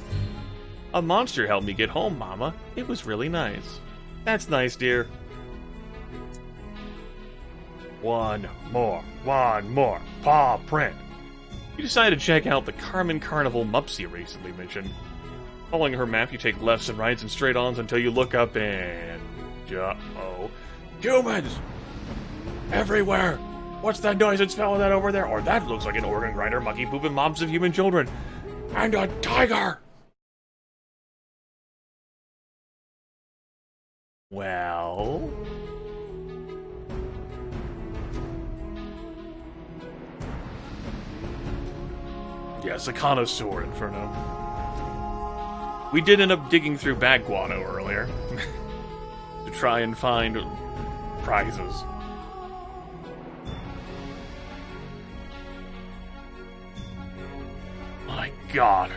A monster helped me get home, Mama. It was really nice. That's nice, dear. One more. Paw print. You decide to check out the Carmen Carnival Mupsy recently mentioned. Following her map, you take lefts and rights and straight-ons until you look up and... uh-oh. Humans! Everywhere! What's that noise and smell of that over there? Or that looks like an organ grinder, monkey poop, and mobs of human children. And a tiger! Well... yes, a connoisseur, Inferno. We did end up digging through bag guano earlier. To try and find prizes. My God.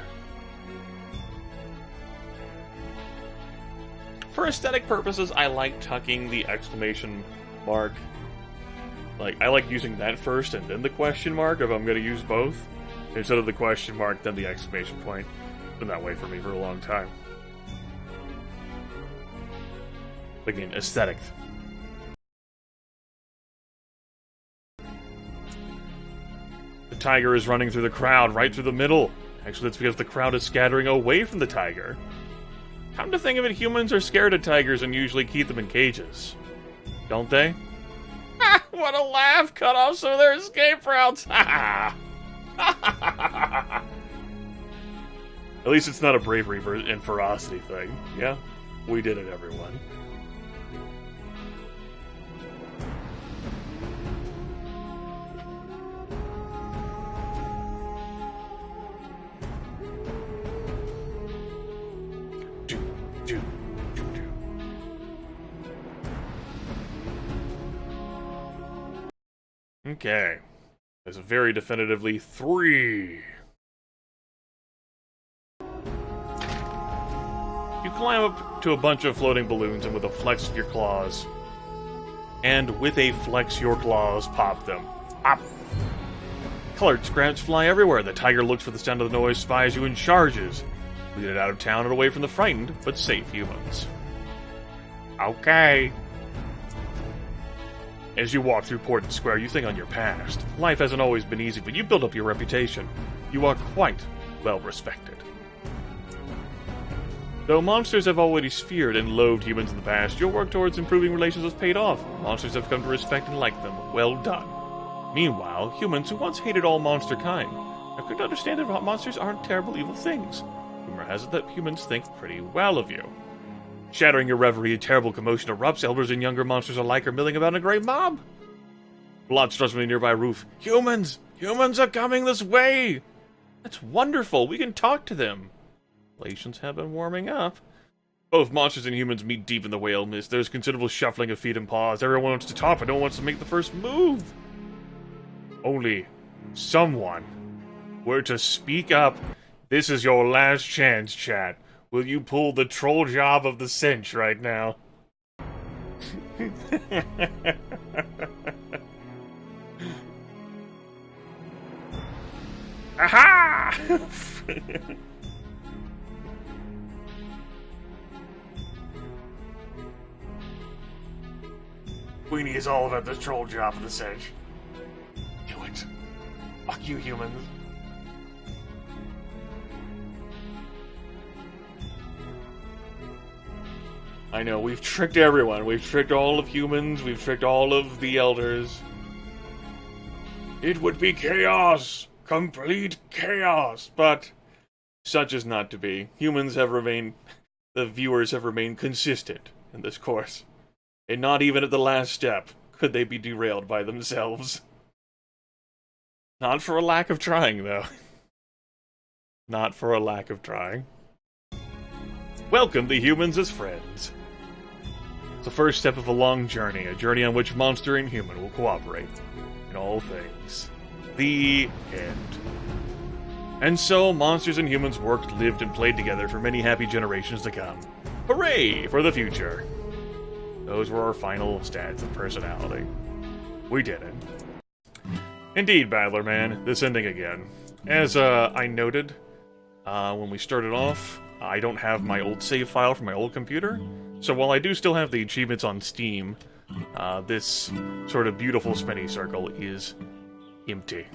For aesthetic purposes, I like tucking the exclamation mark. Like, I like using that first and then the question mark if I'm going to use both. Instead of the question mark, then the exclamation point. It's been that way for me for a long time. Again, aesthetic. The tiger is running through the crowd, right through the middle. Actually, that's because the crowd is scattering away from the tiger. Come to think of it, humans are scared of tigers and usually keep them in cages. Don't they? What a laugh! Cut off some of their escape routes! At least it's not a bravery and ferocity thing. Yeah, we did it, everyone. Okay. There's very definitively 3. You climb up to a bunch of floating balloons and with a flex of your claws. And with a flex your claws, pop them. Pop! Colored scraps fly everywhere. The tiger looks for the sound of the noise, spies you, and charges. Lead it out of town and away from the frightened, but safe humans. Okay. As you walk through Portland Square, you think on your past. Life hasn't always been easy, but you build up your reputation. You are quite well respected. Though monsters have always feared and loathed humans in the past, your work towards improving relations has paid off. Monsters have come to respect and like them. Well done. Meanwhile, humans who once hated all monster kind have come to understand that monsters aren't terrible evil things. Rumor has it that humans think pretty well of you. Shattering your reverie, a terrible commotion erupts. Elders and younger monsters alike are milling about in a great mob. Blood starts from a nearby roof. Humans! Humans are coming this way! That's wonderful. We can talk to them. Relations have been warming up. Both monsters and humans meet deep in the whale mist. There's considerable shuffling of feet and paws. Everyone wants to talk, but no one wants to make the first move. Only someone were to speak up. This is your last chance, chat. Will you pull the troll job of the cinch right now? Aha! Queenie is all about the troll job of the cinch. Do it. Fuck you, humans. I know, we've tricked everyone. We've tricked all of humans. We've tricked all of the elders. It would be chaos. Complete chaos. But such is not to be. Humans have remained... The viewers have remained consistent in this course. And not even at the last step could they be derailed by themselves. Not for a lack of trying, though. Not for a lack of trying. Welcome to Humans as Friends. It's the first step of a long journey, a journey on which monster and human will cooperate in all things. The end. And so, monsters and humans worked, lived, and played together for many happy generations to come. Hooray for the future! Those were our final stats and personality. We did it. Indeed, Battler Man, this ending again. As I noted when we started off, I don't have my old save file from my old computer, so while I do still have the achievements on Steam, this sort of beautiful spinny circle is empty.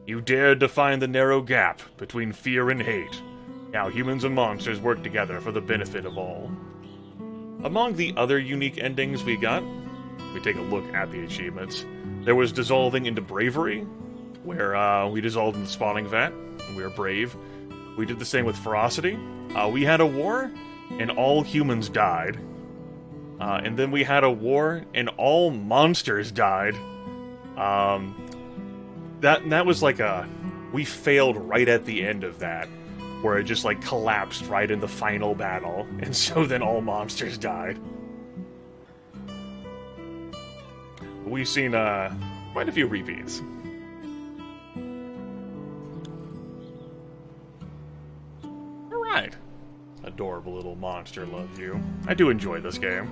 You dared to find the narrow gap between fear and hate. Now humans and monsters work together for the benefit of all. Among the other unique endings we got, we take a look at the achievements. There was Dissolving into Bravery, where we dissolved in the spawning vat, and we were brave. We did the same with Ferocity. We had a war, and all humans died. And then we had a war, and all monsters died. That was like a... We failed right at the end of that, where it just like collapsed right in the final battle, and so then all monsters died. We've seen quite a few repeats. Alright. Adorable little monster loves you. I do enjoy this game.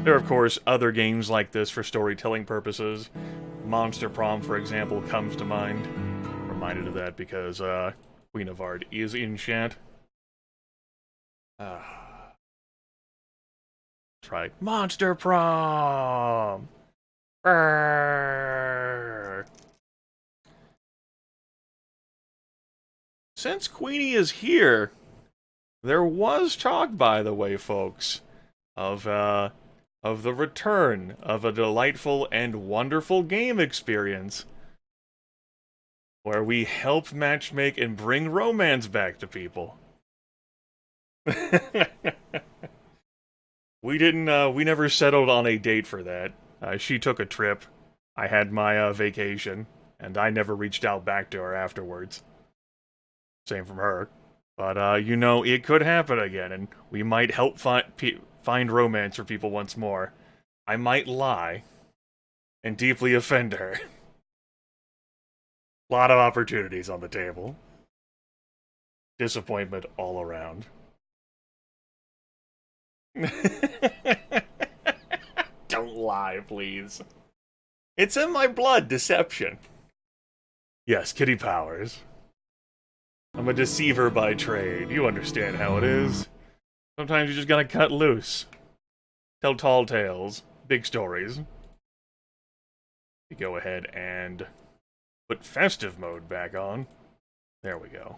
There are, of course, other games like this for storytelling purposes. Monster Prom, for example, comes to mind. I'm reminded of that because Queen of Art is in chat. Try Monster Prom! Brrr. Since Queenie is here, there was talk, by the way, folks, of the return of a delightful and wonderful game experience where we help matchmake and bring romance back to people. We never settled on a date for that. She took a trip, I had my vacation, and I never reached out back to her afterwards. Same from her. But, you know, it could happen again, and we might help find romance for people once more. I might lie and deeply offend her. A lot of opportunities on the table. Disappointment all around. Don't lie, please. It's in my blood, deception. Yes, Kitty Powers. I'm a deceiver by trade. You understand how it is. Sometimes you just gotta cut loose. Tell tall tales. Big stories. We go ahead and put Festive mode back on. There we go.